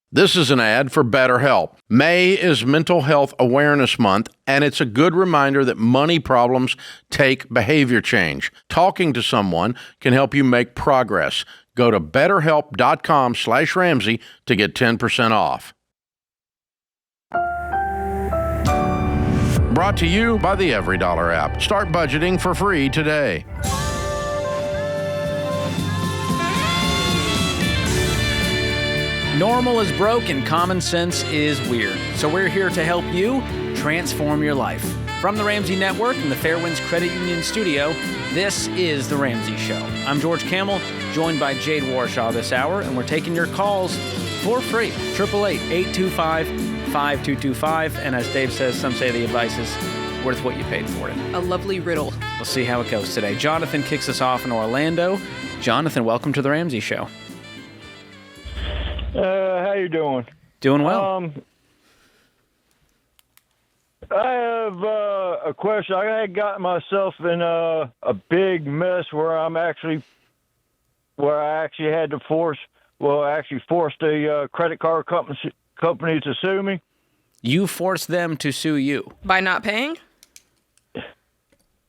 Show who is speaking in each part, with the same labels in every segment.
Speaker 1: This is an ad for BetterHelp. May is Mental Health Awareness Month, and it's a good reminder that money problems take behavior change. Talking to someone can help you make progress. Go to betterhelp.com/Ramsey to get 10% off. Brought to you by the EveryDollar app. Start budgeting for free today.
Speaker 2: Normal is broke and common sense is weird. So we're here to help you transform your life. From the Ramsey Network and the Fairwinds Credit Union studio, this is The Ramsey Show. I'm George Kamel, joined by Jade Warshaw this hour, and we're taking your calls for free. 888-825-5225. And as Dave says, some say the advice is worth what you paid for it.
Speaker 3: A lovely riddle.
Speaker 2: We'll see how it goes today. Jonathan kicks us off in Orlando. Jonathan, welcome to The Ramsey Show.
Speaker 4: How you doing?
Speaker 2: Doing well.
Speaker 4: I have a question. I had gotten myself in a big mess where I actually had to force the credit card company to sue me.
Speaker 2: You forced them to sue you.
Speaker 3: By not paying?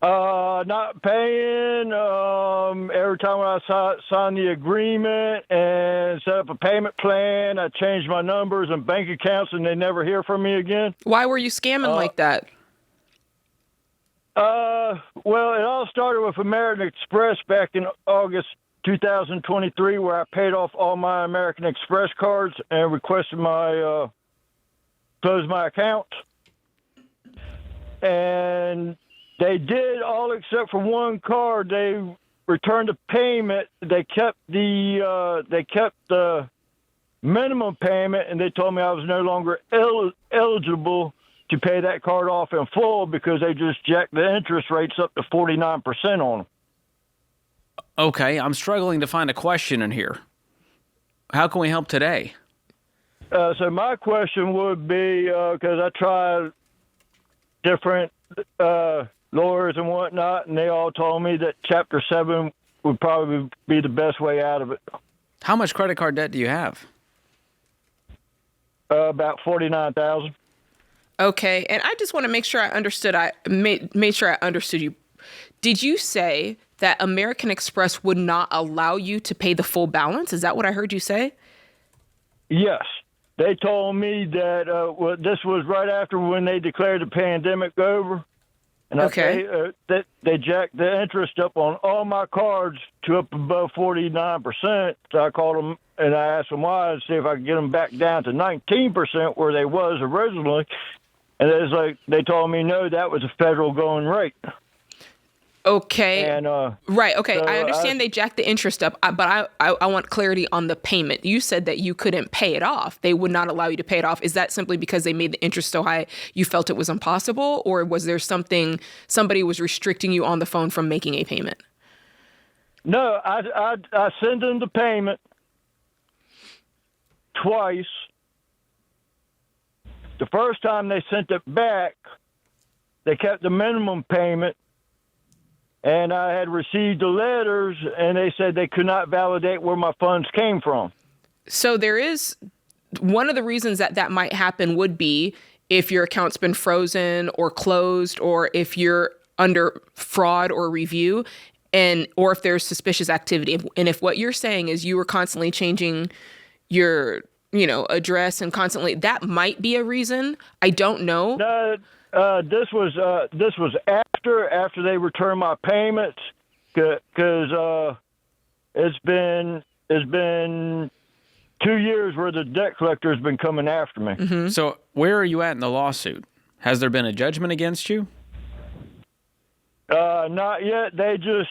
Speaker 4: Not paying. Every time I signed the agreement and set up a payment plan, I changed my numbers and bank accounts, and they never hear from me again.
Speaker 3: Why were you scamming like that?
Speaker 4: Well, it all started with American Express back in August 2023, where I paid off all my American Express cards and requested close my account. And they did all except for one card. They returned the payment. They kept the minimum payment, and they told me I was no longer eligible to pay that card off in full because they just jacked the interest rates up to 49% on them.
Speaker 2: Okay, I'm struggling to find a question in here. How can we help today?
Speaker 4: So my question would be, because I tried different lawyers and whatnot, and they all told me that Chapter 7 would probably be the best way out of it.
Speaker 2: How much credit card debt do you have?
Speaker 4: About $49,000.
Speaker 3: Okay, and I just want to make sure I understood. Made sure I understood you. Did you say that American Express would not allow you to pay the full balance? Is that what I heard you say?
Speaker 4: Yes. They told me that this was right after when they declared the pandemic over. And
Speaker 3: okay.
Speaker 4: That they jacked the interest up on all my cards to up above 49%. So I called them and I asked them why and see if I could get them back down to 19% where they was originally. And it was like they told me no, that was a federal going rate.
Speaker 3: Okay.
Speaker 4: And,
Speaker 3: right. Okay.
Speaker 4: So
Speaker 3: I understand they jacked the interest up, but I want clarity on the payment. You said that you couldn't pay it off. They would not allow you to pay it off. Is that simply because they made the interest so high you felt it was impossible? Or was there somebody was restricting you on the phone from making a payment?
Speaker 4: No, I sent them the payment twice. The first time they sent it back, they kept the minimum payment. And I had received the letters, and they said they could not validate where my funds came from.
Speaker 3: So there is one of the reasons that might happen would be if your account's been frozen or closed, or if you're under fraud or review, or if there's suspicious activity. And if what you're saying is you were constantly changing your, address and constantly, that might be a reason. I don't know.
Speaker 4: No, this was after they returned my payments, because it's been 2 years where the debt collector has been coming after me.
Speaker 3: Mm-hmm.
Speaker 2: So where are you at in the lawsuit? Has there been a judgment against you?
Speaker 4: Not yet. They just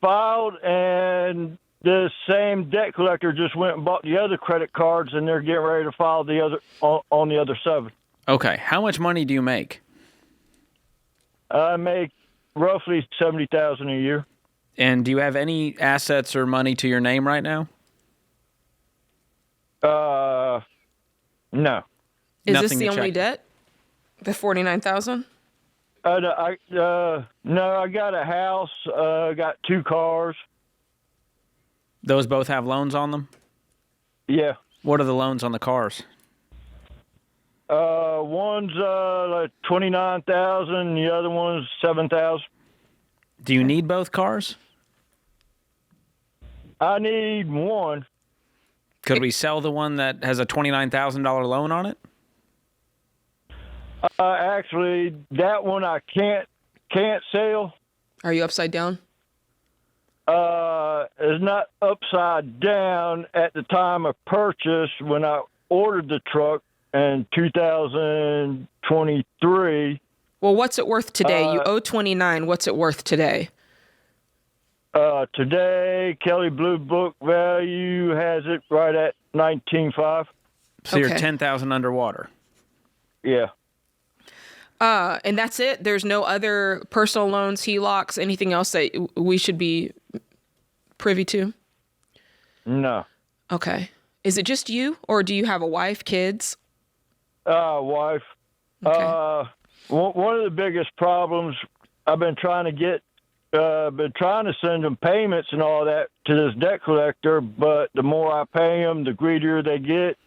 Speaker 4: filed, and the same debt collector just went and bought the other credit cards, and they're getting ready to file the other on the other 7.
Speaker 2: Okay. How much money do you make?
Speaker 4: I make roughly $70,000 a year.
Speaker 2: And do you have any assets or money to your name right now?
Speaker 4: No.
Speaker 3: Is
Speaker 2: Nothing
Speaker 3: this the
Speaker 2: to
Speaker 3: only
Speaker 2: check.
Speaker 3: debt? The $49,000?
Speaker 4: No, I got a house. Got 2 cars.
Speaker 2: Those both have loans on them?
Speaker 4: Yeah.
Speaker 2: What are the loans on the cars?
Speaker 4: One's like $29,000, the other one's $7,000.
Speaker 2: Do you need both cars?
Speaker 4: I need one.
Speaker 2: Could we sell the one that has a $29,000 loan on it?
Speaker 4: Actually, that one I can't sell.
Speaker 3: Are you upside down?
Speaker 4: It's not upside down at the time of purchase when I ordered the truck in 2023.
Speaker 3: Well, what's it worth today? You owe 29. What's it worth today?
Speaker 4: Today, Kelly Blue Book value has it right at 19.5.
Speaker 2: So you're
Speaker 3: Okay.
Speaker 2: 10,000 underwater.
Speaker 4: Yeah.
Speaker 3: And that's it? There's no other personal loans, HELOCs, anything else that we should be privy to?
Speaker 4: No.
Speaker 3: Okay. Is it just you, or do you have a wife, kids?
Speaker 4: Wife.
Speaker 3: Okay.
Speaker 4: One of the biggest problems I've been trying to send them payments and all that to this debt collector, but the more I pay them, the greedier they get.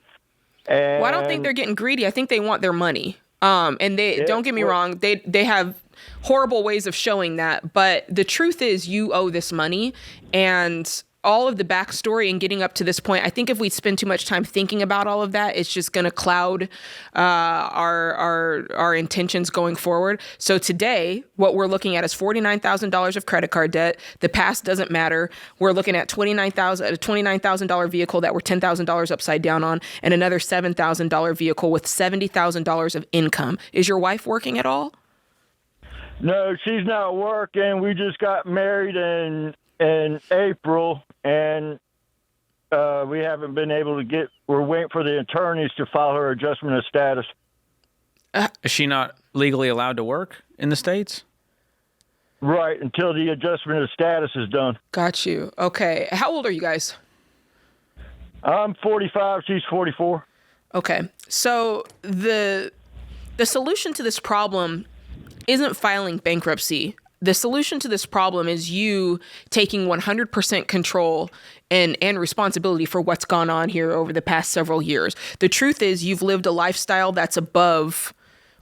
Speaker 4: And
Speaker 3: Well, I don't think they're getting greedy. I think they want their money. And they don't get me wrong, they have horrible ways of showing that, but the truth is you owe this money, and all of the backstory and getting up to this point, I think if we spend too much time thinking about all of that, it's just going to cloud our intentions going forward. So today, what we're looking at is $49,000 of credit card debt. The past doesn't matter. We're looking at a $29,000 vehicle that we're $10,000 upside down on, and another $7,000 vehicle with $70,000 of income. Is your wife working at all?
Speaker 4: No, she's not working. We just got married in April, and we haven't been able to we're waiting for the attorneys to file her adjustment of status.
Speaker 2: Is she not legally allowed to work in the States?
Speaker 4: Right, until the adjustment of status is done.
Speaker 3: Got you. Okay. How old are you guys?
Speaker 4: I'm 45, she's 44.
Speaker 3: Okay. So the solution to this problem isn't filing bankruptcy. The solution to this problem is you taking 100% control and responsibility for what's gone on here over the past several years. The truth is you've lived a lifestyle that's above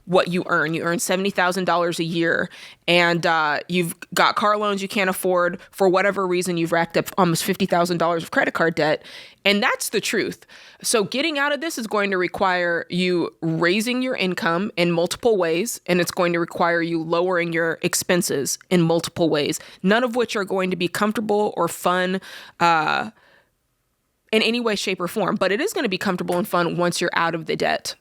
Speaker 3: what you earn. You earn $70,000 a year, and you've got car loans you can't afford. For whatever reason, you've racked up almost $50,000 of credit card debt, and that's the truth. So getting out of this is going to require you raising your income in multiple ways, and it's going to require you lowering your expenses in multiple ways, none of which are going to be comfortable or fun in any way, shape, or form. But it is going to be comfortable and fun once you're out of the debt.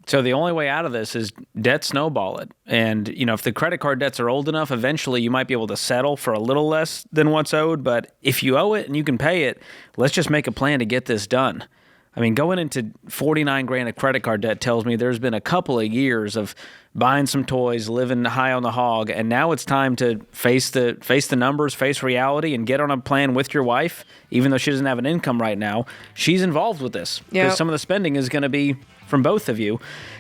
Speaker 2: So the only way out of this is debt snowball it. And, if the credit card debts are old enough, eventually you might be able to settle for a little less than what's owed. But if you owe it and you can pay it, let's just make a plan to get this done. I mean, going into $49,000 of credit card debt tells me there's been a couple of years of buying some toys, living high on the hog, and now it's time to face the numbers, face reality, and get on a plan with your wife. Even though she doesn't have an income right now, she's involved with this because some of the spending is going to be from both of you.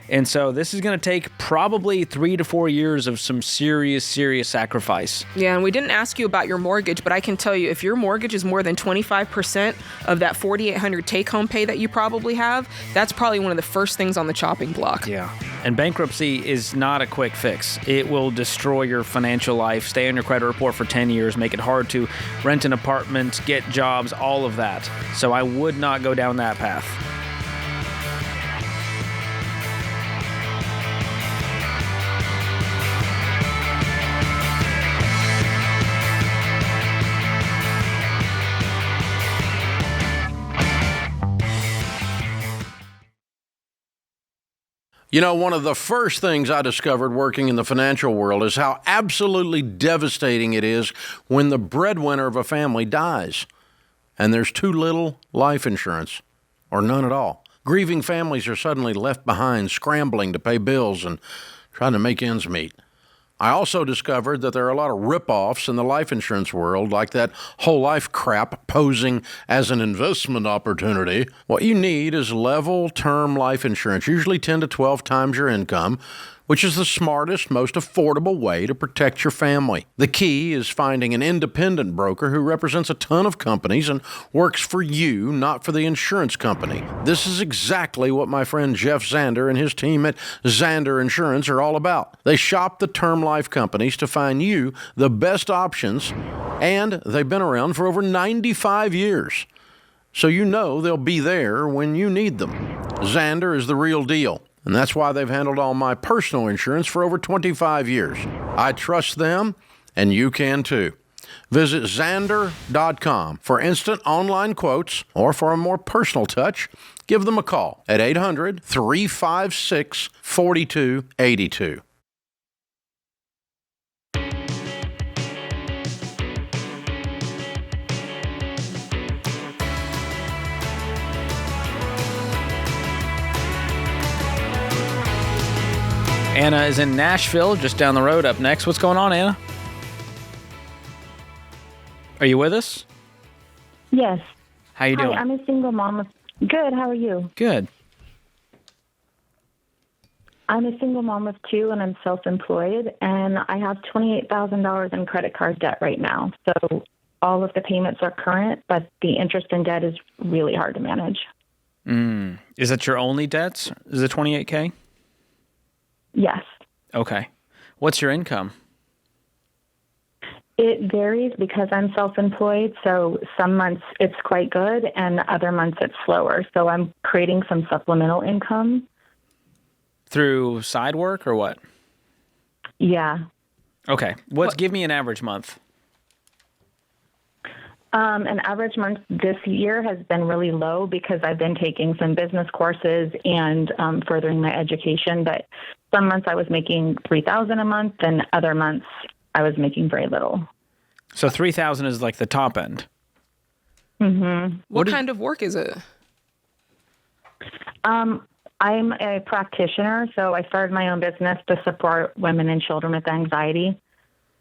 Speaker 2: And so this is going to take probably 3 to 4 years of some serious sacrifice.
Speaker 3: Yeah, and we didn't ask you about your mortgage, but I can tell you if your mortgage is more than 25% of that $4,800 take-home pay that you probably have, that's probably one of the first things on the chopping block.
Speaker 2: Yeah. And bankruptcy is not a quick fix. It will destroy your financial life, stay on your credit report for 10 years, make it hard to rent an apartment, get jobs, all of that. So I would not go down that path.
Speaker 1: One of the first things I discovered working in the financial world is how absolutely devastating it is when the breadwinner of a family dies and there's too little life insurance or none at all. Grieving families are suddenly left behind, scrambling to pay bills and trying to make ends meet. I also discovered that there are a lot of rip-offs in the life insurance world, like that whole life crap posing as an investment opportunity. What you need is level term life insurance, usually 10 to 12 times your income, which is the smartest, most affordable way to protect your family. The key is finding an independent broker who represents a ton of companies and works for you, not for the insurance company. This is exactly what my friend Jeff Zander and his team at Zander Insurance are all about. They shop the term life companies to find you the best options, and they've been around for over 95 years. So you know they'll be there when you need them. Zander is the real deal, and that's why they've handled all my personal insurance for over 25 years. I trust them, and you can too. Visit Zander.com for instant online quotes, or for a more personal touch, give them a call at 800-356-4282.
Speaker 2: Anna is in Nashville, just down the road. Up next, what's going on, Anna? Are you with us?
Speaker 5: Yes.
Speaker 2: How you doing?
Speaker 5: Hi, I'm a single mom. Good. How are you?
Speaker 2: Good.
Speaker 5: I'm a single mom of two, and I'm self-employed, and I have $28,000 in credit card debt right now. So all of the payments are current, but the interest in debt is really hard to manage.
Speaker 2: Is that your only debts? Is it $28K?
Speaker 5: Yes.
Speaker 2: Okay. What's your income?
Speaker 5: It varies because I'm self-employed, so some months it's quite good, and other months it's slower. So I'm creating some supplemental income.
Speaker 2: Through side work or what?
Speaker 5: Yeah.
Speaker 2: Okay. Give me an average month.
Speaker 5: An average month this year has been really low because I've been taking some business courses and furthering my education. But some months I was making $3,000 a month, and other months I was making very little.
Speaker 2: So $3,000 is like the top end.
Speaker 5: Mm-hmm.
Speaker 3: What kind of work is it?
Speaker 5: I'm a practitioner, so I started my own business to support women and children with anxiety.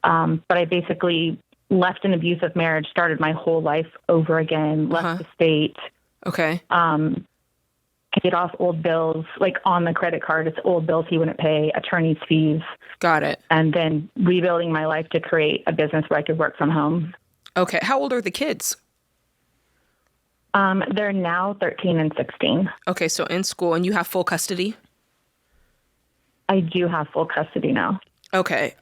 Speaker 5: But I basically left an abusive marriage, started my whole life over again, left the state.
Speaker 3: Okay.
Speaker 5: Paid off old bills, like on the credit card. It's old bills he wouldn't pay, attorney's fees.
Speaker 3: Got it.
Speaker 5: And then rebuilding my life to create a business where I could work from home.
Speaker 3: Okay. How old are the kids?
Speaker 5: They're now 13 and 16.
Speaker 3: Okay, so in school, and you have full custody?
Speaker 5: I do have full custody now.
Speaker 3: Okay.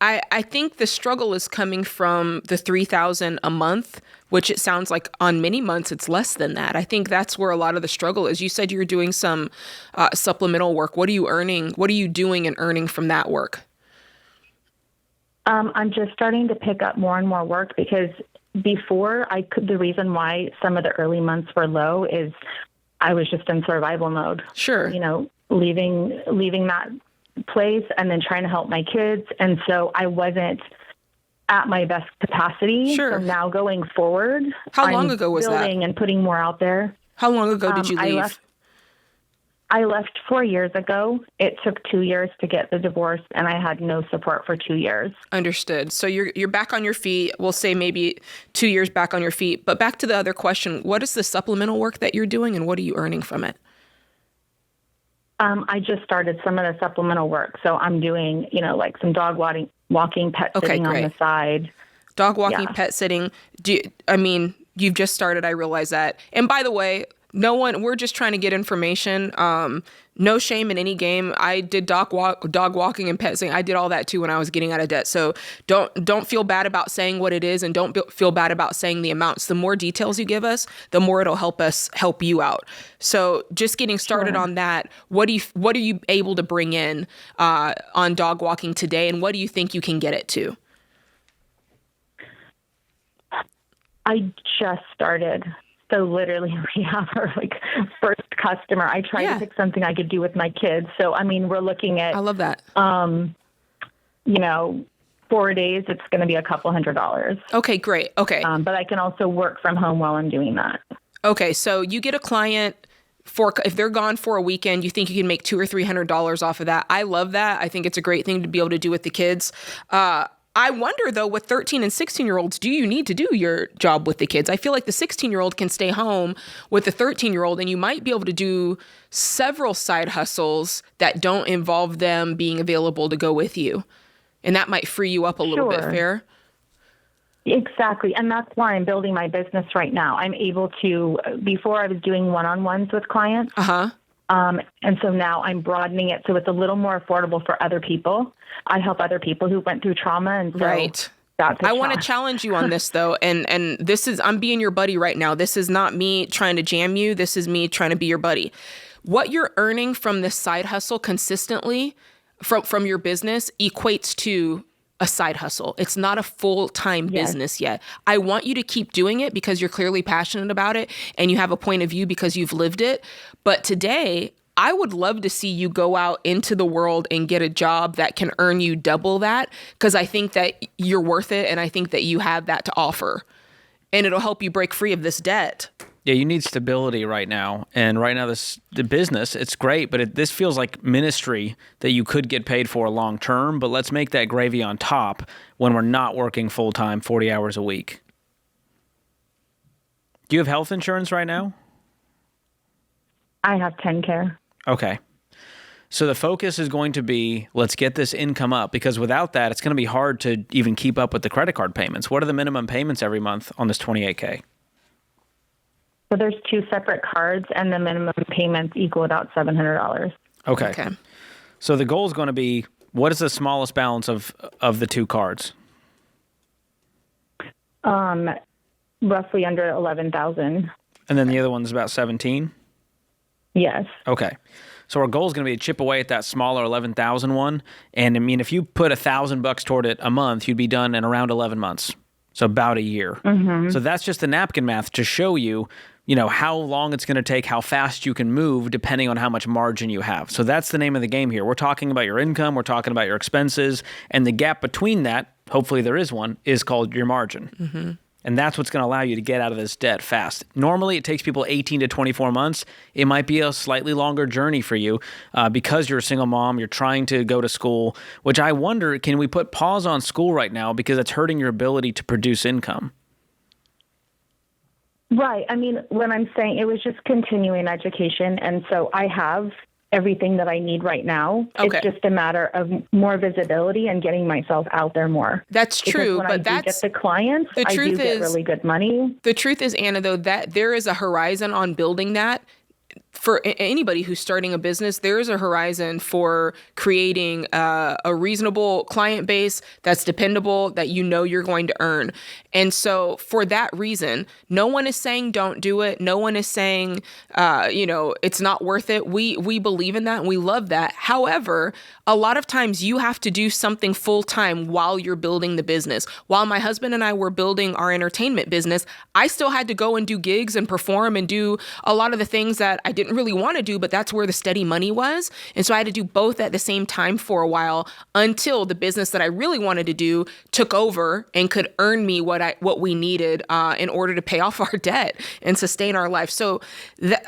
Speaker 3: I think the struggle is coming from the $3,000 a month, which it sounds like on many months it's less than that. I think that's where a lot of the struggle is. You said you're doing some supplemental work. What are you earning? What are you doing and earning from that work?
Speaker 5: I'm just starting to pick up more and more work because before the reason why some of the early months were low is I was just in survival mode.
Speaker 3: Sure.
Speaker 5: You know, leaving that place and then trying to help my kids. And so I wasn't at my best capacity.
Speaker 3: Sure.
Speaker 5: So now going forward,
Speaker 3: How long ago was that?
Speaker 5: Building and putting more out there.
Speaker 3: How long ago did you leave?
Speaker 5: I left 4 years ago. It took 2 years to get the divorce, and I had no support for 2 years.
Speaker 3: Understood. So you're back on your feet. We'll say maybe 2 years back on your feet. But back to the other question, what is the supplemental work that you're doing, and what are you earning from it?
Speaker 5: I just started some of the supplemental work. So I'm doing, like some dog walking, pet sitting on the side.
Speaker 3: Dog walking, pet sitting. You've just started. I realize that. And by the way, we're just trying to get information. No shame in any game. I did dog walking and pet sitting. I did all that too when I was getting out of debt. So don't feel bad about saying what it is, and don't feel bad about saying the amounts. The more details you give us, the more it'll help us help you out. So just getting started on that. What are you able to bring in on dog walking today, and what do you think you can get it to?
Speaker 5: I just started. So literally we have our first customer. I tried to pick something I could do with my kids. So, we're looking at,
Speaker 3: I love that.
Speaker 5: 4 days, it's going to be $200.
Speaker 3: Okay, great. Okay.
Speaker 5: But I can also work from home while I'm doing that.
Speaker 3: Okay. So you get a client if they're gone for a weekend, you think you can make $200 or $300 off of that. I love that. I think it's a great thing to be able to do with the kids. I wonder, though, with 13 and 16-year-olds, do you need to do your job with the kids? I feel like the 16-year-old can stay home with the 13-year-old, and you might be able to do several side hustles that don't involve them being available to go with you. And that might free you up a little bit, fair?
Speaker 5: Exactly. And that's why I'm building my business right now. I'm able to, before I was doing one-on-ones with clients. And so now I'm broadening it so it's a little more affordable for other people. I help other people who went through trauma. And so that's
Speaker 3: I want to challenge you on this, though. And this is, I'm being your buddy right now. This is not me trying to jam you. This is me trying to be your buddy. What you're earning from this side hustle consistently from your business equates to a side hustle. It's not a full-time business yet. I want you to keep doing it because you're clearly passionate about it and you have a point of view because you've lived it. But today, I would love to see you go out into the world and get a job that can earn you double that, because I think that you're worth it and I think that you have that to offer. And it'll help you break free of this debt.
Speaker 2: Yeah, you need stability right now. And right now, the business, it's great, but this feels like ministry that you could get paid for long term, but let's make that gravy on top when we're not working full-time, 40 hours a week. Do you have health insurance right now?
Speaker 5: I have 10 care.
Speaker 2: Okay. So the focus is going to be, let's get this income up, because without that, it's going to be hard to even keep up with the credit card payments. What are the minimum payments every month on this $28K?
Speaker 5: So there's 2 separate cards, and the minimum payments equal about $700.
Speaker 2: Okay. So the goal is going to be, what is the smallest balance of the 2 cards?
Speaker 5: Roughly under 11,000.
Speaker 2: And then the other one's about 17?
Speaker 5: Yes.
Speaker 2: Okay. So our goal is going to be to chip away at that smaller 11,000 one. And I mean, if you put $1,000 toward it a month, you'd be done in around 11 months. So about a year. So that's just the napkin math to show you, how long it's going to take, how fast you can move, depending on how much margin you have. So that's the name of the game here. We're talking about your income, we're talking about your expenses, and the gap between that, hopefully there is one, is called your margin. And that's what's going to allow you to get out of this debt fast. Normally, it takes people 18 to 24 months. It might be a slightly longer journey for you because you're a single mom, you're trying to go to school, which I wonder, can we put pause on school right now because it's hurting your ability to produce income?
Speaker 5: Right. I mean, when I'm saying it was just continuing education. And so I have everything that I need right now.
Speaker 3: Okay.
Speaker 5: It's just a matter of more visibility and getting myself out there more.
Speaker 3: That's true,
Speaker 5: because when
Speaker 3: but
Speaker 5: I do get the clients, I do get really good money.
Speaker 3: The truth is, Anna, though, that there is a horizon on building that. For anybody who's starting a business, there is a horizon for creating a reasonable client base that's dependable, that you're going to earn. And so for that reason, no one is saying don't do it. No one is saying, it's not worth it. We believe in that and we love that. However, a lot of times you have to do something full time while you're building the business. While my husband and I were building our entertainment business, I still had to go and do gigs and perform and do a lot of the things that I didn't really want to do, but that's where the steady money was. And so I had to do both at the same time for a while until the business that I really wanted to do took over and could earn me what we needed in order to pay off our debt and sustain our life. So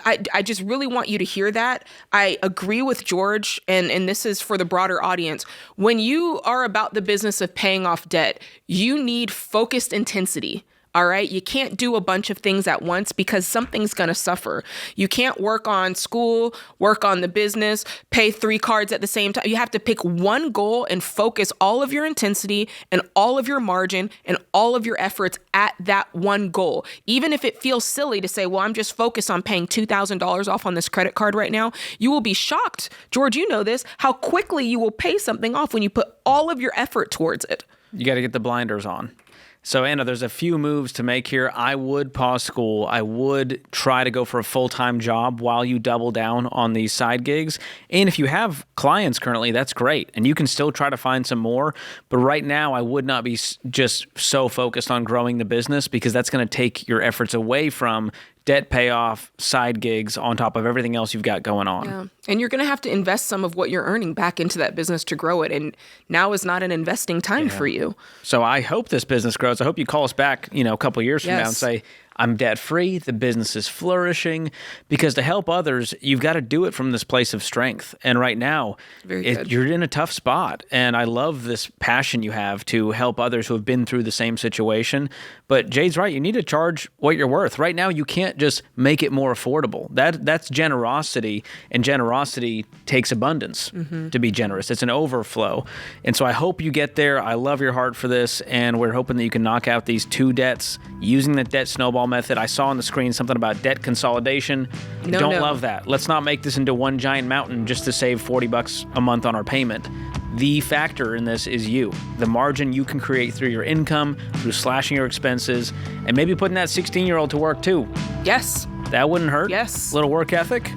Speaker 3: I just really want you to hear that. I agree with George, and this is for the broader audience. When you are about the business of paying off debt, you need focused intensity. All right. You can't do a bunch of things at once because something's going to suffer. You can't work on school, work on the business, pay 3 cards at the same time. You have to pick one goal and focus all of your intensity and all of your margin and all of your efforts at that one goal. Even if it feels silly to say, well, I'm just focused on paying $2,000 off on this credit card right now, you will be shocked, George, you know this, how quickly you will pay something off when you put all of your effort towards it.
Speaker 2: You got to get the blinders on. So, Anna, there's a few moves to make here. I would pause school. I would try to go for a full-time job while you double down on these side gigs. And if you have clients currently, that's great. And you can still try to find some more. But right now, I would not be just so focused on growing the business because that's going to take your efforts away from debt payoff, side gigs, on top of everything else you've got going on.
Speaker 3: Yeah. And you're going to have to invest some of what you're earning back into that business to grow it. And now is not an investing time for you.
Speaker 2: So I hope this business grows. I hope you call us back, a couple of years from now and say, I'm debt-free, the business is flourishing. Because to help others, you've got to do it from this place of strength. And right now, you're in a tough spot. And I love this passion you have to help others who have been through the same situation. But Jade's right. You need to charge what you're worth. Right now, you can't just make it more affordable. That's generosity, and generosity takes abundance to be generous. It's an overflow. And so I hope you get there. I love your heart for this, and we're hoping that you can knock out these 2 debts using the debt snowball method. I saw on the screen something about debt consolidation. Don't love that. Let's not make this into one giant mountain just to save $40 a month on our payment. The factor in this is you. The margin you can create through your income, through slashing your expenses, and maybe putting that 16-year-old to work too.
Speaker 3: Yes.
Speaker 2: That wouldn't hurt.
Speaker 3: Yes.
Speaker 2: A little work ethic.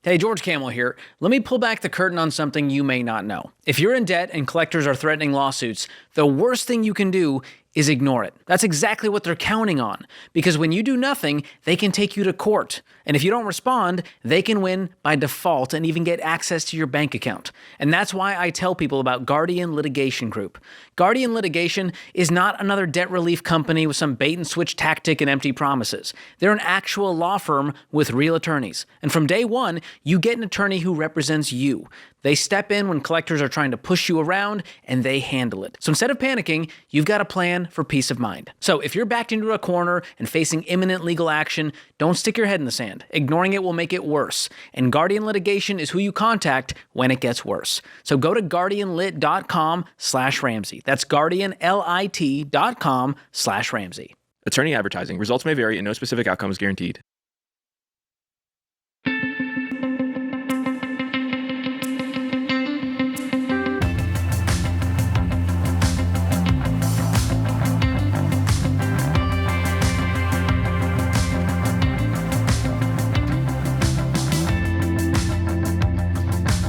Speaker 2: Hey, George Kamel here. Let me pull back the curtain on something you may not know. If you're in debt and collectors are threatening lawsuits, the worst thing you can do is ignore it. That's exactly what they're counting on. Because when you do nothing, they can take you to court. And if you don't respond, they can win by default and even get access to your bank account. And that's why I tell people about Guardian Litigation Group. Guardian Litigation is not another debt relief company with some bait and switch tactic and empty promises. They're an actual law firm with real attorneys. And from day one, you get an attorney who represents you. They step in when collectors are trying to push you around, and they handle it. So instead of panicking, you've got a plan for peace of mind. So if you're backed into a corner and facing imminent legal action, don't stick your head in the sand. Ignoring it will make it worse. And Guardian Litigation is who you contact when it gets worse. So go to guardianlit.com/Ramsey. That's guardianlit.com/Ramsey.
Speaker 6: Attorney advertising. Results may vary and no specific outcome is guaranteed.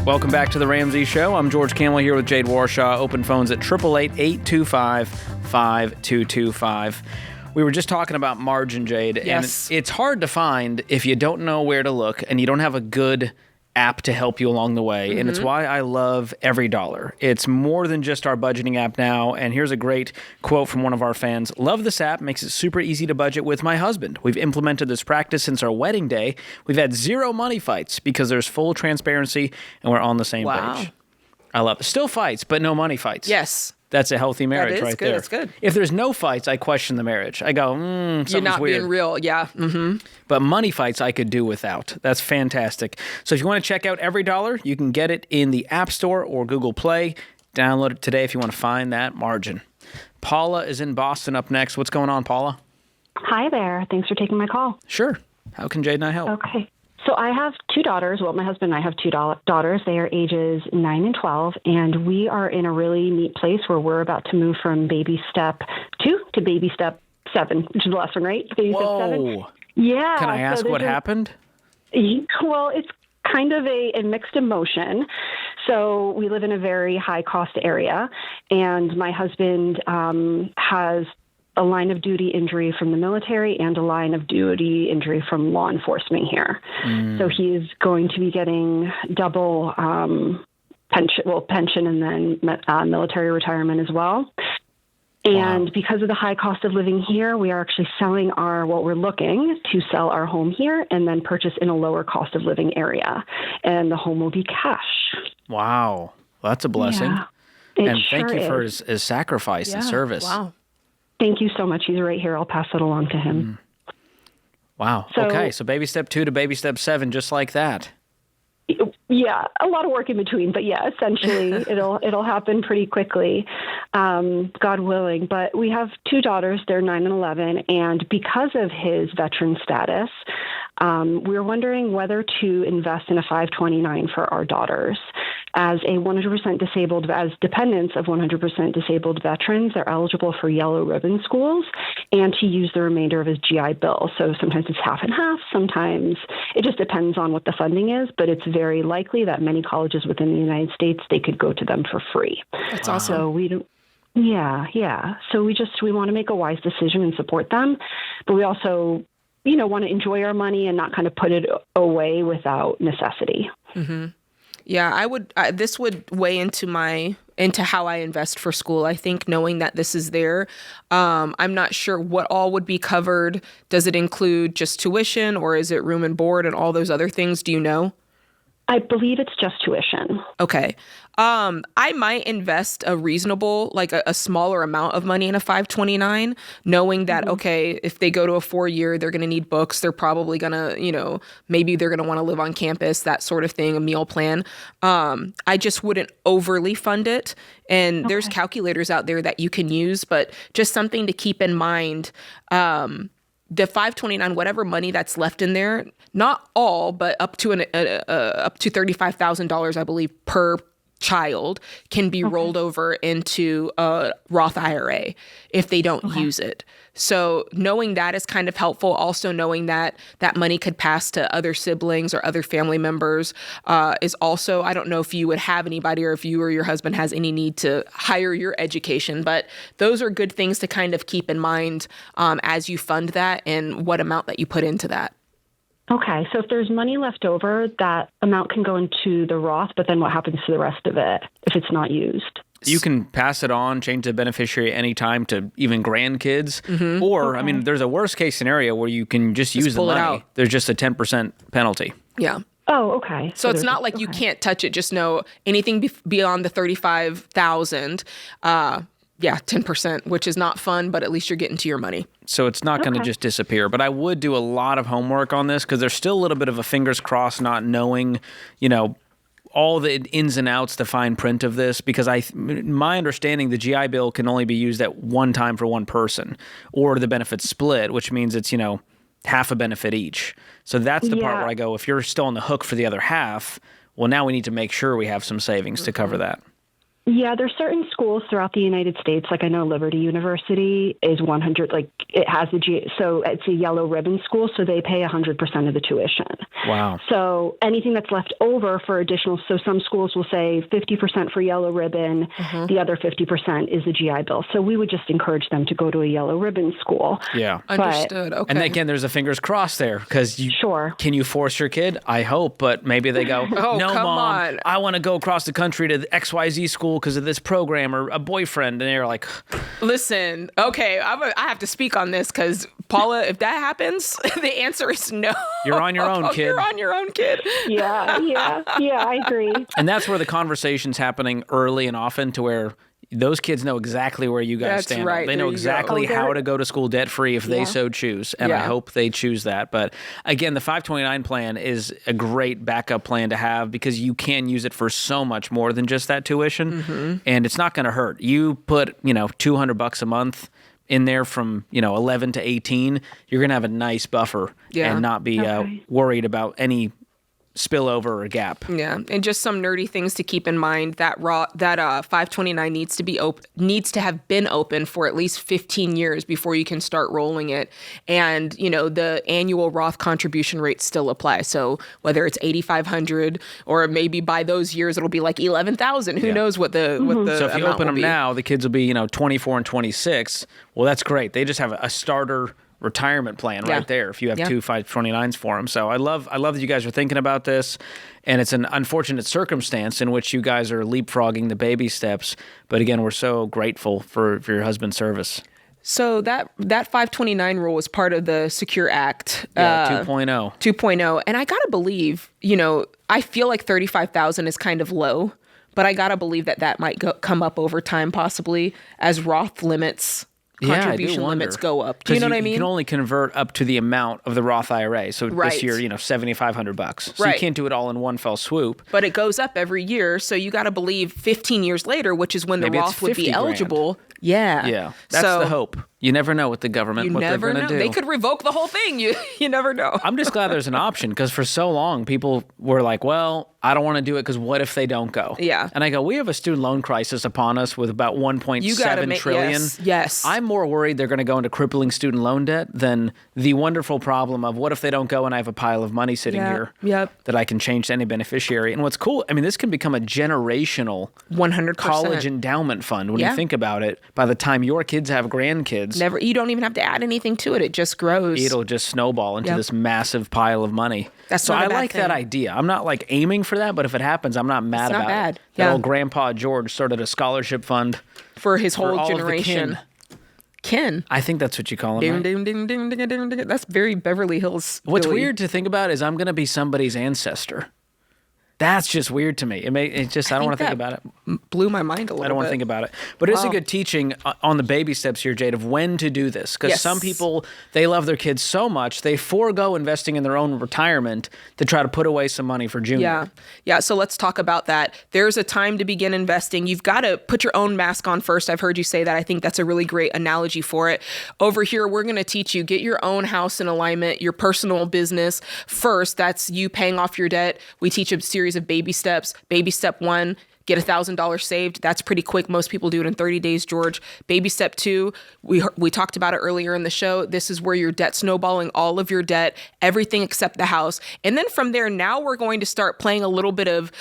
Speaker 2: Welcome back to The Ramsey Show. I'm George Kamel here with Jade Warshaw. Open phones at 888-825-5225. We were just talking about margin, Jade.
Speaker 3: Yes.
Speaker 2: And it's hard to find if you don't know where to look and you don't have a good app to help you along the way. And it's why I love Every Dollar. It's more than just our budgeting app now. And here's a great quote from one of our fans. Love this app. Makes it super easy to budget with my husband. We've implemented this practice since our wedding day. We've had 0 money fights because there's full transparency and we're on the same page. I love it. Still fights, but no money fights.
Speaker 3: Yes.
Speaker 2: That's a healthy marriage right there.
Speaker 3: That's good.
Speaker 2: If there's no fights, I question the marriage. I go, something's
Speaker 3: You're not
Speaker 2: weird.
Speaker 3: being real. Yeah.
Speaker 2: But money fights I could do without. That's fantastic. So if you want to check out Every Dollar, you can get it in the App Store or Google Play. Download it today if you want to find that margin. Paula is in Boston up next. What's going on, Paula?
Speaker 7: Hi there. Thanks for taking my call.
Speaker 2: Sure. How can Jade and I help?
Speaker 7: Okay. So I have 2 daughters. Well, my husband and I have 2 daughters. They are ages 9 and 12, and we are in a really neat place where we're about to move from baby step 2 to baby step 7, which is the last one, right? Baby step 7. Yeah.
Speaker 2: Can I ask what happened?
Speaker 7: Well, it's kind of a mixed emotion. So we live in a very high-cost area, and my husband has a line of duty injury from the military and a line of duty injury from law enforcement here. So he's going to be getting double pension and then military retirement as well. And because of the high cost of living here, we are actually selling we're looking to sell our home here and then purchase in a lower cost of living area. And the home will be cash.
Speaker 2: Wow. Well, that's a blessing.
Speaker 7: Yeah,
Speaker 2: and thank you for his sacrifice and service.
Speaker 3: Wow.
Speaker 7: Thank you so much. He's right here. I'll pass that along to him.
Speaker 2: Wow. Okay. So baby step 2 to baby step 7, just like that.
Speaker 7: Yeah, a lot of work in between, but yeah, essentially it'll happen pretty quickly, God willing. But we have 2 daughters; they're 9 and 11, and because of his veteran status, we were wondering whether to invest in a 529 for our daughters. as dependents of 100% disabled veterans, they're eligible for yellow ribbon schools and to use the remainder of his GI Bill. So sometimes it's half and half. Sometimes it just depends on what the funding is, but it's very likely that many colleges within the United States, they could go to them for free.
Speaker 3: That's awesome.
Speaker 7: So we don't. Yeah. So we want to make a wise decision and support them, but we also, want to enjoy our money and not kind of put it away without necessity.
Speaker 3: Mm-hmm. Yeah, this would weigh into how I invest for school. I think knowing that this is there, I'm not sure what all would be covered. Does it include just tuition, or is it room and board and all those other things? Do you know?
Speaker 7: I believe it's just tuition.
Speaker 3: Okay. I might invest a reasonable, like a smaller amount of money in a 529, knowing that, okay, if they go to a 4-year, they're going to need books. They're probably going to, maybe they're going to want to live on campus, that sort of thing, a meal plan. I just wouldn't overly fund it. And there's calculators out there that you can use, but just something to keep in mind. The 529, whatever money that's left in there, not all, but up to $35,000, I believe, per child can be rolled over into a Roth IRA if they don't use it. So knowing that is kind of helpful. Also knowing that that money could pass to other siblings or other family members is also, I don't know if you would have anybody or if you or your husband has any need to hire your education, but those are good things to kind of keep in mind as you fund that and what amount that you put into that.
Speaker 7: Okay, so if there's money left over, that amount can go into the Roth, but then what happens to the rest of it if it's not used?
Speaker 2: You can pass it on, change the beneficiary anytime to even grandkids. Or, I mean, there's a worst case scenario where you can just use the
Speaker 3: pull it
Speaker 2: money.
Speaker 3: out.
Speaker 2: There's just a 10% penalty.
Speaker 3: Yeah.
Speaker 7: Oh, okay.
Speaker 3: So it's not like you can't touch it. Just know anything beyond the $35,000, 10%, which is not fun, but at least you're getting to your money.
Speaker 2: So it's not going to just disappear. But I would do a lot of homework on this because there's still a little bit of a fingers crossed not knowing, all the ins and outs, the fine print of this, because my understanding, the GI Bill can only be used at one time for one person, or the benefits split, which means it's, half a benefit each. So that's the part where I go, if you're still on the hook for the other half, well, now we need to make sure we have some savings to cover that.
Speaker 7: Yeah, there's certain schools throughout the United States, like I know Liberty University is 100, like it has so it's a yellow ribbon school, so they pay 100% of the tuition.
Speaker 2: Wow.
Speaker 7: So anything that's left over for additional, so some schools will say 50% for yellow ribbon, the other 50% is the GI Bill. So we would just encourage them to go to a yellow ribbon school.
Speaker 2: Yeah.
Speaker 3: Understood. Okay.
Speaker 2: And again, there's a fingers crossed there because can you force your kid? I hope, but maybe they go, no,
Speaker 3: come
Speaker 2: Mom,
Speaker 3: on.
Speaker 2: I want to go across the country to the XYZ school because of this program or a boyfriend. And they're like,
Speaker 3: listen, okay, I have to speak on this because Paula, if that happens, the answer is no.
Speaker 2: You're on your own, kid.
Speaker 3: You're on your own, kid.
Speaker 7: Yeah, I agree.
Speaker 2: And that's where the conversation's happening early and often to where those kids know exactly where you guys
Speaker 3: That's
Speaker 2: stand.
Speaker 3: right.
Speaker 2: They know exactly how to go to school debt-free if they so choose, and I hope they choose that. But again, the 529 plan is a great backup plan to have because you can use it for so much more than just that tuition, and it's not going to hurt. You put, $200 a month in there from, 11 to 18, you're going to have a nice buffer and not be worried about any spillover or gap.
Speaker 3: Yeah, and just some nerdy things to keep in mind. That 529 needs to have been open for at least 15 years before you can start rolling it. And the annual Roth contribution rates still apply. So whether it's $8,500 or maybe by those years it'll be like $11,000. Who knows what the
Speaker 2: So if you open them now, the kids will be 24 and 26. Well, that's great. They just have a starter retirement plan right there if you have two 529s for them. So I love that you guys are thinking about this, and it's an unfortunate circumstance in which you guys are leapfrogging the baby steps. But again, we're so grateful for your husband's service.
Speaker 3: So that 529 rule was part of the Secure Act.
Speaker 2: 2.0.
Speaker 3: 2.0. And I got to believe, I feel like 35,000 is kind of low, but I got to believe that might come up over time possibly as Roth limits contribution limits go up. Do you know what I mean?
Speaker 2: You can only convert up to the amount of the Roth IRA. So this year, $7,500. So you can't do it all in one fell swoop.
Speaker 3: But it goes up every year. So you got to believe 15 years later, which is when the Roth would be eligible. Yeah.
Speaker 2: Yeah. That's the hope. You never know with the government what they're going to do.
Speaker 3: They could revoke the whole thing. You never know.
Speaker 2: I'm just glad there's an option because for so long people were like, well, I don't want to do it because what if they don't go?
Speaker 3: Yeah.
Speaker 2: And I go, we have a student loan crisis upon us with about 1.7 trillion.
Speaker 3: Yes.
Speaker 2: I'm more worried they're going to go into crippling student loan debt than the wonderful problem of what if they don't go and I have a pile of money sitting here that I can change to any beneficiary. And what's cool, I mean, this can become a generational
Speaker 3: 100%
Speaker 2: college endowment fund when you think about it. By the time your kids have grandkids,
Speaker 3: you don't even have to add anything to it. It just grows.
Speaker 2: It'll just snowball into this massive pile of money.
Speaker 3: So
Speaker 2: I like that idea. I'm not like aiming for that, but if it happens, I'm not mad about it. That old Grandpa George started a scholarship fund
Speaker 3: for his whole
Speaker 2: all
Speaker 3: generation. Kin.
Speaker 2: I think that's what you call him.
Speaker 3: Ding,
Speaker 2: right?
Speaker 3: ding, ding, ding, ding, ding, ding. That's very Beverly Hills.
Speaker 2: What's
Speaker 3: Billy.
Speaker 2: weird to think about is I'm going to be somebody's ancestor. That's just weird to me. I don't want to think about it.
Speaker 3: Blew my mind a little bit.
Speaker 2: I don't want to think about it. But it's a good teaching on the baby steps here, Jade, of when to do this. Because some people, they love their kids so much, they forego investing in their own retirement to try to put away some money for junior.
Speaker 3: Yeah. So let's talk about that. There's a time to begin investing. You've got to put your own mask on first. I've heard you say that. I think that's a really great analogy for it. Over here, we're going to teach you, get your own house in alignment, your personal business first. That's you paying off your debt. We teach a series of baby steps. Baby step 1, get $1,000 saved. That's pretty quick. Most people do it in 30 days, George. Baby step 2, we talked about it earlier in the show. This is where your debt snowballing, all of your debt, everything except the house. And then from there, now we're going to start playing a little bit of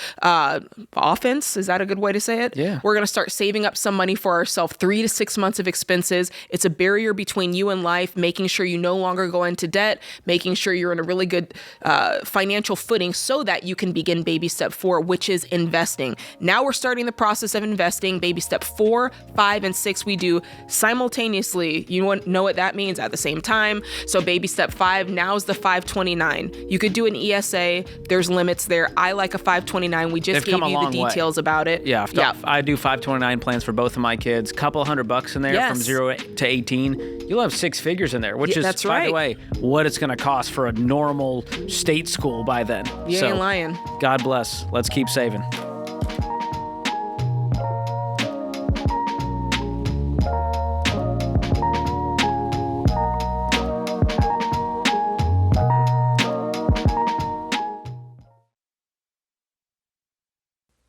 Speaker 3: offense. Is that a good way to say it?
Speaker 2: Yeah.
Speaker 3: We're going to start saving up some money for ourselves, 3 to 6 months of expenses. It's a barrier between you and life, making sure you no longer go into debt, making sure you're in a really good financial footing so that you can begin baby step 4, which is investing. Now we're starting the process of investing. Baby step 4, 5, and 6 we do simultaneously. You know what that means? At the same time. So baby step 5, now's the 529. You could do an ESA. There's limits there. I like a 529. We just gave you the details about it.
Speaker 2: Yeah. I do 529 plans for both of my kids. Couple $100 in there from 0 to 18. You'll have 6 figures in there, which is, by the way, what it's going to cost for a normal state school by then.
Speaker 3: You ain't lying.
Speaker 2: God bless. Let's keep saving.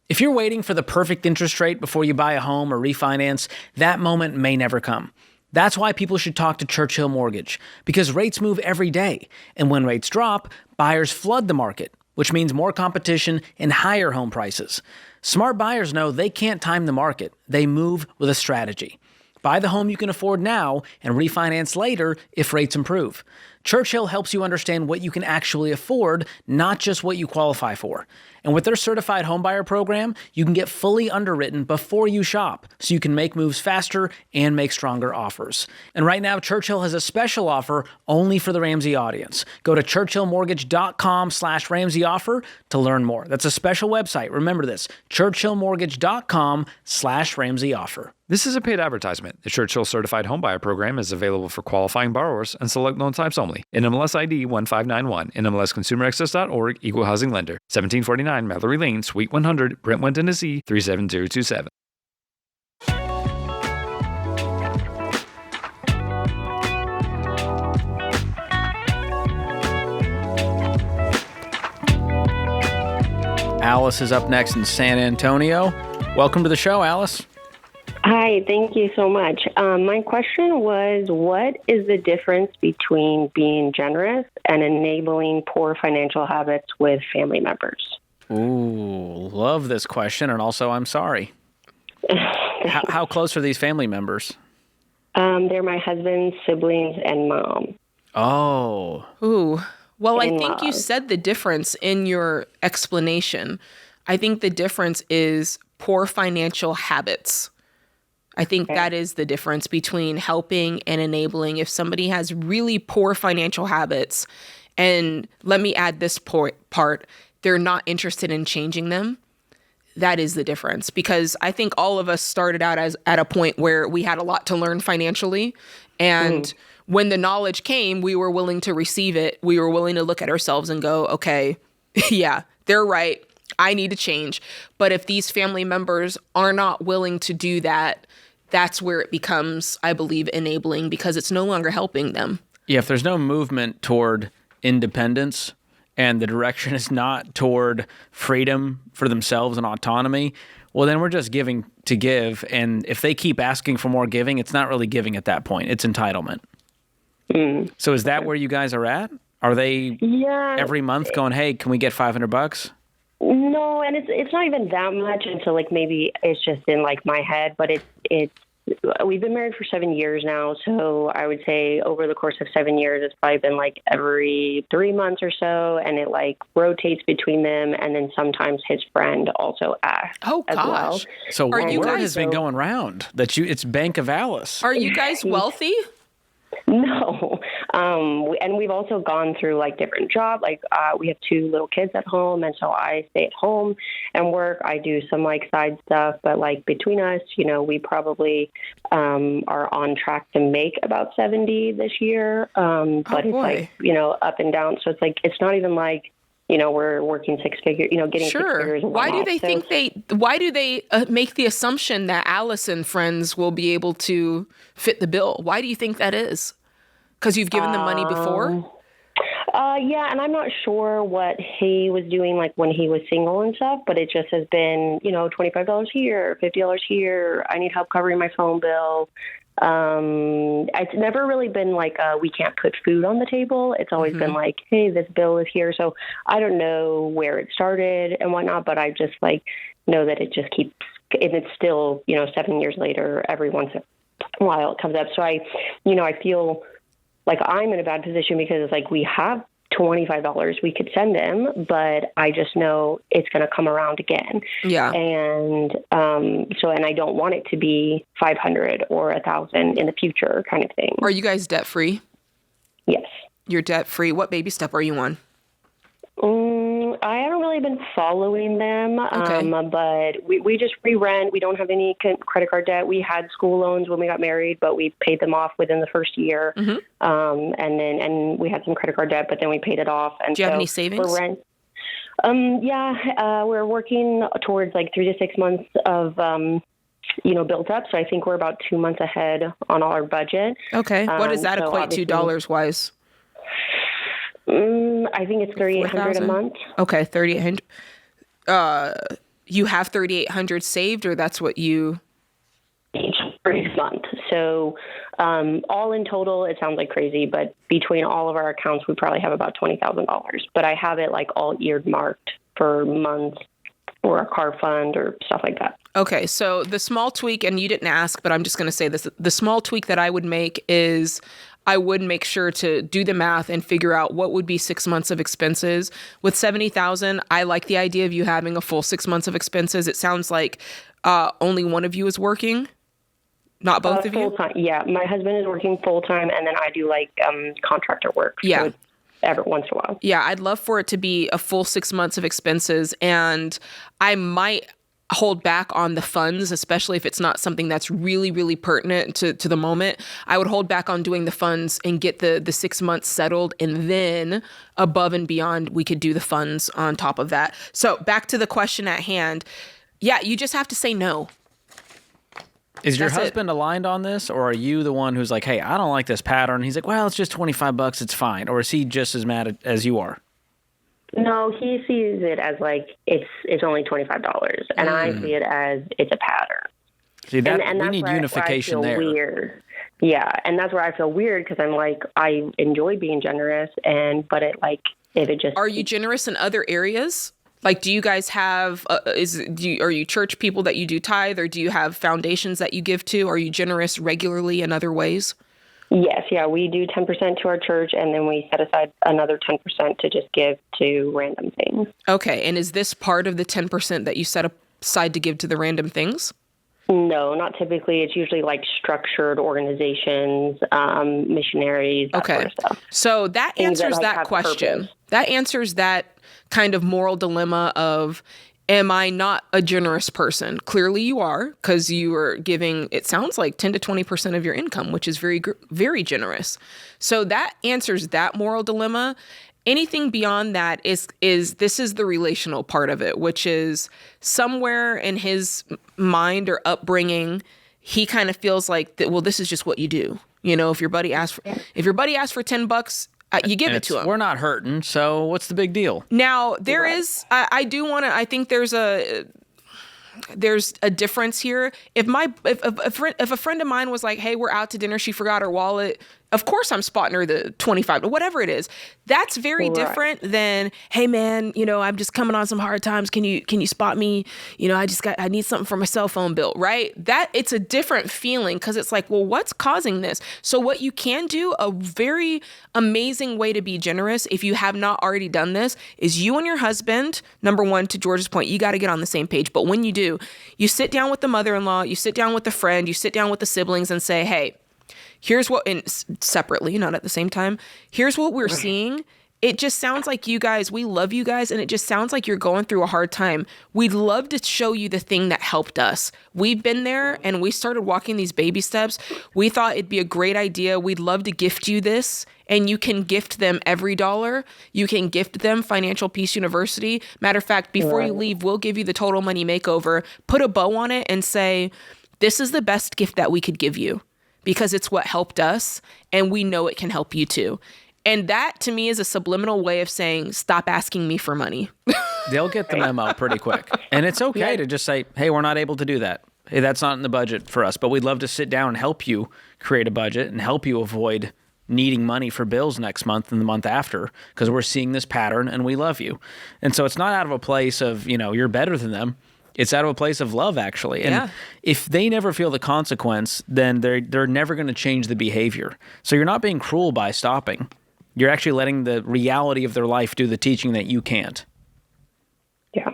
Speaker 2: If you're waiting for the perfect interest rate before you buy a home or refinance, that moment may never come. That's why people should talk to Churchill Mortgage, because rates move every day. And when rates drop, buyers flood the market, which means more competition and higher home prices. Smart buyers know they can't time the market. They move with a strategy. Buy the home you can afford now and refinance later if rates improve. Churchill helps you understand what you can actually afford, not just what you qualify for. And with their certified homebuyer program, you can get fully underwritten before you shop, so you can make moves faster and make stronger offers. And right now, Churchill has a special offer only for the Ramsey audience. Go to churchillmortgage.com/Ramsey offer to learn more. That's a special website. Remember this, churchillmortgage.com/Ramsey offer.
Speaker 8: This is a paid advertisement. The Churchill Certified Homebuyer Program is available for qualifying borrowers and select loan types only. NMLS ID 1591, NMLSConsumerAccess.org, Equal Housing Lender, 1749 Mallory Lane, Suite 100, Brentwood, Tennessee, 37027.
Speaker 2: Alice is up next in San Antonio. Welcome to the show, Alice.
Speaker 9: Hi, thank you so much. My question was, what is the difference between being generous and enabling poor financial habits with family members?
Speaker 2: Ooh, love this question, and also I'm sorry. How close are these family members?
Speaker 9: They're my husband's siblings and mom.
Speaker 2: Oh.
Speaker 3: Ooh. Well, I think you
Speaker 9: In-laws.
Speaker 3: said the difference in your explanation. I think the difference is poor financial habits. I think that is the difference between helping and enabling. If somebody has really poor financial habits, and let me add this part, they're not interested in changing them, that is the difference. Because I think all of us started out at a point where we had a lot to learn financially. And when the knowledge came, we were willing to receive it. We were willing to look at ourselves and go, okay, yeah, they're right. I need to change. But if these family members are not willing to do that, that's where it becomes, I believe, enabling, because it's no longer helping them.
Speaker 2: Yeah, if there's no movement toward independence and the direction is not toward freedom for themselves and autonomy, well, then we're just giving to give. And if they keep asking for more giving, it's not really giving at that point. It's entitlement. So is that where you guys are at? Are they every month going, hey, can we get $500?
Speaker 9: No, and it's not even that much until like maybe it's just in like my head, but it's we've been married for 7 years now, so I would say over the course of 7 years, it's probably been like every 3 months or so, and it like rotates between them, and then sometimes his friend also asks as well.
Speaker 2: So
Speaker 3: you
Speaker 2: word
Speaker 3: guys-
Speaker 2: has been going round that it's Bank of Alice.
Speaker 3: Are you guys wealthy?
Speaker 9: No. And we've also gone through like different jobs. Like we have 2 little kids at home, and so I stay at home and work. I do some like side stuff, but like between us, you know, we probably are on track to make about 70 this year. But it's like, you know, up and down. So it's like, it's not even like, you know, we're working 6 figures, you know, getting 6 figures. And
Speaker 3: why do they make the assumption that Alice and friends will be able to fit the bill? Why do you think that is? Because you've given them money before?
Speaker 9: Yeah, and I'm not sure what he was doing like when he was single and stuff, but it just has been, you know, $25 here, $50 here. I need help covering my phone bill. It's never really been like we can't put food on the table. It's always been like, hey, this bill is here. So I don't know where it started and whatnot, but I just like know that it just keeps, and it's still, you know, 7 years later, every once in a while it comes up. So I feel like I'm in a bad position because it's like we have $25 we could send him, but I just know it's going to come around again.
Speaker 3: Yeah.
Speaker 9: And and I don't want it to be 500 or 1,000 in the future kind of thing.
Speaker 3: Are you guys debt free?
Speaker 9: Yes.
Speaker 3: You're debt free. What baby step are you on?
Speaker 9: I haven't really been following them, but we rent. We don't have any credit card debt. We had school loans when we got married, but we paid them off within the first year. And we had some credit card debt, but then we paid it off. And
Speaker 3: do you have any savings?
Speaker 9: We're working towards like 3 to 6 months of built up. So I think we're about 2 months ahead on our budget.
Speaker 3: Okay, what does that equate to dollars wise?
Speaker 9: I think it's $3,800 a month.
Speaker 3: Okay, $3,800. You have $3,800 saved, or that's what you
Speaker 9: each month. So all in total, it sounds like crazy, but between all of our accounts, we probably have about $20,000. But I have it like all earmarked for months or a car fund or stuff like that.
Speaker 3: Okay, so the small tweak, and you didn't ask, but I'm just going to say this: the small tweak that I would make is, I would make sure to do the math and figure out what would be 6 months of expenses. With $70,000, I like the idea of you having a full 6 months of expenses. It sounds like only one of you is working, not both of you?
Speaker 9: Full-time. Yeah, my husband is working full-time, and then I do like contractor work.
Speaker 3: Yeah.
Speaker 9: So every once in a while.
Speaker 3: Yeah, I'd love for it to be a full 6 months of expenses, and I might hold back on the funds, especially if it's not something that's really, really pertinent to the moment. I would hold back on doing the funds and get the 6 months settled, and then above and beyond, we could do the funds on top of that. So back to the question at hand. Yeah, you just have to say no.
Speaker 2: Is your husband aligned on this, or are you the one who's like, hey, I don't like this pattern? He's like, well, it's just $25, it's fine. Or is he just as mad as you are?
Speaker 9: No, he sees it as like it's only $25, and I see it as it's a pattern.
Speaker 2: See, and we need unification there.
Speaker 9: Weird. Yeah, and that's where I feel weird because I'm like, I enjoy being generous, but it like if it just.
Speaker 3: Are you generous in other areas? Like, do you guys have? Are you church people that you do tithe, or do you have foundations that you give to? Are you generous regularly in other ways?
Speaker 9: Yes, yeah, we do 10% to our church, and then we set aside another 10% to just give to random things.
Speaker 3: Okay, and is this part of the 10% that you set aside to give to the random things?
Speaker 9: No, not typically. It's usually like structured organizations, missionaries, that sort of stuff.
Speaker 3: So that answers that question. Purpose. That answers that kind of moral dilemma of, am I not a generous person? Clearly you are, because you are giving, it sounds like 10 to 20% of your income, which is very, very generous. So that answers that moral dilemma. Anything beyond that is this is the relational part of it, which is somewhere in his mind or upbringing, he kind of feels like that, well, this is just what you do. You know, if your buddy asks for $10, you give it to him.
Speaker 2: We're not hurting, so what's the big deal?
Speaker 3: Now, I do want to, I think there's a difference here. If a friend of mine was like, hey, we're out to dinner, she forgot her wallet, of course I'm spotting her the 25, whatever it is. That's very different than, hey man, you know, I'm just coming on some hard times. Can you spot me? You know, I need something for my cell phone bill, right? That it's a different feeling because it's like, well, what's causing this? So what you can do, a very amazing way to be generous, if you have not already done this, is you and your husband, number one, to George's point, you got to get on the same page. But when you do, you sit down with the mother-in-law, you sit down with the friend, you sit down with the siblings and say, hey, here's what, and separately, not at the same time, here's what we're seeing. It just sounds like you guys, we love you guys, and it just sounds like you're going through a hard time. We'd love to show you the thing that helped us. We've been there, and we started walking these baby steps. We thought it'd be a great idea. We'd love to gift you this, and you can gift them every dollar. You can gift them Financial Peace University. Matter of fact, before you leave, we'll give you the Total Money Makeover. Put a bow on it and say, this is the best gift that we could give you, because it's what helped us, and we know it can help you too. And that, to me, is a subliminal way of saying, stop asking me for money.
Speaker 2: They'll get the memo pretty quick. And it's okay to just say, hey, we're not able to do that. Hey, that's not in the budget for us, but we'd love to sit down and help you create a budget and help you avoid needing money for bills next month and the month after, because we're seeing this pattern and we love you. And so it's not out of a place of, you know, you're better than them. It's out of a place of love, actually. And if they never feel the consequence, then they're never going to change the behavior. So you're not being cruel by stopping. You're actually letting the reality of their life do the teaching that you can't.
Speaker 9: Yeah.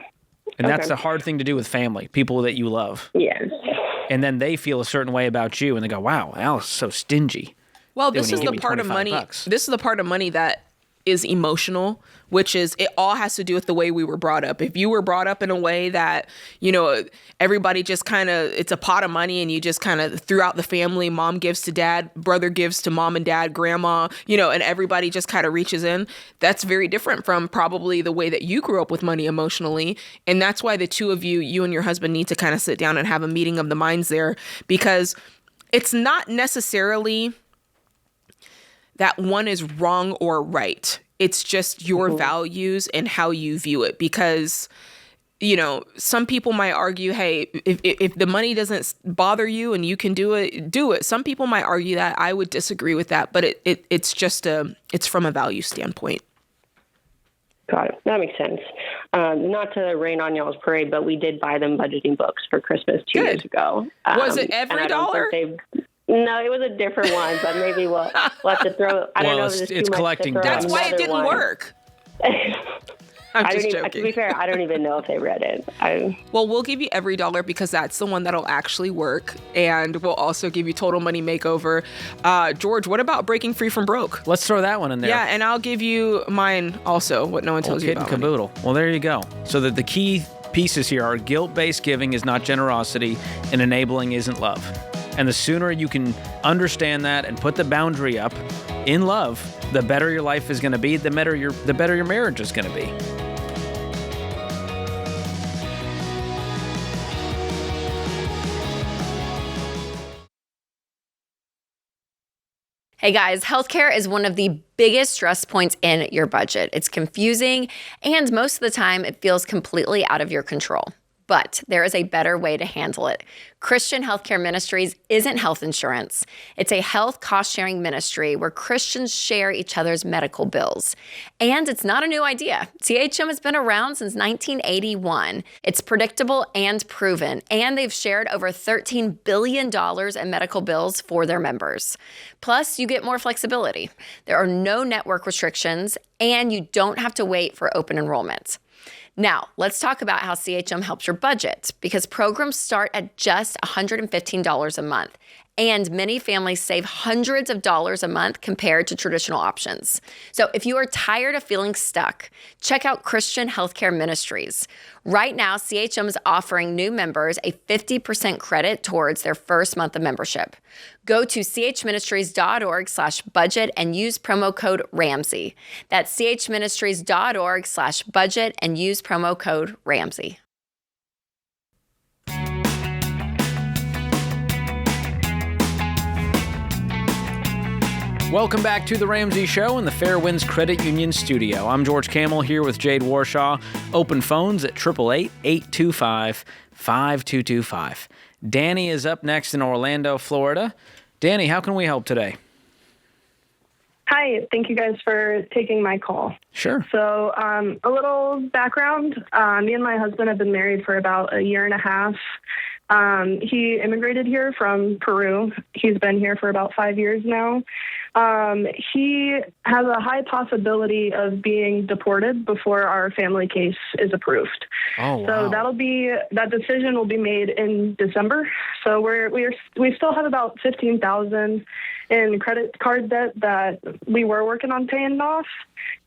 Speaker 2: And that's a hard thing to do with family, people that you love.
Speaker 9: Yes.
Speaker 2: And then they feel a certain way about you, and they go, wow, Alice is so stingy.
Speaker 3: Well, this is the part of money. This is the part of money that is emotional, which is it all has to do with the way we were brought up. If you were brought up in a way that, you know, everybody just kind of, it's a pot of money and you just kind of throughout the family, mom gives to dad, brother gives to mom and dad, grandma, you know, and everybody just kind of reaches in. That's very different from probably the way that you grew up with money emotionally. And that's why the two of you, you and your husband, need to kind of sit down and have a meeting of the minds there, because it's not necessarily that one is wrong or right. It's just your values and how you view it. Because, you know, some people might argue, hey, if the money doesn't bother you and you can do it, do it. Some people might argue that. I would disagree with that. But it's just it's from a value standpoint.
Speaker 9: Got it. That makes sense. Not to rain on y'all's parade, but we did buy them budgeting books for Christmas 2 years ago.
Speaker 3: Was it every dollar?
Speaker 9: No, it was a different one, but maybe we'll have to throw. I don't know if
Speaker 2: it's collecting dust.
Speaker 3: That's why it didn't work. I'm just joking.
Speaker 9: To be fair, I don't even know if they read it.
Speaker 3: Well, we'll give you every dollar because that's the one that'll actually work, and we'll also give you Total Money Makeover. George, what about Breaking Free from Broke?
Speaker 2: Let's throw that one in there.
Speaker 3: Yeah, and I'll give you mine also. What no one tells you about.
Speaker 2: Kit and caboodle. Well, there you go. So that the key pieces here are guilt-based giving is not generosity, and enabling isn't love. And the sooner you can understand that and put the boundary up in love, the better your life is going to be, the better your marriage is going to be.
Speaker 10: Hey guys, healthcare is one of the biggest stress points in your budget. It's confusing, and most of the time it feels completely out of your control. But there is a better way to handle it. Christian Healthcare Ministries isn't health insurance. It's a health cost-sharing ministry where Christians share each other's medical bills. And it's not a new idea. CHM has been around since 1981. It's predictable and proven, and they've shared over $13 billion in medical bills for their members. Plus, you get more flexibility. There are no network restrictions, and you don't have to wait for open enrollment. Now, let's talk about how CHM helps your budget, because programs start at just $115 a month, and many families save hundreds of dollars a month compared to traditional options. So if you are tired of feeling stuck, check out Christian Healthcare Ministries. Right now, CHM is offering new members a 50% credit towards their first month of membership. Go to chministries.org/budget and use promo code Ramsey. That's chministries.org/budget and use promo code Ramsey.
Speaker 2: Welcome back to The Ramsey Show in the Fairwinds Credit Union studio. I'm George Kamel here with Jade Warshaw. Open phones at 888-825-5225. Danny is up next in Orlando, Florida. Danny, how can we help today?
Speaker 11: Hi, thank you guys for taking my call.
Speaker 2: Sure.
Speaker 11: So a little background. Me and my husband have been married for about a year and a half. He immigrated here from Peru. He's been here for about 5 years now. He has a high possibility of being deported before our family case is approved.
Speaker 2: Oh, wow.
Speaker 11: So that decision will be made in December. So we still have about $15,000 in credit card debt that we were working on paying off.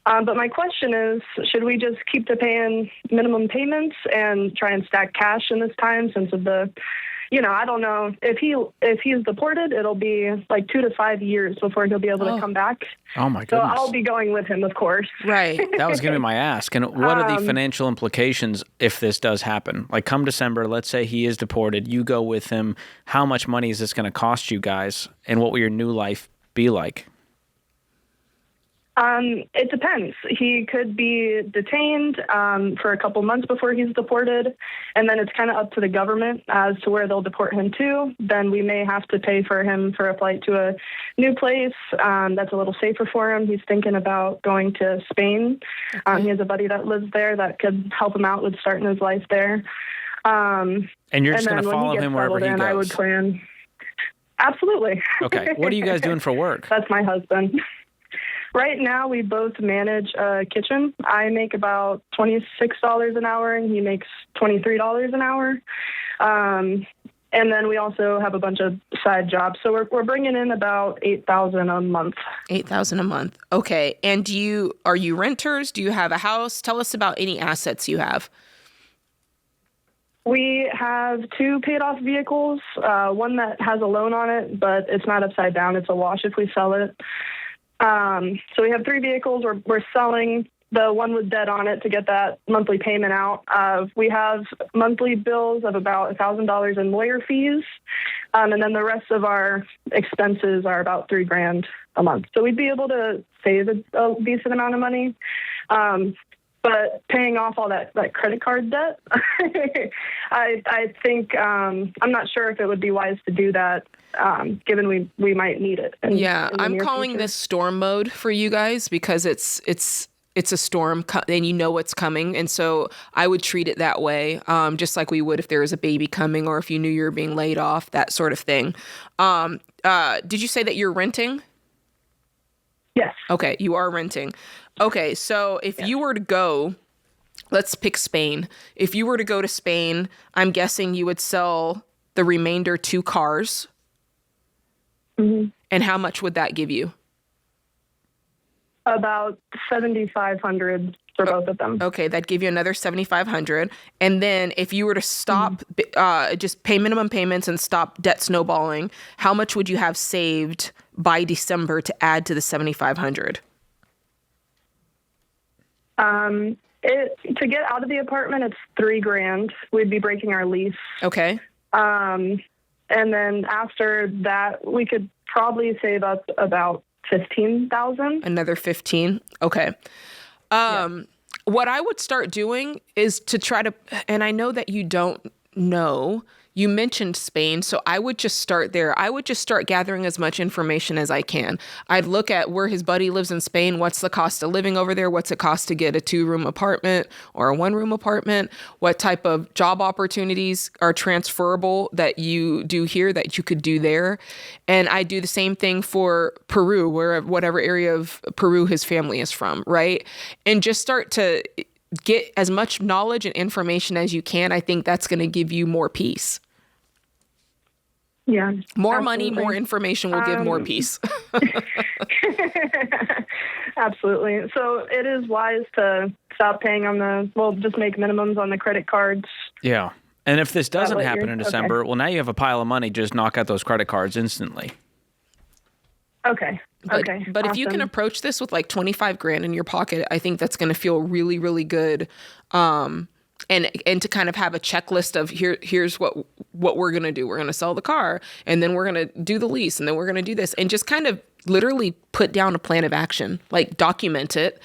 Speaker 11: But my question is, should we just keep to paying minimum payments and try and stack cash in this time since of the, I don't know, if he's deported, it'll be like 2 to 5 years before he'll be able to come back.
Speaker 2: Oh, my goodness.
Speaker 11: So I'll be going with him, of course.
Speaker 3: Right.
Speaker 2: That was going to be my ask. And what are the financial implications if this does happen? Like come December, let's say he is deported, you go with him. How much money is this going to cost you guys? And what will your new life be like?
Speaker 11: It depends. He could be detained for a couple months before he's deported, and then it's kind of up to the government as to where they'll deport him to. Then we may have to pay for him for a flight to a new place that's a little safer for him. He's thinking about going to Spain. He has a buddy that lives there that could help him out with starting his life there.
Speaker 2: And you're just going to follow him wherever he goes?
Speaker 11: I would plan. Absolutely.
Speaker 2: Okay. What are you guys doing for work?
Speaker 11: That's my husband. Right now, we both manage a kitchen. I make about $26 an hour, and he makes $23 an hour. And then we also have a bunch of side jobs. So we're bringing in about $8,000 a month.
Speaker 3: $8,000 a month. Okay. And are you renters? Do you have a house? Tell us about any assets you have.
Speaker 11: We have 2 paid-off vehicles, one that has a loan on it, but it's not upside down. It's a wash if we sell it. So we have 3 vehicles. We're selling the one with debt on it to get that monthly payment out. We have monthly bills of about $1,000 in lawyer fees. And then the rest of our expenses are about $3,000 a month. So we'd be able to save a decent amount of money. But paying off all that credit card debt, I think I'm not sure if it would be wise to do that, given we might need it.
Speaker 3: I'm calling
Speaker 11: future.
Speaker 3: this storm mode for you guys because it's a storm and you know what's coming. And so I would treat it that way, just like we would if there was a baby coming or if you knew you were being laid off, that sort of thing. Did you say that you're renting?
Speaker 11: Yes.
Speaker 3: Okay, you are renting. Okay, so if you were to go, let's pick Spain. If you were to go to Spain, I'm guessing you would sell the remainder 2 cars.
Speaker 11: Mm-hmm.
Speaker 3: And how much would that give you?
Speaker 11: About $7,500 for both of them.
Speaker 3: Okay, that'd give you another $7,500. And then if you were to stop, just pay minimum payments and stop debt snowballing, how much would you have saved by December to add to the $7,500?
Speaker 11: To get out of the apartment, it's $3,000. We'd be breaking our lease.
Speaker 3: Okay.
Speaker 11: And then after that, we could probably save up about $15,000.
Speaker 3: Another 15. Okay. What I would start doing is to try to, and I know that you don't know, you mentioned Spain, so I would just start there. I would just start gathering as much information as I can. I'd look at where his buddy lives in Spain. What's the cost of living over there? What's it cost to get a 2-room apartment or a 1-room apartment? What type of job opportunities are transferable that you do here that you could do there? And I do the same thing for Peru, whatever area of Peru his family is from, right? And just start to get as much knowledge and information as you can. I think that's going to give you more peace.
Speaker 11: Yeah.
Speaker 3: More money, more information will give more peace.
Speaker 11: Absolutely. So it is wise to stop paying just make minimums on the credit cards.
Speaker 2: Yeah. And if this doesn't happen in December, well, now you have a pile of money. Just knock out those credit cards instantly.
Speaker 11: Okay.
Speaker 3: But awesome. If you can approach this with like $25,000 in your pocket, I think that's going to feel really, really good. And to kind of have a checklist of here's what we're going to do. We're going to sell the car, and then we're going to do the lease, and then we're going to do this, and just kind of literally put down a plan of action, like document it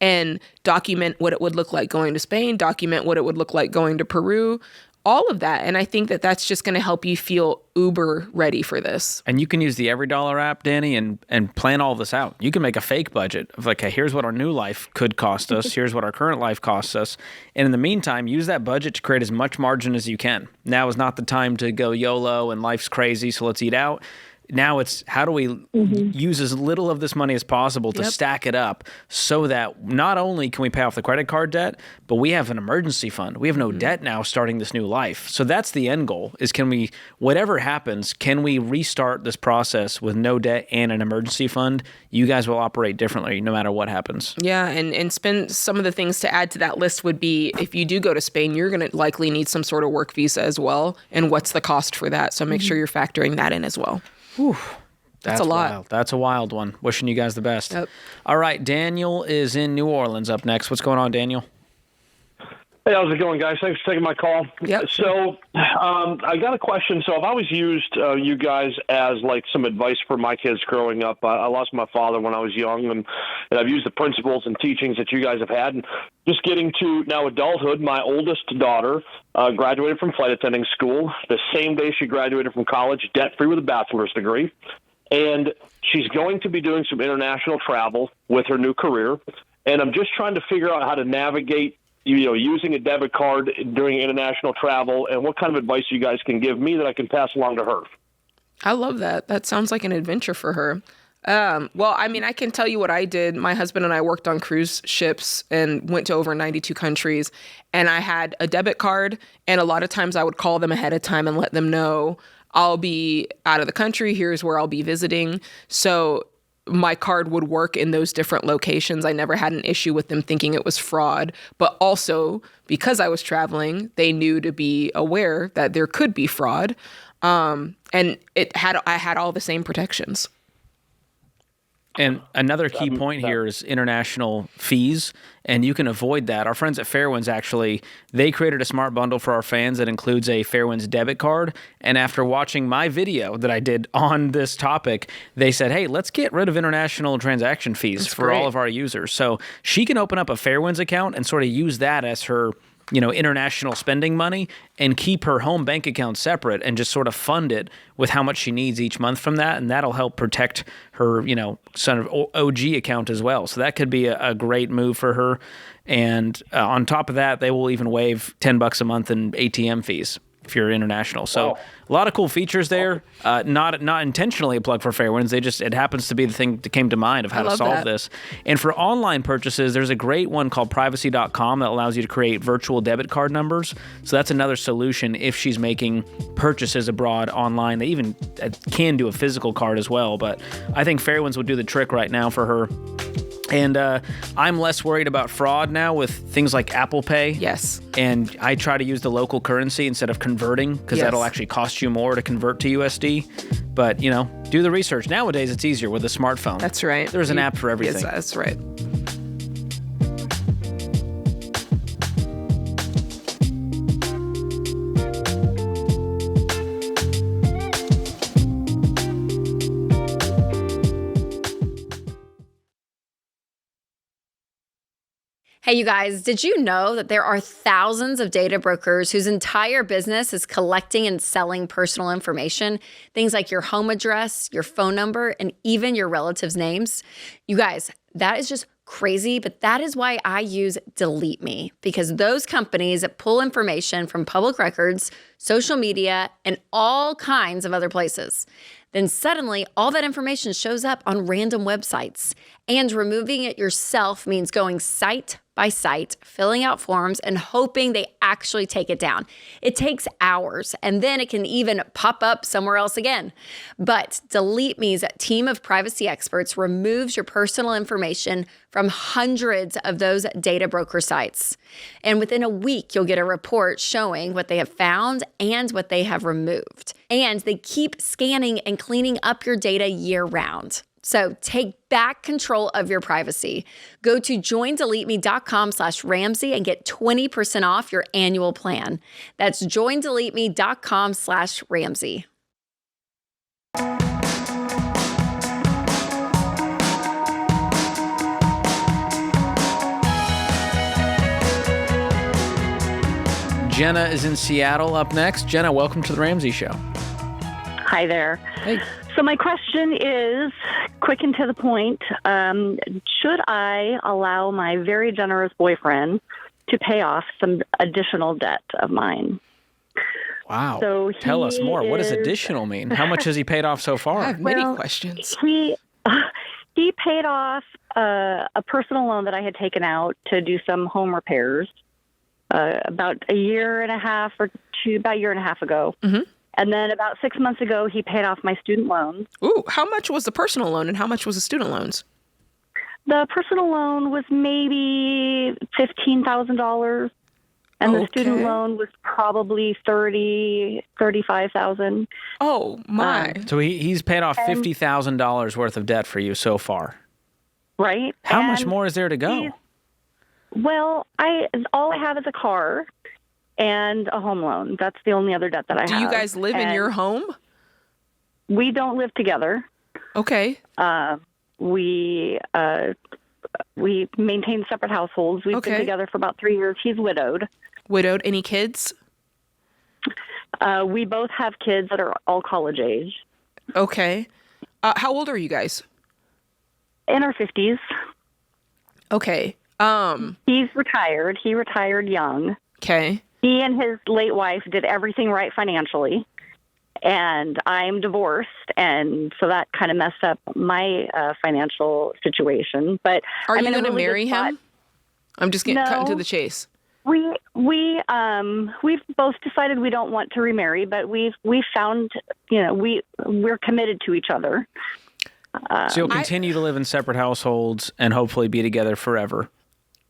Speaker 3: and document what it would look like going to Spain, document what it would look like going to Peru, all of that. And I think that that's just going to help you feel uber ready for this.
Speaker 2: And you can use the EveryDollar app, Danny, and plan all this out. You can make a fake budget of like, hey, here's what our new life could cost us. Here's what our current life costs us. And in the meantime, use that budget to create as much margin as you can. Now is not the time to go YOLO and life's crazy, so let's eat out. Now it's how do we use as little of this money as possible to stack it up so that not only can we pay off the credit card debt, but we have an emergency fund. We have no debt now starting this new life. So that's the end goal is can we, whatever happens, can we restart this process with no debt and an emergency fund? You guys will operate differently no matter what happens.
Speaker 3: Yeah, and spend some of the things to add to that list would be if you do go to Spain, you're going to likely need some sort of work visa as well. And what's the cost for that? So make sure you're factoring that in as well.
Speaker 2: Whew.
Speaker 3: That's a lot.
Speaker 2: Wild. That's a wild one. Wishing you guys the best.
Speaker 3: Yep.
Speaker 2: All right, Daniel is in New Orleans up next. What's going on, Daniel?
Speaker 12: Hey, how's it going, guys? Thanks for taking my call.
Speaker 3: Yep.
Speaker 12: So I got a question. So I've always used you guys as like some advice for my kids growing up. I lost my father when I was young, and I've used the principles and teachings that you guys have had. And just getting to now adulthood, my oldest daughter graduated from flight attending school. The same day she graduated from college, debt-free with a bachelor's degree. And she's going to be doing some international travel with her new career. And I'm just trying to figure out how to navigate using a debit card during international travel, and what kind of advice you guys can give me that I can pass along to her.
Speaker 3: I love that. That sounds like an adventure for her. Well, I mean, I can tell you what I did. My husband and I worked on cruise ships and went to over 92 countries, and I had a debit card, and a lot of times I would call them ahead of time and let them know I'll be out of the country. Here's where I'll be visiting. So my card would work in those different locations. I never had an issue with them thinking it was fraud, but also because I was traveling, they knew to be aware that there could be fraud. And I had all the same protections.
Speaker 2: And another key point here is international fees, and you can avoid that. Our friends at Fairwinds, actually, they created a smart bundle for our fans that includes a Fairwinds debit card. And after watching my video that I did on this topic, they said, hey, let's get rid of international transaction fees for all of our users. So she can open up a Fairwinds account and sort of use that as her international spending money and keep her home bank account separate and just sort of fund it with how much she needs each month from that. And that'll help protect her, sort of OG account as well. So that could be a great move for her. And on top of that, they will even waive $10 a month in ATM fees if you're international. So a lot of cool features there. Not intentionally a plug for Fairwinds. It happens to be the thing that came to mind of how to solve this. And for online purchases, there's a great one called privacy.com that allows you to create virtual debit card numbers. So that's another solution if she's making purchases abroad online. They even can do a physical card as well. But I think Fairwinds would do the trick right now for her. And I'm less worried about fraud now with things like Apple Pay.
Speaker 3: Yes.
Speaker 2: And I try to use the local currency instead of converting because that'll actually cost you more to convert to USD. But, do the research. Nowadays, it's easier with a smartphone.
Speaker 3: That's right.
Speaker 2: There's an app for everything.
Speaker 3: Yes, that's right.
Speaker 10: Hey, you guys, did you know that there are thousands of data brokers whose entire business is collecting and selling personal information? Things like your home address, your phone number, and even your relatives' names. You guys, that is just crazy, but that is why I use Delete Me, because those companies pull information from public records, social media, and all kinds of other places. Then suddenly, all that information shows up on random websites. And removing it yourself means going site by site, filling out forms, and hoping they actually take it down. It takes hours, and then it can even pop up somewhere else again. But Delete Me's team of privacy experts removes your personal information from hundreds of those data broker sites. And within a week, you'll get a report showing what they have found and what they have removed. And they keep scanning and cleaning up your data year-round. So take back control of your privacy. Go to joindeleteme.com/Ramsey and get 20% off your annual plan. That's joindeleteme.com/Ramsey.
Speaker 2: Jenna is in Seattle up next. Jenna, welcome to the Ramsey Show.
Speaker 13: Hi there.
Speaker 2: Hey.
Speaker 13: So my question is quick and to the point. Should I allow my very generous boyfriend to pay off some additional debt of mine?
Speaker 2: Wow.
Speaker 13: So
Speaker 2: tell us more. What does additional mean? How much has he paid off so far?
Speaker 3: I have many questions.
Speaker 13: He paid off a personal loan that I had taken out to do some home repairs about a year and a half ago.
Speaker 3: Mm-hmm.
Speaker 13: And then about 6 months ago, he paid off my student loans.
Speaker 3: Ooh, how much was the personal loan and how much was the student loans?
Speaker 13: The personal loan was maybe $15,000, and the student loan was probably $35,000.
Speaker 3: Oh my!
Speaker 2: So he's paid off $50,000 worth of debt for you so far.
Speaker 13: Right.
Speaker 2: How much more is there to go?
Speaker 13: Well, all I have is a car and a home loan. That's the only other debt that I have.
Speaker 3: Do you guys live in your home?
Speaker 13: We don't live together.
Speaker 3: Okay.
Speaker 13: We maintain separate households. We've been together for about 3 years. He's widowed.
Speaker 3: Widowed. Any kids?
Speaker 13: We both have kids that are all college age.
Speaker 3: Okay. How old are you guys?
Speaker 13: In our 50s.
Speaker 3: Okay.
Speaker 13: He's retired. He retired young.
Speaker 3: Okay.
Speaker 13: He and his late wife did everything right financially. And I'm divorced, and so that kind of messed up my financial situation. But
Speaker 3: are you
Speaker 13: going
Speaker 3: to marry him? I'm just getting cut into the chase.
Speaker 13: We've both decided we don't want to remarry, but we've found, we're committed to each other.
Speaker 2: So you'll continue to live in separate households and hopefully be together forever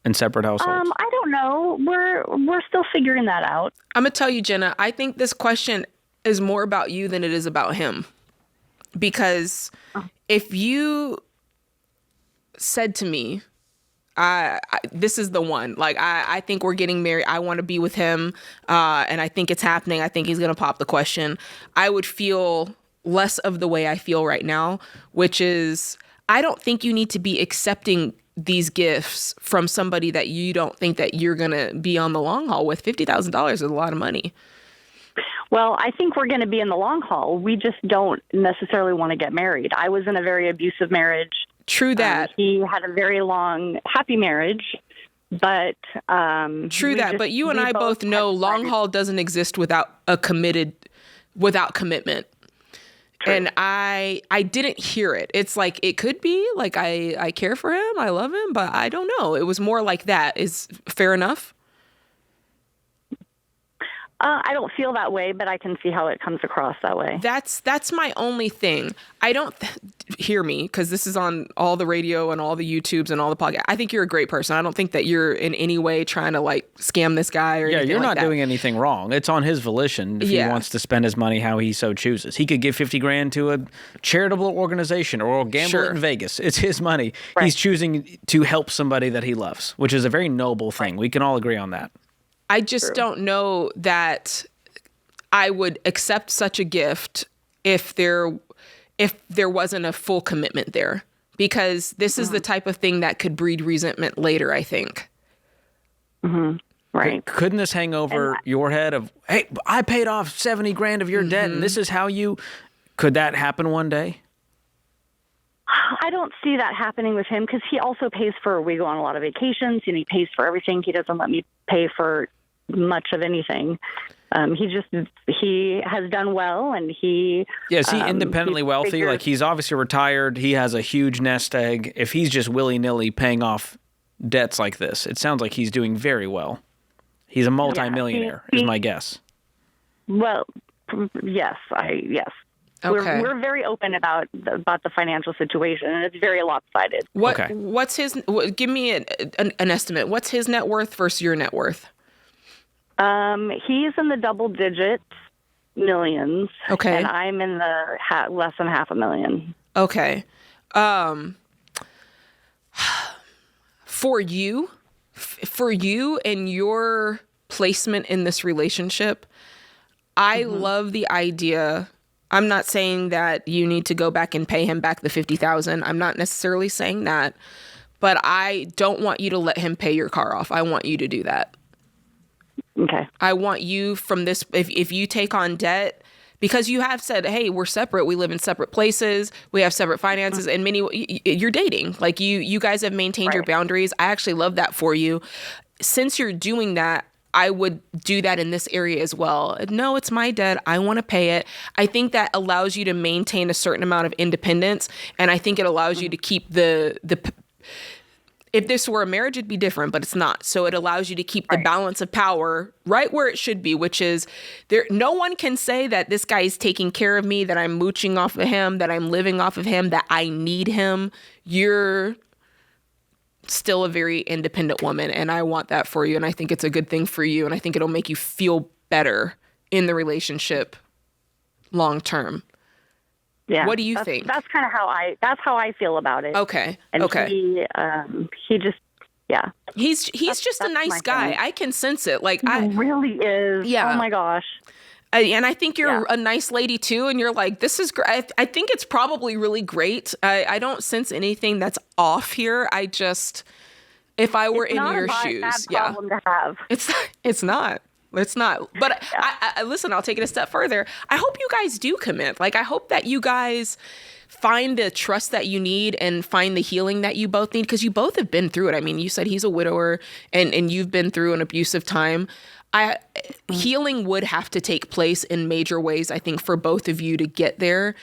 Speaker 2: in separate households.
Speaker 13: I don't know. We're still figuring that out.
Speaker 3: I'm gonna tell you, Jenna. I think this question is more about you than it is about him, because if you said to me, this is the one, like, I think we're getting married, I want to be with him, and I think it's happening, I think he's going to pop the question, I would feel less of the way I feel right now, which is, I don't think you need to be accepting these gifts from somebody that you don't think that you're going to be on the long haul with. $50,000 is a lot of money.
Speaker 13: Well, I think we're going to be in the long haul. We just don't necessarily want to get married. I was in a very abusive marriage.
Speaker 3: True that.
Speaker 13: He had a very long, happy marriage, but...
Speaker 3: True that, but you and I both know long haul doesn't exist without commitment. True. And I didn't hear it. It's like, it could be, like, I care for him, I love him, but I don't know. It was more like that. Is fair enough?
Speaker 13: I don't feel that way, but I can see how it comes across that way.
Speaker 3: That's my only thing. I don't hear me, because this is on all the radio and all the YouTubes and all the podcasts. I think you're a great person. I don't think that you're in any way trying to, like, scam this guy or anything like that.
Speaker 2: Yeah, you're not doing anything wrong. It's on his volition if he wants to spend his money how he so chooses. He could give $50,000 to a charitable organization or gamble in Vegas. It's his money. Right. He's choosing to help somebody that he loves, which is a very noble thing. We can all agree on that.
Speaker 3: I just don't know that I would accept such a gift if there wasn't a full commitment there, because this is the type of thing that could breed resentment later, I think.
Speaker 13: Mm-hmm. Right.
Speaker 2: Couldn't this hang over your head of, hey, I paid off $70,000 of your debt, and this is how you... Could that happen one day?
Speaker 13: I don't see that happening with him, because he also pays for, we go on a lot of vacations, and he pays for everything. He doesn't let me pay for much of anything. He has done well, and he...
Speaker 2: Yeah, is he independently wealthy? Like, he's obviously retired. He has a huge nest egg. If he's just willy-nilly paying off debts like this, it sounds like he's doing very well. He's a multimillionaire, is my guess.
Speaker 13: Well, yes. Yes. Okay. We're very open about the financial situation, and it's very lopsided.
Speaker 3: What's his? Give me an estimate. What's his net worth versus your net worth?
Speaker 13: He's in the double digits, millions.
Speaker 3: Okay.
Speaker 13: And I'm in the less than $500,000.
Speaker 3: Okay. For you and your placement in this relationship, I love the idea. I'm not saying that you need to go back and pay him back the $50,000. I'm not necessarily saying that, but I don't want you to let him pay your car off. I want you to do that.
Speaker 7: Okay.
Speaker 3: I want you from this, if you take on debt, because you have said, hey, we're separate. We live in separate places. We have separate finances, and you're dating. Like you guys have maintained your boundaries. I actually love that for you. Since you're doing that, I would do that in this area as well. No, it's my debt. I want to pay it. I think that allows you to maintain a certain amount of independence, and I think it allows you to keep if this were a marriage, it'd be different, but it's not. So it allows you to keep the balance of power right where it should be, which is no one can say that this guy is taking care of me, that I'm mooching off of him, that I'm living off of him, that I need him. You're still a very independent woman, and I want that for you, and I think it's a good thing for you, and I think it'll make you feel better in the relationship long term.
Speaker 7: Yeah.
Speaker 3: What do you think?
Speaker 7: That's kind of how I feel about it.
Speaker 3: Okay.
Speaker 7: And he just, yeah.
Speaker 3: He's just a nice guy. I can sense it. Like
Speaker 7: he really is.
Speaker 3: Yeah.
Speaker 7: Oh my gosh.
Speaker 3: And I think you're a nice lady too. And you're like, this is great. I think it's probably really great. I don't sense anything that's off here. I just, if I were in your shoes,
Speaker 7: bad problem to have.
Speaker 3: It's not. It's not. But I listen, I'll take it a step further. I hope you guys do commit. Like, I hope that you guys find the trust that you need and find the healing that you both need, because you both have been through it. I mean, you said he's a widower and you've been through an abusive time. Healing would have to take place in major ways, I think, for both of you to get there.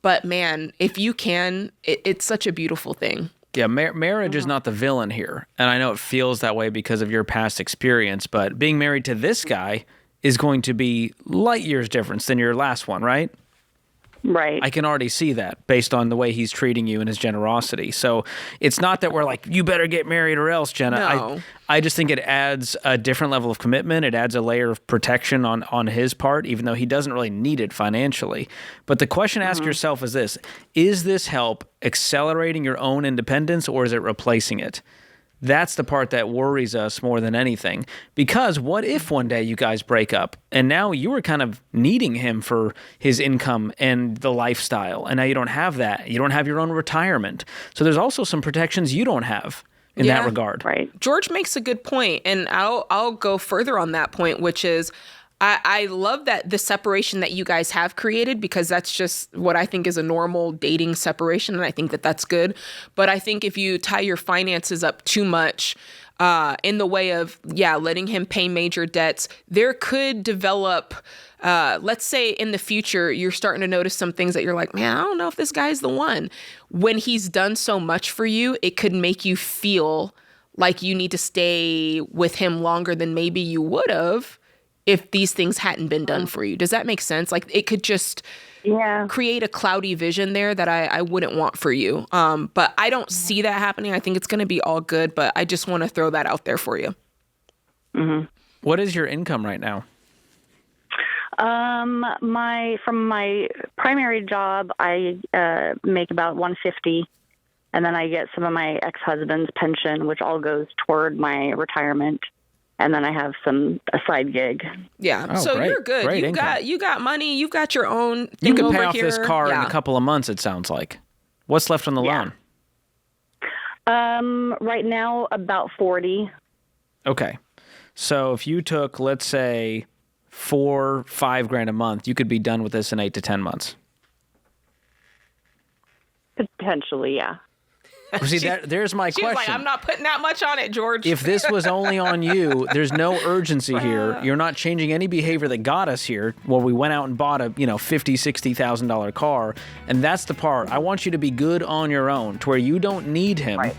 Speaker 3: But man, if you can, it's such a beautiful thing.
Speaker 2: Yeah, marriage is not the villain here. And I know it feels that way because of your past experience, but being married to this guy is going to be light years difference than your last one, right?
Speaker 7: Right.
Speaker 2: I can already see that based on the way he's treating you and his generosity. So it's not that we're like, you better get married or else, Jenna.
Speaker 3: No.
Speaker 2: I just think it adds a different level of commitment. It adds a layer of protection on his part, even though he doesn't really need it financially. But the question to ask yourself is this: is this help accelerating your own independence, or is it replacing it? That's the part that worries us more than anything. Because what if one day you guys break up and now you were kind of needing him for his income and the lifestyle, and now you don't have that. You don't have your own retirement. So there's also some protections you don't have in that regard.
Speaker 7: Right.
Speaker 3: George makes a good point, and I'll go further on that point, which is I love that the separation that you guys have created, because that's just what I think is a normal dating separation, and I think that that's good. But I think if you tie your finances up too much in the way of, letting him pay major debts, there could develop, let's say in the future, you're starting to notice some things that you're like, man, I don't know if this guy's the one. When he's done so much for you, it could make you feel like you need to stay with him longer than maybe you would have if these things hadn't been done for you. Does that make sense? Like, it could just create a cloudy vision there that I wouldn't want for you. But I don't see that happening. I think it's going to be all good, but I just want to throw that out there for you.
Speaker 7: Mm-hmm.
Speaker 2: What is your income right now?
Speaker 7: From my primary job, I make about $150, and then I get some of my ex-husband's pension, which all goes toward my retirement. And then I have a side gig.
Speaker 3: Yeah.
Speaker 2: Oh,
Speaker 3: so
Speaker 2: great.
Speaker 3: you're good.
Speaker 2: Great
Speaker 3: You got money. You've got your own thing
Speaker 2: You can
Speaker 3: over
Speaker 2: pay off
Speaker 3: here.
Speaker 2: this car in a couple of months, it sounds like. What's left on the loan?
Speaker 7: Right now, about 40.
Speaker 2: Okay. So if you took, let's say, $4-5 a month, you could be done with this in 8 to 10 months.
Speaker 7: Potentially, yeah.
Speaker 2: See, there's my question.
Speaker 3: She's like, I'm not putting that much on it, George.
Speaker 2: If this was only on you, there's no urgency here. You're not changing any behavior that got us here. Well, we went out and bought a $50,000-$60,000 car, and that's the part. I want you to be good on your own, to where you don't need him. Right.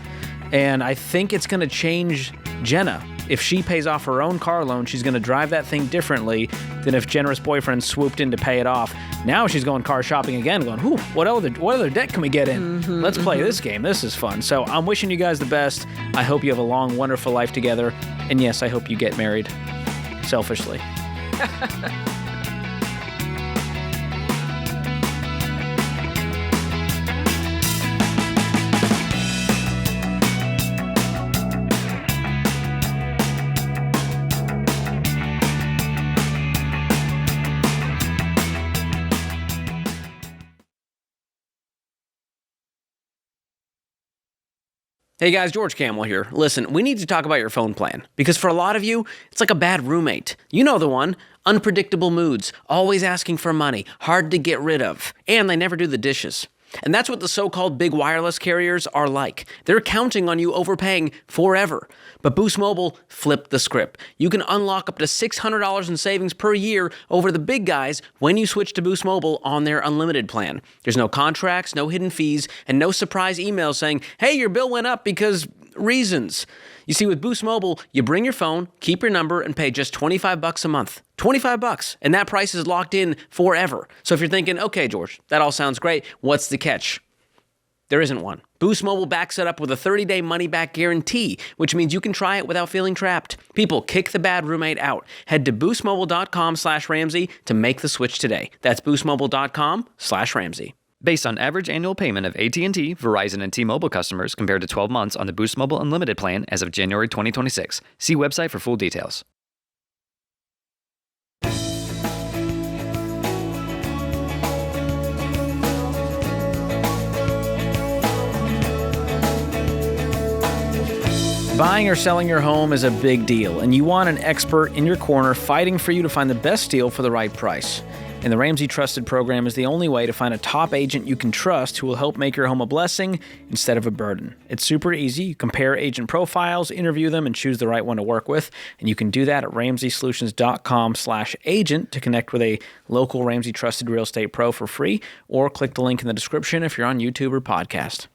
Speaker 2: And I think it's going to change Jenna. If she pays off her own car loan, she's going to drive that thing differently than if generous boyfriend swooped in to pay it off. Now she's going car shopping again, going, what other debt can we get in? Let's play this game. This is fun. So I'm wishing you guys the best. I hope you have a long, wonderful life together. And yes, I hope you get married. Selfishly. Hey guys, George Kamel here. Listen, we need to talk about your phone plan because for a lot of you, it's like a bad roommate. You know the one. Unpredictable moods, always asking for money, hard to get rid of, and they never do the dishes. And that's what the so-called big wireless carriers are like. They're counting on you overpaying forever. But Boost Mobile flipped the script. You can unlock up to $600 in savings per year over the big guys when you switch to Boost Mobile on their unlimited plan. There's no contracts, no hidden fees, and no surprise emails saying, hey, your bill went up because reasons. You see, with Boost Mobile, you bring your phone, keep your number, and pay just $25 a month. $25, and that price is locked in forever. So if you're thinking, okay, George, that all sounds great, what's the catch? There isn't one. Boost Mobile backs it up with a 30-day money-back guarantee, which means you can try it without feeling trapped. People, kick the bad roommate out. Head to boostmobile.com/Ramsey to make the switch today. That's boostmobile.com/Ramsey.
Speaker 8: Based on average annual payment of AT&T, Verizon, and T-Mobile customers compared to 12 months on the Boost Mobile Unlimited plan as of January 2026. See website for full details.
Speaker 2: Buying or selling your home is a big deal, and you want an expert in your corner fighting for you to find the best deal for the right price. And the Ramsey Trusted program is the only way to find a top agent you can trust who will help make your home a blessing instead of a burden. It's super easy. You compare agent profiles, interview them, and choose the right one to work with. And you can do that at RamseySolutions.com/agent to connect with a local Ramsey Trusted real estate pro for free, or click the link in the description if you're on YouTube or podcast.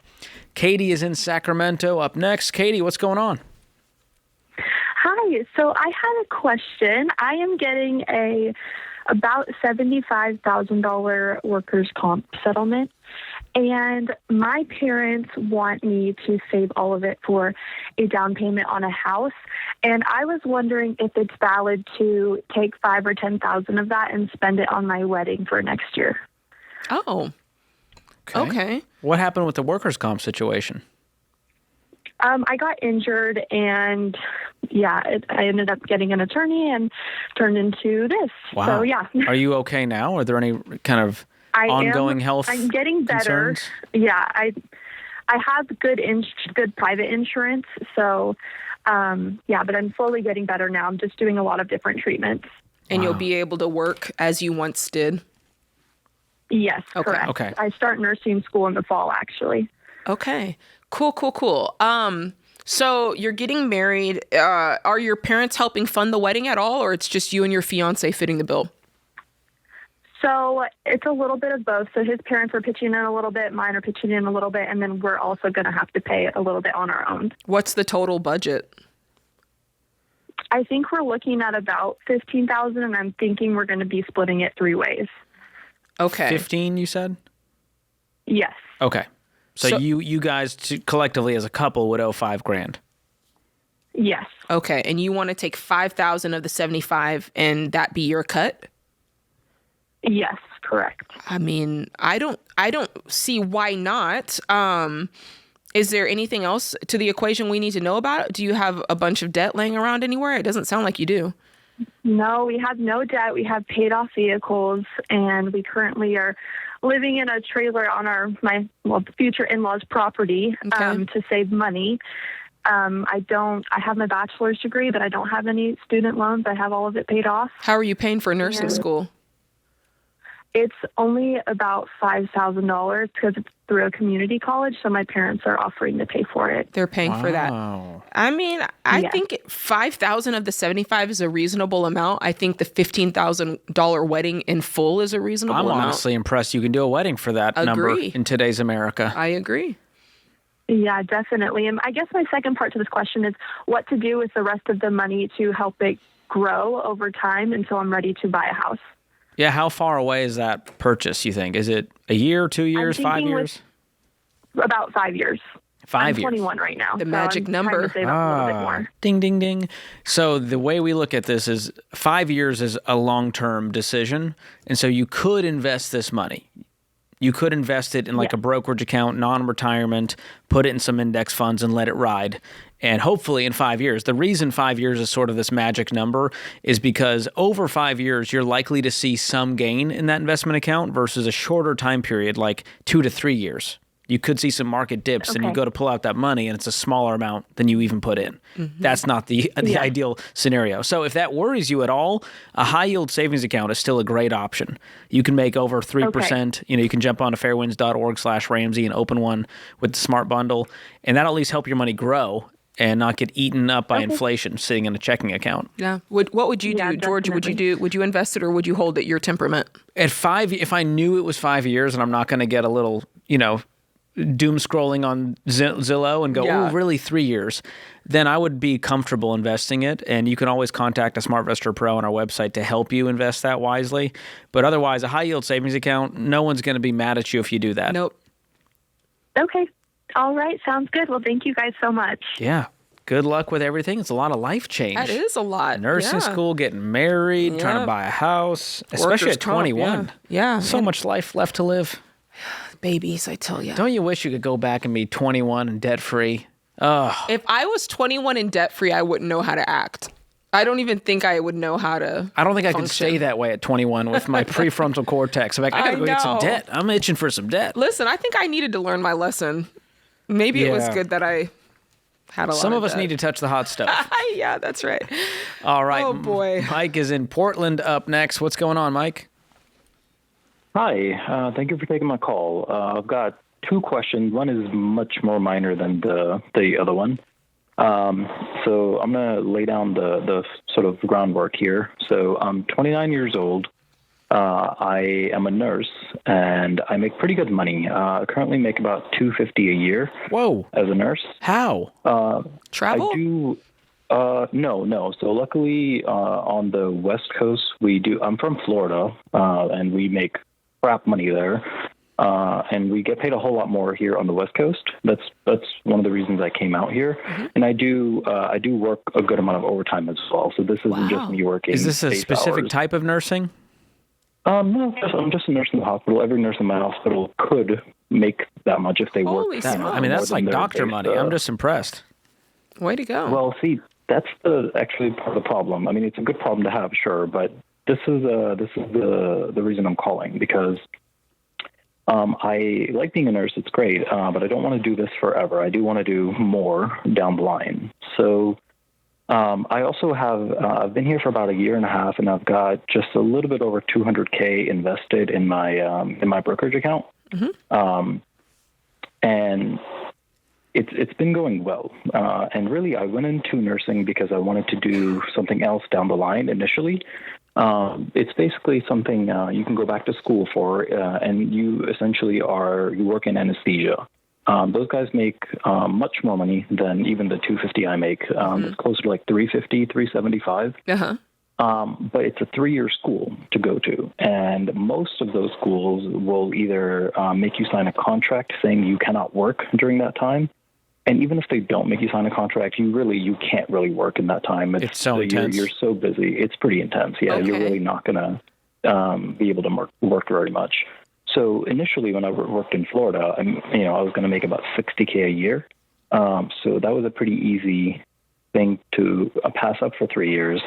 Speaker 2: Katie is in Sacramento up next. Katie, what's going on?
Speaker 11: Hi. So I had a question. I am getting about $75,000 workers' comp settlement, and my parents want me to save all of it for a down payment on a house. And I was wondering if it's valid to take $5,000 or $10,000 of that and spend it on my wedding for next year.
Speaker 3: Oh. Okay.
Speaker 2: What happened with the workers' comp situation?
Speaker 11: I got injured, and I ended up getting an attorney and turned into this.
Speaker 2: Wow.
Speaker 11: So, yeah.
Speaker 2: Are you okay now? Are there any kind of ongoing health
Speaker 11: I'm getting better.
Speaker 2: concerns?
Speaker 11: Yeah, I have good private insurance, so but I'm slowly getting better now. I'm just doing a lot of different treatments.
Speaker 3: And you'll be able to work as you once did?
Speaker 11: Yes,
Speaker 3: Okay.
Speaker 11: correct.
Speaker 2: Okay.
Speaker 11: I start nursing school in the fall, actually.
Speaker 3: Okay. Cool. So you're getting married. Are your parents helping fund the wedding at all, or it's just you and your fiance fitting the bill?
Speaker 11: So it's a little bit of both. So his parents are pitching in a little bit, mine are pitching in a little bit, and then we're also going to have to pay a little bit on our own.
Speaker 3: What's the total budget?
Speaker 11: I think we're looking at about $15,000, and I'm thinking we're going to be splitting it 3 ways.
Speaker 3: Okay.
Speaker 2: 15, you said?
Speaker 11: Yes.
Speaker 2: Okay. So you guys collectively as a couple would owe $5,000.
Speaker 11: Yes.
Speaker 3: Okay. And you want to take 5,000 of the 75 and that be your cut?
Speaker 11: Yes, correct.
Speaker 3: I mean, I don't see why not. Is there anything else to the equation we need to know about? Do you have a bunch of debt laying around anywhere? It doesn't sound like you do.
Speaker 11: No, we have no debt. We have paid off vehicles, and we currently are living in a trailer on my future in-laws' property to save money. I have my bachelor's degree, but I don't have any student loans. I have all of it paid off.
Speaker 3: How are you paying for nursing school?
Speaker 11: It's only about $5,000 because it's through a community college, so my parents are offering to pay for it.
Speaker 3: They're paying for that. I mean, I think 5,000 of the 75 is a reasonable amount. I think the $15,000 wedding in full is a reasonable amount.
Speaker 2: I'm honestly impressed you can do a wedding for that number in today's America.
Speaker 3: I agree.
Speaker 11: Yeah, definitely. And I guess my second part to this question is what to do with the rest of the money to help it grow over time until I'm ready to buy a house.
Speaker 2: Yeah, how far away is that purchase, you think? Is it a year, 2 years, 5 years?
Speaker 11: About 5 years.
Speaker 2: 5
Speaker 11: I'm
Speaker 2: years.
Speaker 11: 21 right now.
Speaker 3: The
Speaker 11: so
Speaker 3: magic
Speaker 11: I'm
Speaker 3: number.
Speaker 11: trying to save up a little bit more.
Speaker 2: Ding, ding, ding. So the way we look at this is 5 years is a long-term decision. And so you could invest this money. You could invest it in like a brokerage account, non-retirement, put it in some index funds and let it ride. And hopefully in 5 years, the reason 5 years is sort of this magic number is because over 5 years, you're likely to see some gain in that investment account versus a shorter time period, like 2 to 3 years. You could see some market dips, and you go to pull out that money, and it's a smaller amount than you even put in. That's not the ideal scenario. So if that worries you at all, a high-yield savings account is still a great option. You can make over 3%. You can jump on to fairwinds.org/Ramsey and open one with the Smart Bundle, and that'll at least help your money grow and not get eaten up by inflation sitting in a checking account.
Speaker 3: Yeah. What would you do, George? Would you invest it or would you hold it your temperament?
Speaker 2: At 5, if I knew it was 5 years and I'm not going to get a little, doom scrolling on Zillow and go, oh, really 3 years, then I would be comfortable investing it. And you can always contact a SmartVestor Pro on our website to help you invest that wisely. But otherwise, a high yield savings account, no one's going to be mad at you if you do that.
Speaker 3: Nope.
Speaker 14: Okay. All right. Sounds good. Well, thank you guys so much.
Speaker 2: Yeah. Good luck with everything. It's a lot of life change.
Speaker 3: That is a lot.
Speaker 2: Nursing school, getting married, trying to buy a house, especially at 21.
Speaker 3: Yeah.
Speaker 2: So much life left to live.
Speaker 3: Babies, I tell you.
Speaker 2: Don't you wish you could go back and be 21 and debt-free? Oh.
Speaker 3: If I was 21 and debt-free, I wouldn't know how to act. I don't even think I would know how to
Speaker 2: I don't think I
Speaker 3: function.
Speaker 2: could stay that way at 21 with my prefrontal cortex. I'm like, I gotta go get some debt. I'm itching for some debt.
Speaker 3: Listen, I think I needed to learn my lesson. Maybe it was good that I had a lot
Speaker 2: Some of us
Speaker 3: debt.
Speaker 2: need to touch the hot stuff.
Speaker 3: Yeah, that's right.
Speaker 2: All right.
Speaker 3: Oh, boy.
Speaker 2: Mike is in Portland up next. What's going on, Mike?
Speaker 15: Hi. Thank you for taking my call. I've got 2 questions. One is much more minor than the other one. So I'm going to lay down the sort of groundwork here. So I'm 29 years old. I am a nurse, and I make pretty good money. I currently make about $250 a year.
Speaker 2: Whoa!
Speaker 15: As a nurse.
Speaker 2: How?
Speaker 3: Travel?
Speaker 15: I do. No. So luckily, on the West Coast, we do. I'm from Florida, and we make crap money there. And we get paid a whole lot more here on the West Coast. That's one of the reasons I came out here. And I do work a good amount of overtime as well. So this isn't just me working.
Speaker 2: Is this a specific type of nursing?
Speaker 15: No, I'm just a nurse in the hospital. Every nurse in my hospital could make that much if they work.
Speaker 2: I mean, that's like doctor money. I'm just impressed.
Speaker 3: Way to go.
Speaker 15: Well, see, that's actually part of the problem. I mean, it's a good problem to have, sure, but this is the reason I'm calling, because I like being a nurse. It's great, but I don't want to do this forever. I do want to do more down the line. So I also have I've been here for about a year and a half, and I've got just a little bit over $200K invested in my brokerage account. And it's been going well. And really, I went into nursing because I wanted to do something else down the line initially. It's basically something you can go back to school for, and you essentially you work in anesthesia. Those guys make much more money than even the $250 I make. It's closer to like $350, $375. But it's a 3-year school to go to, and most of those schools will either make you sign a contract saying you cannot work during that time. And even if they don't make you sign a contract, you can't really work in that time. It's
Speaker 2: so intense.
Speaker 15: You're so busy. It's pretty intense. Yeah, You're really not going to be able to work very much. So initially, when I worked in Florida, I was going to make about $60K a year. So that was a pretty easy thing to pass up for 3 years,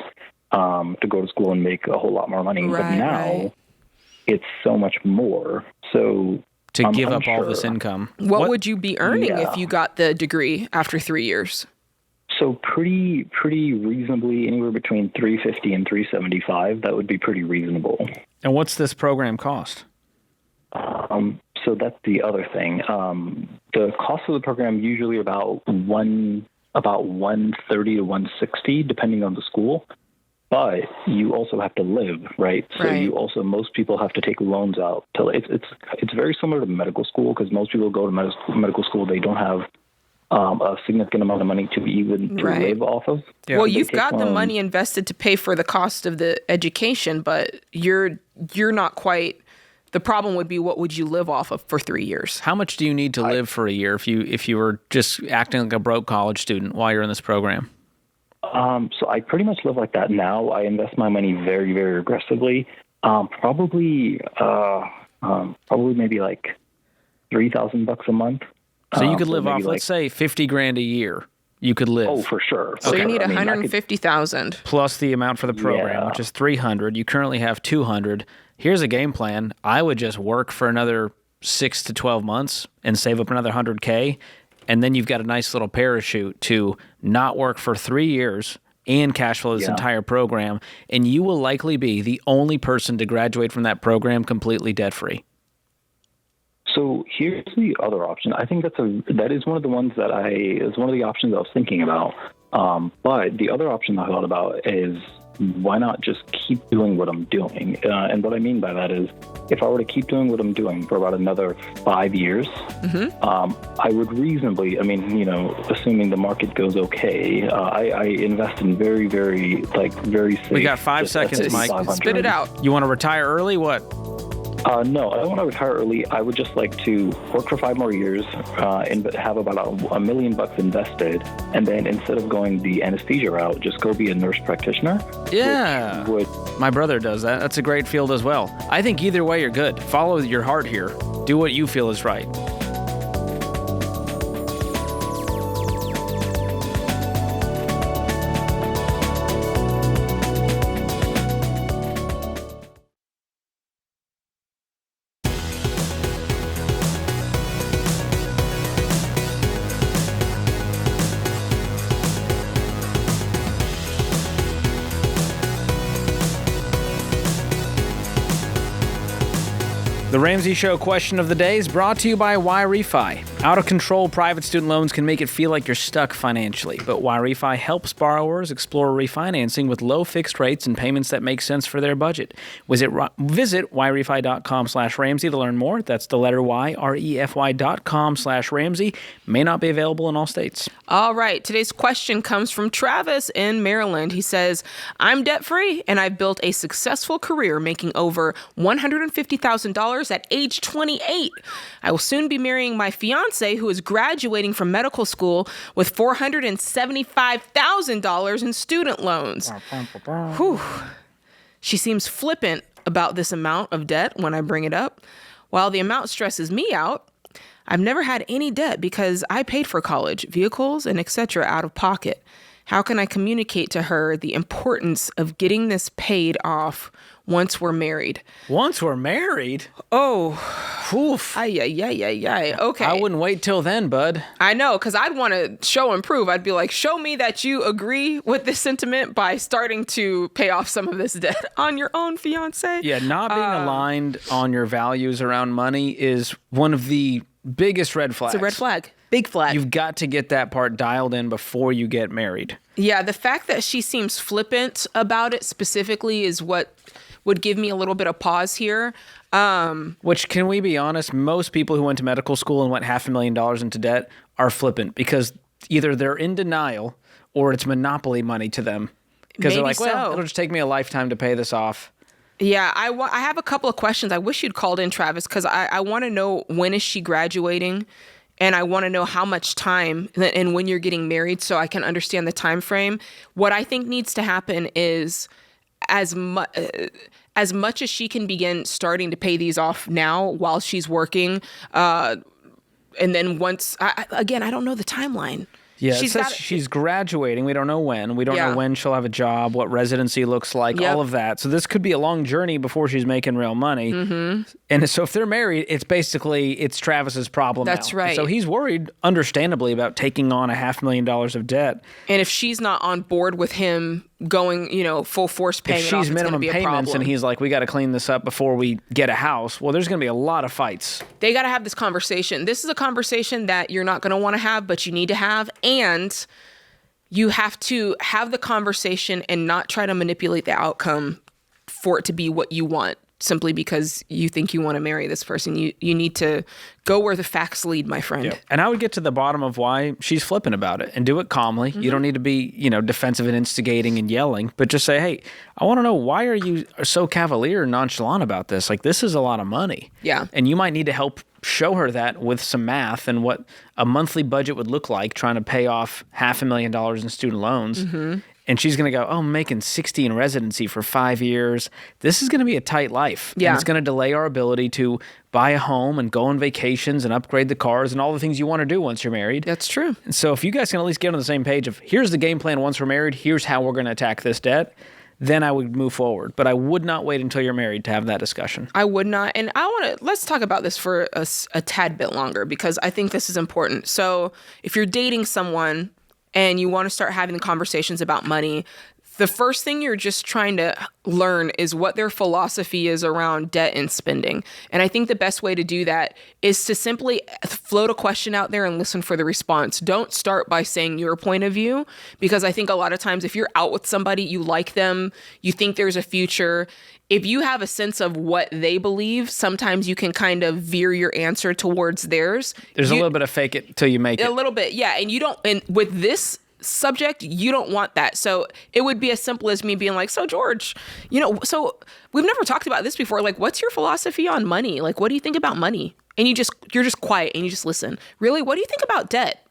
Speaker 15: to go to school and make a whole lot more money. But now it's so much more. So
Speaker 2: to give up all this income.
Speaker 3: What would you be earning if you got the degree after 3 years?
Speaker 15: So pretty reasonably, anywhere between $350 and $375. That would be pretty reasonable.
Speaker 2: And what's this program cost?
Speaker 15: So that's the other thing. The cost of the program usually about $130 to $160, depending on the school. But you also have to live, right? So most people have to take loans out. It's very similar to medical school, because most people go to medical school, they don't have a significant amount of money to live off of.
Speaker 3: Yeah. Well, you've got the money invested to pay for the cost of the education, but you're not quite. The problem would be, what would you live off of for 3 years?
Speaker 2: How much do you need to live for a year if you were just acting like a broke college student while you're in this program?
Speaker 15: So I pretty much live like that now. I invest my money very, very aggressively. Probably maybe like $3,000 a month.
Speaker 2: So you could live off, let's say, $50,000 a year. You could live.
Speaker 15: Oh, for sure.
Speaker 3: So you need $150,000
Speaker 2: plus the amount for the program, which is $300. You currently have $200. Here's a game plan. I would just work for another 6 to 12 months and save up another $100K, and then you've got a nice little parachute to not work for 3 years and cash flow this entire program, and you will likely be the only person to graduate from that program completely debt-free.
Speaker 15: So here's the other option. I think that is one of the ones is one of the options I was thinking about. But the other option I thought about is, why not just keep doing what I'm doing? And what I mean by that is, if I were to keep doing what I'm doing for about another 5 years, I would reasonably, assuming the market goes okay, I invest in very, very, very safe.
Speaker 2: We got 5 seconds, Mike.
Speaker 3: Spit it out.
Speaker 2: You want to retire early? What?
Speaker 15: No, I don't want to retire early. I would just like to work for 5 more years and have about $1 million invested, and then instead of going the anesthesia route, just go be a nurse practitioner.
Speaker 2: Yeah. My brother does that. That's a great field as well. I think either way you're good. Follow your heart here. Do what you feel is right. The Ramsey Show question of the day is brought to you by YRefi. Out-of-control private student loans can make it feel like you're stuck financially, but YRefi helps borrowers explore refinancing with low fixed rates and payments that make sense for their budget. Visit yrefi.com/Ramsey to learn more. That's the letter Y, REFY.com/Ramsey. May not be available in all states.
Speaker 3: All right. Today's question comes from Travis in Maryland. He says, I'm debt-free and I've built a successful career making over $150,000 at age 28. I will soon be marrying my fiance, who is graduating from medical school with $475,000 in student loans. Whew. She seems flippant about this amount of debt when I bring it up. While the amount stresses me out, I've never had any debt because I paid for college, vehicles, and etc. out of pocket. How can I communicate to her the importance of getting this paid off once we're married?
Speaker 2: Once we're married?
Speaker 3: Oh.
Speaker 2: Oof.
Speaker 3: Okay.
Speaker 2: I wouldn't wait till then, bud.
Speaker 3: I know, because I'd want to show and prove. I'd be like, show me that you agree with this sentiment by starting to pay off some of this debt on your own fiance.
Speaker 2: Yeah, not being aligned on your values around money is one of the biggest red flags.
Speaker 3: It's a red flag. Big flag.
Speaker 2: You've got to get that part dialed in before you get married.
Speaker 3: Yeah, the fact that she seems flippant about it specifically is what would give me a little bit of pause here.
Speaker 2: Which, can we be honest, most people who went to medical school and went $500,000 into debt are flippant because either they're in denial or it's monopoly money to them. Because they're like, well, it'll just take me a lifetime to pay this off.
Speaker 3: Yeah, I have a couple of questions. I wish you'd called in, Travis, because I want to know, when is she graduating? And I want to know how much time and when you're getting married so I can understand the time frame. What I think needs to happen is as much as she can begin starting to pay these off now while she's working. And then once, again, I don't know the timeline.
Speaker 2: Yeah, it says she's graduating. We don't know when. We don't know when she'll have a job, what residency looks like, all of that. So this could be a long journey before she's making real money. Mm-hmm. And so if they're married, it's Travis's problem.
Speaker 3: That's
Speaker 2: now.
Speaker 3: right.
Speaker 2: So he's worried, understandably, about taking on $500,000 of debt.
Speaker 3: And if she's not on board with him going, full force paying
Speaker 2: if
Speaker 3: it off,
Speaker 2: she's minimum payments and he's like, we got to clean this up before we get a house, well, there's going to be a lot of fights.
Speaker 3: They got to have this conversation. This is a conversation that you're not going to want to have, but you need to have. And you have to have the conversation and not try to manipulate the outcome for it to be what you want, simply because you think you want to marry this person. You need to go where the facts lead, my friend.
Speaker 2: Yeah. And I would get to the bottom of why she's flipping about it and do it calmly. Mm-hmm. You don't need to be, defensive and instigating and yelling, but just say, hey, I want to know, why are you so cavalier and nonchalant about this? Like, this is a lot of money.
Speaker 3: Yeah.
Speaker 2: And you might need to help show her that with some math and what a monthly budget would look like trying to pay off $500,000 in student loans. Mm-hmm. And she's going to go, I'm making $60 in residency for 5 years. This is going to be a tight life.
Speaker 3: Yeah.
Speaker 2: And it's going to delay our ability to buy a home and go on vacations and upgrade the cars and all the things you want to do once you're married.
Speaker 3: That's true.
Speaker 2: And so if you guys can at least get on the same page of, here's the game plan once we're married, here's how we're going to attack this debt, then I would move forward. But I would not wait until you're married to have that discussion.
Speaker 3: I would not. And let's talk about this for a tad bit longer, because I think this is important. So if you're dating someone and you want to start having conversations about money, the first thing you're just trying to learn is what their philosophy is around debt and spending. And I think the best way to do that is to simply float a question out there and listen for the response. Don't start by saying your point of view, because I think a lot of times if you're out with somebody, you like them, you think there's a future, if you have a sense of what they believe, sometimes you can kind of veer your answer towards theirs.
Speaker 2: There's a little bit of fake it till you make it.
Speaker 3: A little bit, yeah. And with this subject, you don't want that. So it would be as simple as me being like, so George, so we've never talked about this before. Like, what's your philosophy on money? Like, what do you think about money? And you're just quiet and you just listen. Really? What do you think about debt?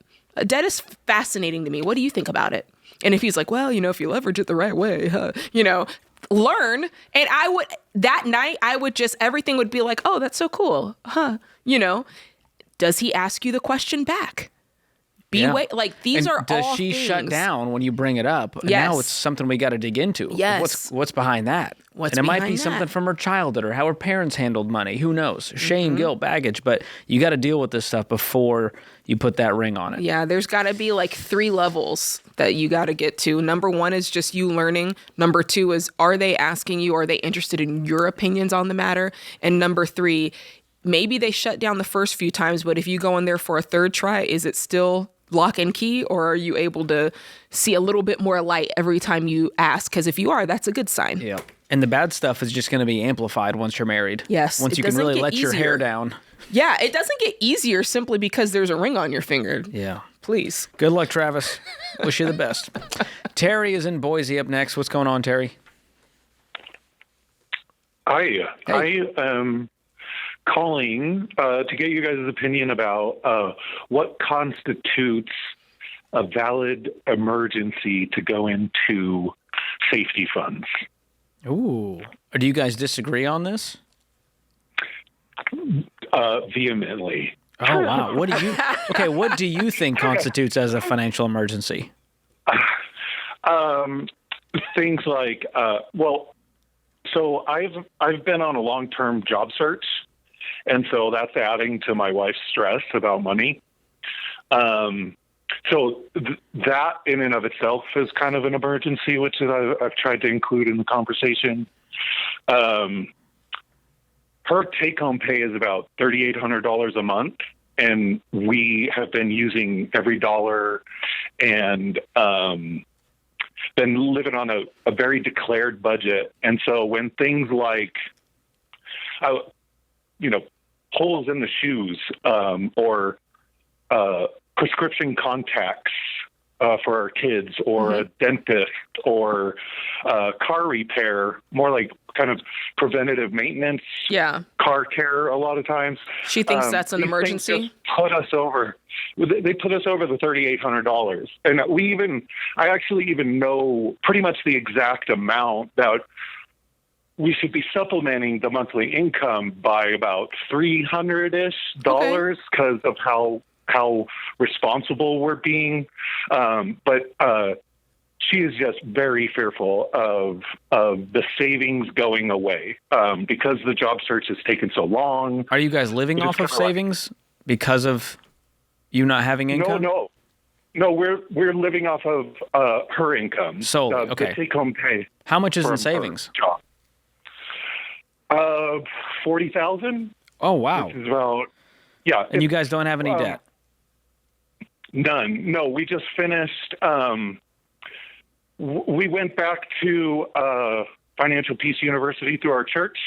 Speaker 3: Debt is fascinating to me. What do you think about it? And if he's like, well, if you leverage it the right way, learn. And that night, everything would be like, oh, that's so cool. Does he ask you the question back? These are all
Speaker 2: does she shut down when you bring it up?
Speaker 3: Yes.
Speaker 2: Now it's something we got to dig into.
Speaker 3: Yes.
Speaker 2: What's behind that? And it might be something from her childhood or how her parents handled money. Who knows? Shame, guilt, baggage. But you got to deal with this stuff before you put that ring on it.
Speaker 3: Yeah, there's got to be like 3 levels that you got to get to. Number 1 is just you learning. Number 2 is, are they asking you? Are they interested in your opinions on the matter? And number 3, maybe they shut down the first few times, but if you go in there for a third try, is it still lock and key, or are you able to see a little bit more light every time you ask? Because if you are, that's a good sign.
Speaker 2: Yeah. And the bad stuff is just going to be amplified once you're married.
Speaker 3: Yes.
Speaker 2: Once you can really let your hair down.
Speaker 3: Yeah, it doesn't get easier simply because there's a ring on your finger.
Speaker 2: Yeah.
Speaker 3: Please.
Speaker 2: Good luck, Travis. Wish you the best. Terry is in Boise up next. What's going on, Terry?
Speaker 16: Hi. Hey. I am calling to get you guys' opinion about what constitutes a valid emergency to go into safety funds.
Speaker 2: Ooh. Do you guys disagree on this?
Speaker 16: Vehemently.
Speaker 2: Oh, wow. What do you think constitutes as a financial emergency?
Speaker 16: Things like, so I've been on a long-term job search. And so that's adding to my wife's stress about money. So that in and of itself is kind of an emergency, which I've tried to include in the conversation. Her take-home pay is about $3,800 a month, and we have been using every dollar and been living on a very declared budget. And so when things like holes in the shoes, or prescription contacts for our kids, or a dentist, or car repair, more like kind of preventative maintenance, car care a lot of times.
Speaker 3: She thinks that's an emergency?
Speaker 16: They put us over the $3,800. And I actually even know pretty much the exact amount that we should be supplementing the monthly income by about $300-ish because of how responsible we're being. But she is just very fearful of the savings going away because the job search has taken so long.
Speaker 2: Are you guys living off of savings because of you not having income?
Speaker 16: No, we're living off of her income.
Speaker 2: So, okay.
Speaker 16: The take-home pay.
Speaker 2: How much is in savings?
Speaker 16: $40,000.
Speaker 2: Oh, wow.
Speaker 16: Which is about,
Speaker 2: And you guys don't have any debt?
Speaker 16: None. No, we just finished. We went back to Financial Peace University through our church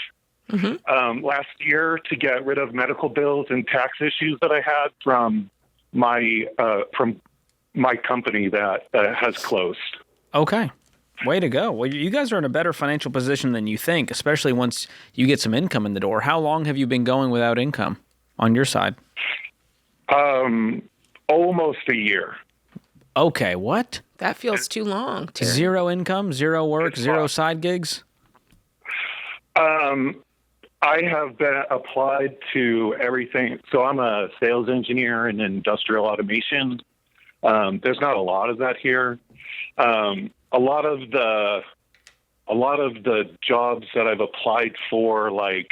Speaker 16: last year to get rid of medical bills and tax issues that I had from my company that has closed.
Speaker 2: Okay. Way to go. Well, you guys are in a better financial position than you think, especially once you get some income in the door. How long have you been going without income on your side?
Speaker 16: Almost a year.
Speaker 2: Okay, what?
Speaker 3: That feels too long, Terry.
Speaker 2: Zero income, zero work, zero side gigs?
Speaker 16: I have been applied to everything. So I'm a sales engineer in industrial automation. There's not a lot of that here. A lot of the a lot of the jobs that I've applied for, like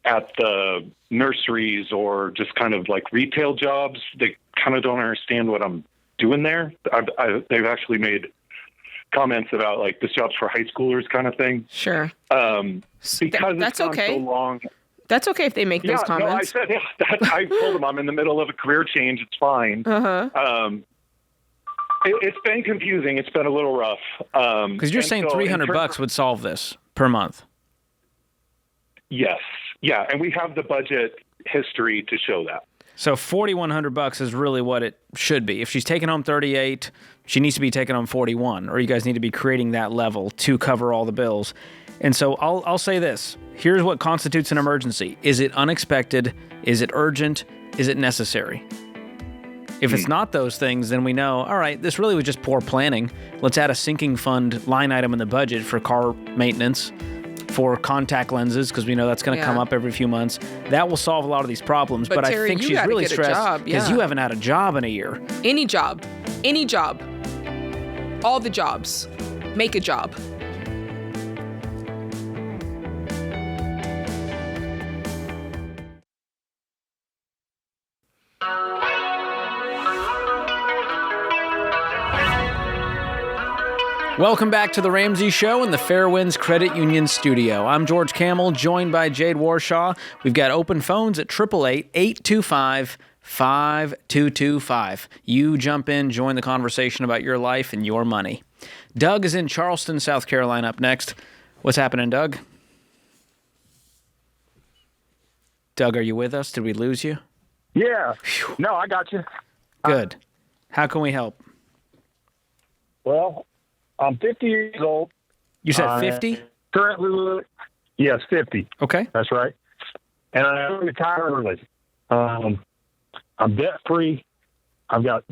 Speaker 16: at the nurseries or just kind of like retail jobs, they kind of don't understand what I'm doing there. They've actually made comments about like this job's for high schoolers kind of thing.
Speaker 3: Sure.
Speaker 16: Because
Speaker 3: that's
Speaker 16: it's gone
Speaker 3: okay.
Speaker 16: so long.
Speaker 3: That's okay if they make those comments.
Speaker 16: No, I said, I told them I'm in the middle of a career change. It's fine. It's been confusing. It's been a little rough.
Speaker 2: Because you're saying $300 would solve this per month.
Speaker 16: Yes. Yeah. And we have the budget history to show that.
Speaker 2: So $4,100 is really what it should be. If she's taking home 38, she needs to be taking home 41, or you guys need to be creating that level to cover all the bills. And so I'll say this. Here's what constitutes an emergency. Is it unexpected? Is it urgent? Is it necessary? If it's not those things, then we know, all right, this really was just poor planning. Let's add a sinking fund line item in the budget for car maintenance, for contact lenses, because we know that's going to come up every few months. That will solve a lot of these problems. But
Speaker 3: Terry,
Speaker 2: I think she's really stressed because you haven't had a job in a year.
Speaker 3: Any job. All the jobs. Make a job.
Speaker 2: Welcome back to The Ramsey Show in the Fairwinds Credit Union studio. I'm George Kamel, joined by Jade Warshaw. We've got open phones at 888-825-5225. You jump in, join the conversation about your life and your money. Doug is in Charleston, South Carolina up next. What's happening, Doug? Doug, are you with us? Did we lose you?
Speaker 17: Yeah. No, I got you.
Speaker 2: Good. How can we help?
Speaker 17: Well, I'm 50 years old.
Speaker 2: You said 50?
Speaker 17: Currently, yes, 50.
Speaker 2: Okay.
Speaker 17: That's right. And I'm retired early. I'm debt-free. I've got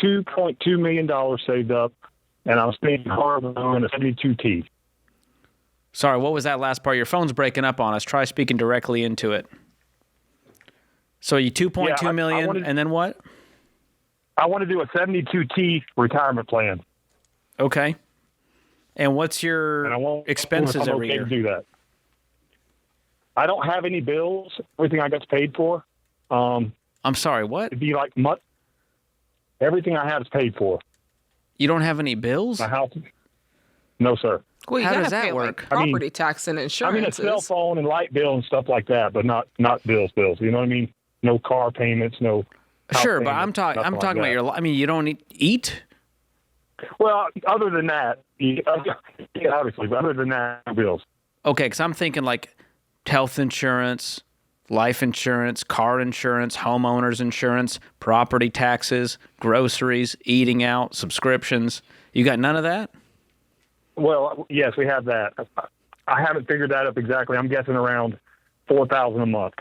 Speaker 17: $2.2 million saved up, and I'm staying hard on a 72T.
Speaker 2: Sorry, what was that last part? Your phone's breaking up on us. Try speaking directly into it. So you $2.2 million, and then what?
Speaker 17: I want to do a 72T retirement plan.
Speaker 2: Okay. And what's your expenses every year?
Speaker 17: To do that. I don't have any bills. Everything I got's paid for.
Speaker 2: I'm sorry, what?
Speaker 17: It'd be like everything I have is paid for.
Speaker 2: You don't have any bills?
Speaker 17: My house? No, sir.
Speaker 3: Well, you gotta pay like property tax and insurance.
Speaker 17: I mean, a cell phone and light bill and stuff like that, but not bills. You know what I mean? No car payments, no.
Speaker 2: Sure, but I'm talking about your. I mean, you don't eat.
Speaker 17: Well, other than that, obviously, but other than that, no bills.
Speaker 2: Okay, because I'm thinking like health insurance, life insurance, car insurance, homeowners insurance, property taxes, groceries, eating out, subscriptions. You got none of that?
Speaker 17: Well, yes, we have that. I haven't figured that up exactly. I'm guessing around $4,000 a month.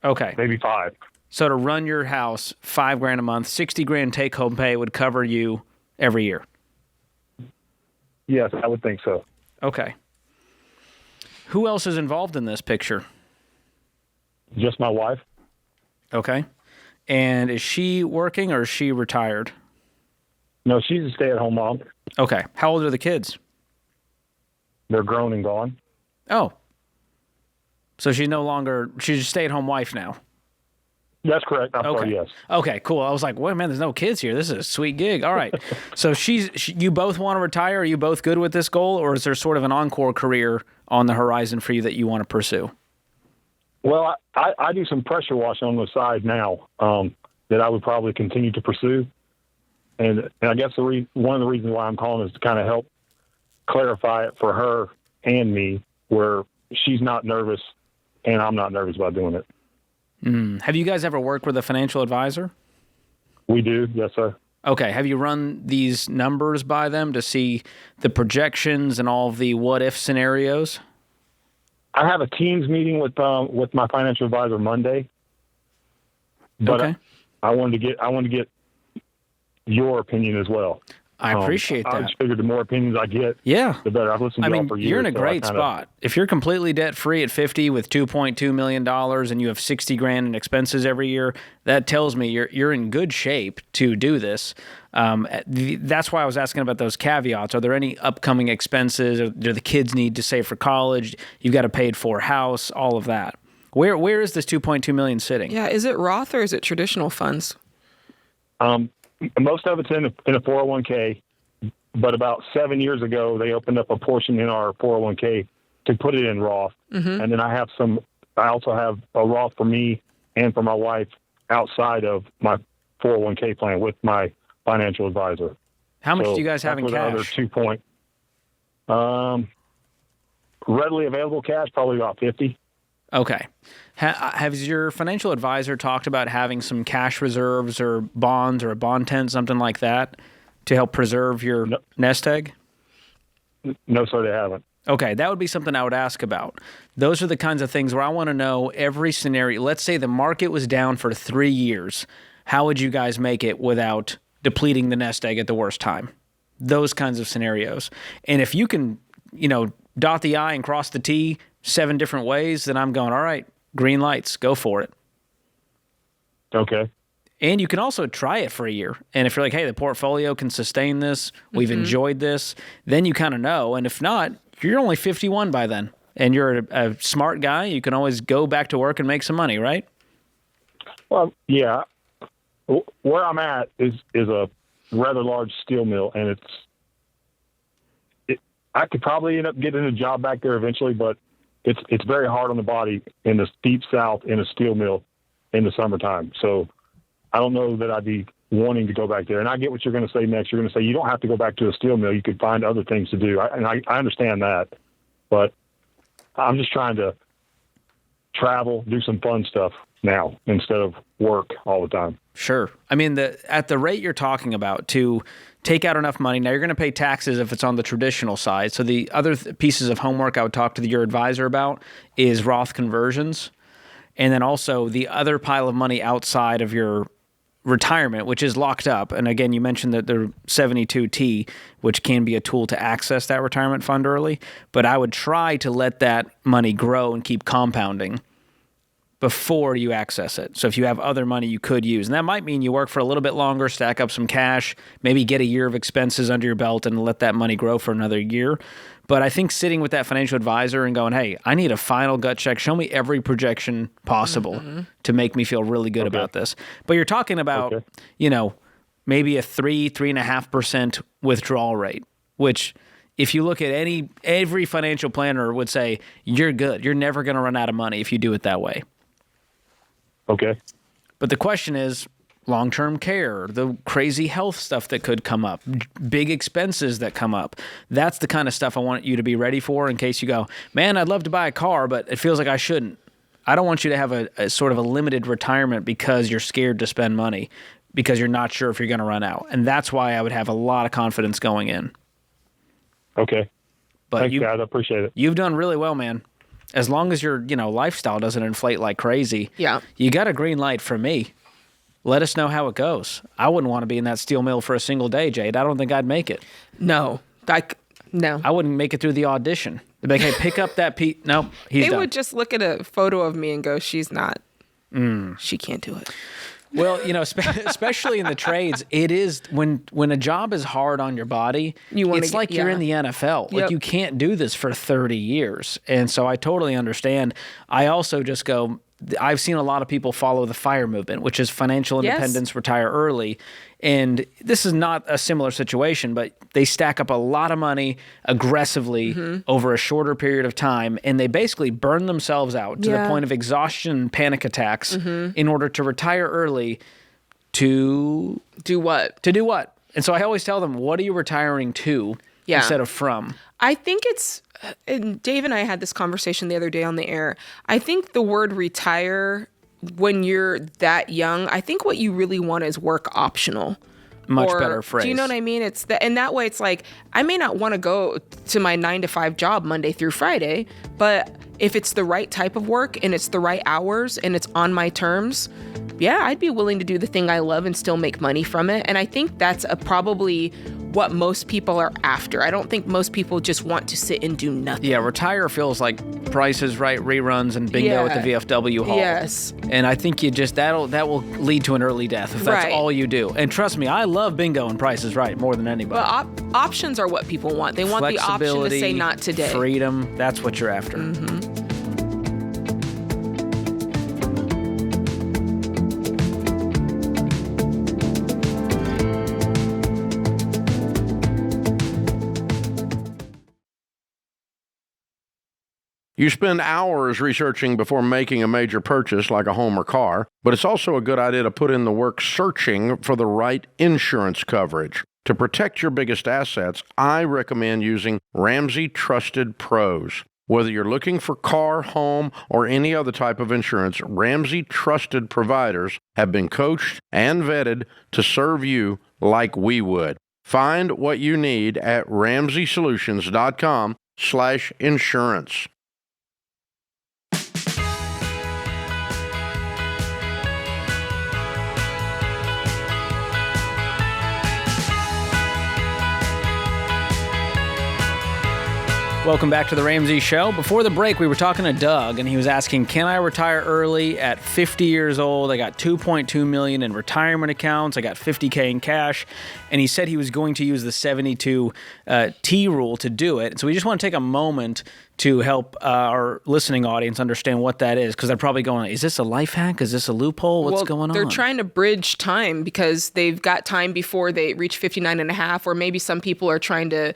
Speaker 2: Okay.
Speaker 17: Maybe $5,000.
Speaker 2: So to run your house, $5,000 a month, $60,000 take-home pay would cover you every year.
Speaker 17: Yes, I would think so.
Speaker 2: Okay. Who else is involved in this picture?
Speaker 17: Just my wife.
Speaker 2: Okay. And is she working or is she retired?
Speaker 17: No, she's a stay-at-home mom.
Speaker 2: Okay. How old are the kids?
Speaker 17: They're grown and gone.
Speaker 2: Oh. So she's a stay-at-home wife now.
Speaker 17: That's correct. I'm sorry, yes.
Speaker 2: Okay, cool. I was like, wait, man, there's no kids here. This is a sweet gig. All right. So you both want to retire? Are you both good with this goal? Or is there sort of an encore career on the horizon for you that you want to pursue?
Speaker 17: Well, I do some pressure washing on the side now that I would probably continue to pursue. And I guess one of the reasons why I'm calling is to kind of help clarify it for her and me, where she's not nervous and I'm not nervous about doing it.
Speaker 2: Have you guys ever worked with a financial advisor?
Speaker 17: We do, yes, sir.
Speaker 2: Okay. Have you run these numbers by them to see the projections and all of the what-if scenarios?
Speaker 17: I have a Teams meeting with my financial advisor Monday. But
Speaker 2: okay.
Speaker 17: I wanted to get your opinion as well.
Speaker 2: I appreciate that.
Speaker 17: I just figured the more opinions I get,
Speaker 2: the
Speaker 17: better. I've listened to y'all for years.
Speaker 2: You're in a
Speaker 17: so
Speaker 2: great spot. If you're completely debt-free at 50 with $2.2 million and you have $60,000 in expenses every year, that tells me you're in good shape to do this. That's why I was asking about those caveats. Are there any upcoming expenses? Do the kids need to save for college? You've got a paid-for house, all of that. Where is this $2.2 million sitting?
Speaker 3: Yeah, is it Roth or is it traditional funds?
Speaker 17: Most of it's in a 401k, but about 7 years ago, they opened up a portion in our 401k to put it in Roth.
Speaker 3: Mm-hmm.
Speaker 17: And then I also have a Roth for me and for my wife outside of my 401k plan with my financial advisor.
Speaker 2: How much do you guys have in cash?
Speaker 17: Readily available cash, probably about 50.
Speaker 2: Okay. Has your financial advisor talked about having some cash reserves or bonds or a bond tent, something like that, to help preserve your nest egg?
Speaker 17: No, sir, they haven't.
Speaker 2: Okay, that would be something I would ask about. Those are the kinds of things where I want to know every scenario. Let's say the market was down for 3 years. How would you guys make it without depleting the nest egg at the worst time? Those kinds of scenarios. And if you can, dot the I and cross the T 7 different ways, then I'm going, all right, green lights, go for it.
Speaker 17: Okay.
Speaker 2: And you can also try it for a year. And if you're like, hey, the portfolio can sustain this, we've enjoyed this, then you kind of know. And if not, you're only 51 by then. And you're a smart guy, you can always go back to work and make some money, right?
Speaker 17: Well, yeah. Where I'm at is a rather large steel mill, and I could probably end up getting a job back there eventually, but it's very hard on the body in the deep south in a steel mill in the summertime. So I don't know that I'd be wanting to go back there. And I get what you're going to say next. You're going to say you don't have to go back to a steel mill. You could find other things to do. I understand that, but I'm just trying to travel, do some fun stuff now instead of work all the time.
Speaker 2: Sure. I mean, at the rate you're talking about, to take out enough money, now you're going to pay taxes if it's on the traditional side. So the other pieces of homework I would talk to your advisor about is Roth conversions. And then also the other pile of money outside of your retirement, which is locked up. And again, you mentioned that the 72T, which can be a tool to access that retirement fund early. But I would try to let that money grow and keep compounding before you access it. So if you have other money you could use, and that might mean you work for a little bit longer, stack up some cash, maybe get a year of expenses under your belt and let that money grow for another year. But I think sitting with that financial advisor and going, hey, I need a final gut check. Show me every projection possible to make me feel really good about this. But you're talking about, maybe a 3.5% withdrawal rate, which if you look at every financial planner would say, you're good. You're never going to run out of money if you do it that way.
Speaker 17: Okay.
Speaker 2: But the question is long-term care, the crazy health stuff that could come up, big expenses that come up. That's the kind of stuff I want you to be ready for in case you go, man, I'd love to buy a car, but it feels like I shouldn't. I don't want you to have a sort of a limited retirement because you're scared to spend money because you're not sure if you're going to run out. And that's why I would have a lot of confidence going in.
Speaker 17: Okay.
Speaker 2: But
Speaker 17: thanks, guys. I appreciate it.
Speaker 2: You've done really well, man. As long as your, lifestyle doesn't inflate like crazy.
Speaker 3: Yeah.
Speaker 2: You got a green light from me. Let us know how it goes. I wouldn't want to be in that steel mill for a single day, Jade. I don't think I'd make it.
Speaker 3: No. No.
Speaker 2: I wouldn't make it through the audition. They'd be like, hey, pick up that Pete. No, he's
Speaker 3: They
Speaker 2: done.
Speaker 3: would just look at a photo of me and go, she's not. She can't do it.
Speaker 2: Well, especially in the trades, it is when a job is hard on your body, it's like you're in the NFL. Like you can't do this for 30 years. And so I totally understand. I also just go, I've seen a lot of people follow the FIRE movement, which is financial independence, retire early. And this is not a similar situation, but they stack up a lot of money aggressively over a shorter period of time, and they basically burn themselves out to the point of exhaustion and panic attacks in order to retire early to
Speaker 3: do what?
Speaker 2: And so I always tell them, what are you retiring to instead of from?
Speaker 3: I think and Dave and I had this conversation the other day on the air. I think the word retire, when you're that young, I think what you really want is work optional.
Speaker 2: Much better phrase.
Speaker 3: Do you know what I mean? And that way it's like, I may not want to go to my 9-to-5 job Monday through Friday, but if it's the right type of work and it's the right hours and it's on my terms, I'd be willing to do the thing I love and still make money from it. And I think that's probably what most people are after. I don't think most people just want to sit and do nothing.
Speaker 2: Yeah, retire feels like Price is Right reruns and bingo at the VFW hall.
Speaker 3: Yes.
Speaker 2: And I think that will lead to an early death if that's all you do. And trust me, I love bingo and Price is Right more than anybody.
Speaker 3: But options are what people want. They want the option to say not today.
Speaker 2: Freedom, that's what you're after.
Speaker 3: Mm-hmm.
Speaker 1: You spend hours researching before making a major purchase like a home or car, but it's also a good idea to put in the work searching for the right insurance coverage. To protect your biggest assets, I recommend using Ramsey Trusted Pros. Whether you're looking for car, home, or any other type of insurance, Ramsey Trusted providers have been coached and vetted to serve you like we would. Find what you need at RamseySolutions.com/insurance.
Speaker 2: Welcome back to the Ramsey Show. Before the break, we were talking to Doug, and he was asking, can I retire early at 50 years old? I got $2.2 million in retirement accounts. I got $50K in cash. And he said he was going to use the 72T rule to do it. So we just want to take a moment to help our listening audience understand what that is, because they're probably going, is this a life hack? Is this a loophole? What's going on?
Speaker 3: They're trying to bridge time because they've got time before they reach 59 and a half, or maybe some people are trying to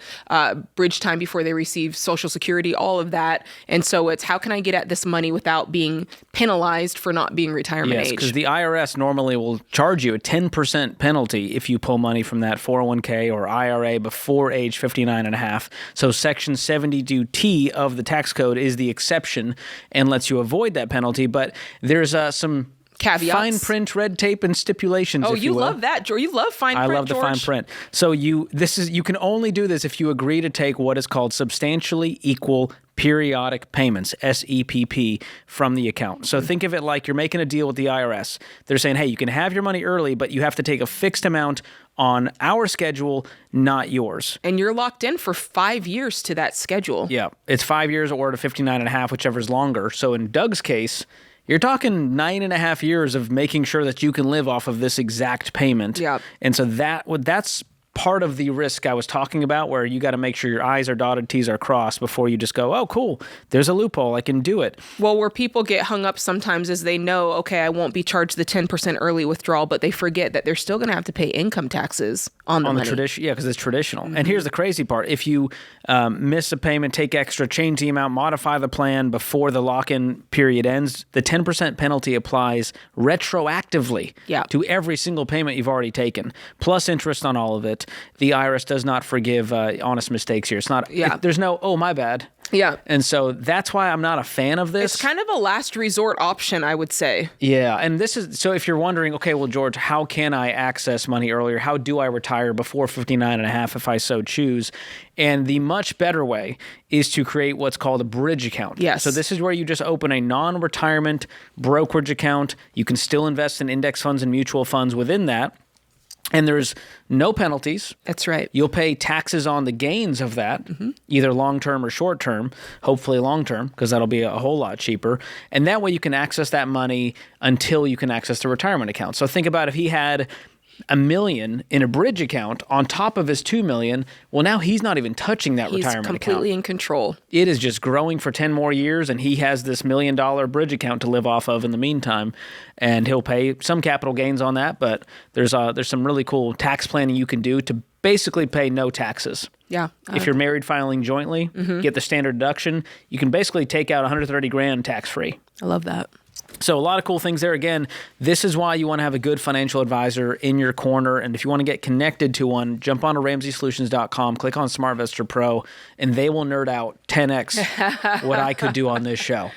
Speaker 3: bridge time before they receive Social Security, all of that. And so it's, how can I get at this money without being penalized for not being retirement age?
Speaker 2: Yes, because the IRS normally will charge you a 10% penalty if you pull money from that 401k or IRA before age 59 and a half. So Section 72T of the tax code is the exception and lets you avoid that penalty. But there's some
Speaker 3: caveats,
Speaker 2: fine print, red tape, and stipulations.
Speaker 3: Oh,
Speaker 2: if you will.
Speaker 3: Love that, George. You love fine print,
Speaker 2: I love the fine print. So you can only do this if you agree to take what is called substantially equal periodic payments, SEPP, from the account. So think of it like you're making a deal with the IRS. They're saying, hey, you can have your money early, but you have to take a fixed amount on our schedule, not yours.
Speaker 3: And you're locked in for 5 years to that schedule.
Speaker 2: Yeah, it's 5 years or to 59 and a half, whichever's longer. So in Doug's case, you're talking 9.5 years of making sure that you can live off of this exact payment.
Speaker 3: Yeah.
Speaker 2: And so that's part of the risk I was talking about, where you got to make sure your I's are dotted, T's are crossed before you just go, oh, cool, there's a loophole, I can do it.
Speaker 3: Well, where people get hung up sometimes is they know, okay, I won't be charged the 10% early withdrawal, but they forget that they're still going to have to pay income taxes on the money.
Speaker 2: Tradition, yeah, because it's traditional. Mm-hmm. And here's the crazy part. If you miss a payment, take extra, change the amount, modify the plan before the lock-in period ends, the 10% penalty applies retroactively to every single payment you've already taken, plus interest on all of it. The IRS does not forgive honest mistakes here. It's not. There's no, oh, my bad.
Speaker 3: Yeah.
Speaker 2: And so that's why I'm not a fan of this.
Speaker 3: It's kind of a last resort option, I would say.
Speaker 2: Yeah. And this is, so if you're wondering, okay, well, George, how can I access money earlier? How do I retire before 59 and a half if I so choose? And the much better way is to create what's called a bridge account.
Speaker 3: Yes.
Speaker 2: So this is where you just open a non-retirement brokerage account. You can still invest in index funds and mutual funds within that. And there's no penalties.
Speaker 3: That's right.
Speaker 2: You'll pay taxes on the gains of that, either long-term or short-term, hopefully long-term, because that'll be a whole lot cheaper. And that way you can access that money until you can access the retirement account. So think about if he had $1 million in a bridge account on top of his $2 million. Well, now he's not even touching that retirement account.
Speaker 3: He's completely in control.
Speaker 2: It is just growing for 10 more years, and he has this $1 million bridge account to live off of in the meantime. And he'll pay some capital gains on that, but there's some really cool tax planning you can do to basically pay no taxes.
Speaker 3: Yeah.
Speaker 2: If you're married filing jointly, get the standard deduction, you can basically take out $130,000 tax-free.
Speaker 3: I love that.
Speaker 2: So a lot of cool things there. Again, this is why you want to have a good financial advisor in your corner. And if you want to get connected to one, jump on to RamseySolutions.com, click on SmartVestor Pro, and they will nerd out 10x what I could do on this show.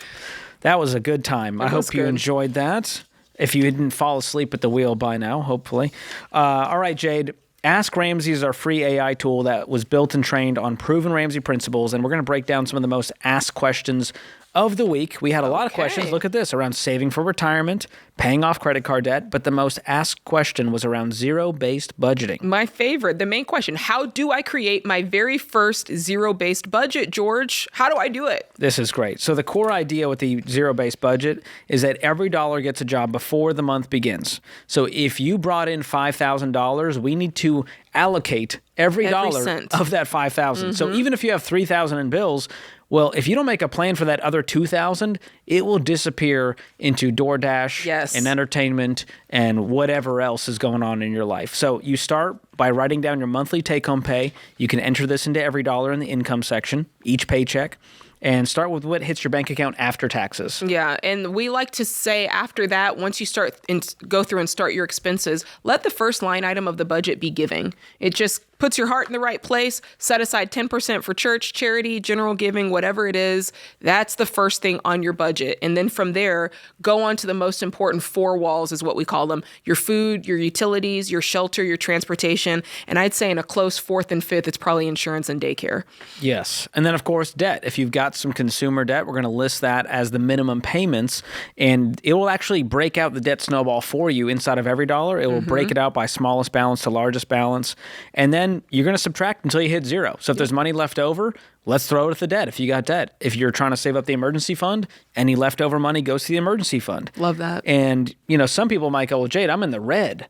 Speaker 2: That was a good time. I hope you enjoyed that. If you didn't fall asleep at the wheel by now, hopefully. All right, Jade. Ask Ramsey is our free AI tool that was built and trained on proven Ramsey principles, and we're going to break down some of the most asked questions of the week. We had a lot of questions. Look at this, around saving for retirement, paying off credit card debt, but the most asked question was around zero-based budgeting.
Speaker 3: My favorite, the main question, how do I create my very first zero-based budget, George? How do I do it?
Speaker 2: This is great. So the core idea with the zero-based budget is that every dollar gets a job before the month begins. So if you brought in $5,000, we need to allocate every dollar
Speaker 3: cent
Speaker 2: of that $5,000. So even if you have $3,000 in bills, well, if you don't make a plan for that other $2,000, it will disappear into DoorDash and entertainment and whatever else is going on in your life. So you start by writing down your monthly take-home pay. You can enter this into every dollar in the income section, each paycheck, and start with what hits your bank account after taxes.
Speaker 3: Yeah, and we like to say after that, once you start and go through and start your expenses, let the first line item of the budget be giving. It just puts your heart in the right place. Set aside 10% for church, charity, general giving, whatever it is. That's the first thing on your budget. And then from there, go on to the most important four walls is what we call them. Your food, your utilities, your shelter, your transportation. And I'd say in a close fourth and fifth, it's probably insurance and daycare.
Speaker 2: Yes. And then, of course, debt. If you've got some consumer debt, we're going to list that as the minimum payments. And it will actually break out the debt snowball for you inside of every dollar. It will break it out by smallest balance to largest balance. And then you're going to subtract until you hit zero. So if there's money left over, let's throw it at the debt if you got debt. If you're trying to save up the emergency fund, any leftover money goes to the emergency fund.
Speaker 3: Love that.
Speaker 2: And, you know, some people might go, well, Jade, I'm in the red.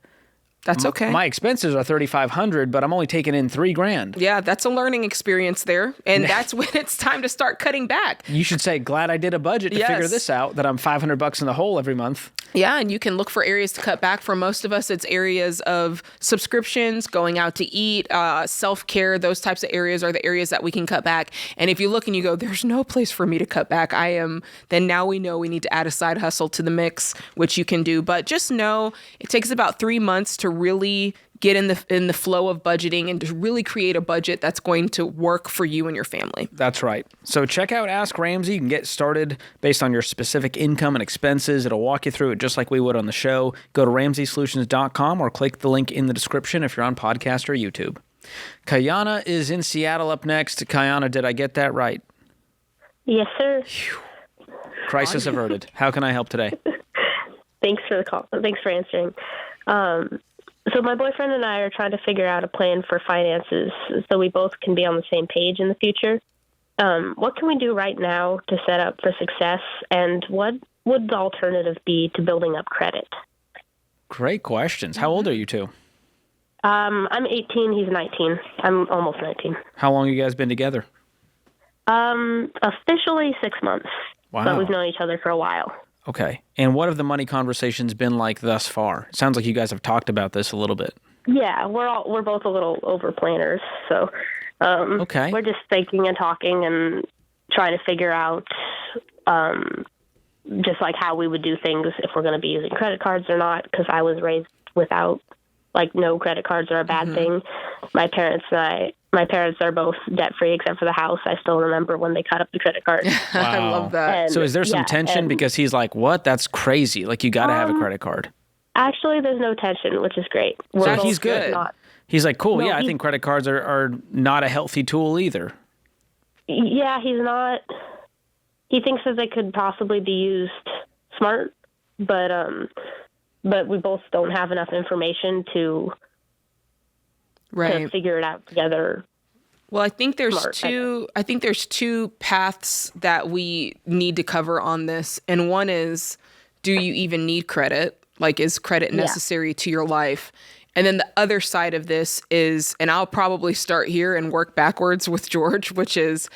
Speaker 3: That's okay.
Speaker 2: My expenses are $3,500, but I'm only taking in $3,000.
Speaker 3: Yeah, that's a learning experience there. And that's when it's time to start cutting back.
Speaker 2: You should say, glad I did a budget to figure this out, that I'm $500 in the hole every month.
Speaker 3: Yeah, and you can look for areas to cut back. For most of us, it's areas of subscriptions, going out to eat, self-care. Those types of areas are the areas that we can cut back. And if you look and you go, there's no place for me to cut back, then now we know we need to add a side hustle to the mix, which you can do. But just know it takes about 3 months to really get in the flow of budgeting and to really create a budget that's going to work for you and your family.
Speaker 2: That's right. So check out Ask Ramsey. You can get started based on your specific income and expenses. It'll walk you through it just like we would on the show. Go to RamseySolutions.com or click the link in the description if you're on podcast or YouTube. Kayana is in Seattle up next. Kayana, did I get that right?
Speaker 18: Yes, sir.
Speaker 2: Crisis averted. How can I help today?
Speaker 18: Thanks for the call. Thanks for answering. So my boyfriend and I are trying to figure out a plan for finances so we both can be on the same page in the future. What can we do right now to set up for success, and what would the alternative be to building up credit?
Speaker 2: Great questions. How old are you two?
Speaker 18: I'm 18. He's 19. I'm almost 19.
Speaker 2: How long have you guys been together?
Speaker 18: Officially 6 months.
Speaker 2: Wow.
Speaker 18: But we've known each other for a while.
Speaker 2: Okay. And what have the money conversations been like thus far? It sounds like you guys have talked about this a little bit.
Speaker 18: Yeah, we're both a little over planners, so we're just thinking and talking and trying to figure out just like how we would do things if we're going to be using credit cards or not. Because I was raised without, like, no credit cards are a bad thing. My parents are both debt free except for the house. I still remember when they cut up the credit card.
Speaker 2: Wow.
Speaker 3: I love that.
Speaker 18: And,
Speaker 2: so is there some tension because he's like, what? That's crazy. Like, you got to have a credit card.
Speaker 18: Actually, there's no tension, which is great.
Speaker 2: So he's good. He's like, cool.
Speaker 18: No,
Speaker 2: I think credit cards are not a healthy tool either.
Speaker 18: Yeah, he's not. He thinks that they could possibly be used smart, but we both don't have enough information to figure it out together.
Speaker 3: Well, I think there's two paths that we need to cover on this. And one is, do you even need credit? Like, is credit necessary to your life? And then the other side of this is, and I'll probably start here and work backwards with George, which is,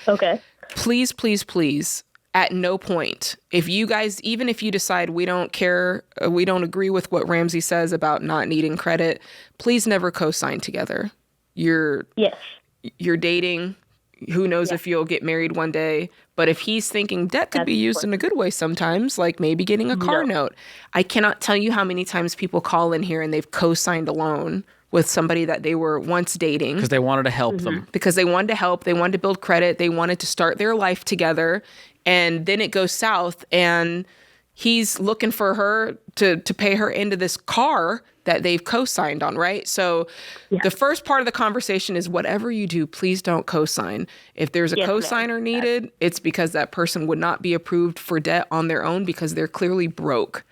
Speaker 3: please, please, please, at no point, if you guys, even if you decide we don't care, we don't agree with what Ramsey says about not needing credit, please never co-sign together. You're dating. Who knows if you'll get married one day. But if he's thinking debt could be used in a good way sometimes, like maybe getting a car note. I cannot tell you how many times people call in here and they've co-signed a loan with somebody that they were once dating.
Speaker 2: Because they wanted to help them.
Speaker 3: Because they wanted to help. They wanted to build credit. They wanted to start their life together. And then it goes south and he's looking for her to pay her into this car that they've co-signed on, right? So the first part of the conversation is whatever you do, please don't co-sign. If there's a co-signer needed, it's because that person would not be approved for debt on their own because they're clearly broke.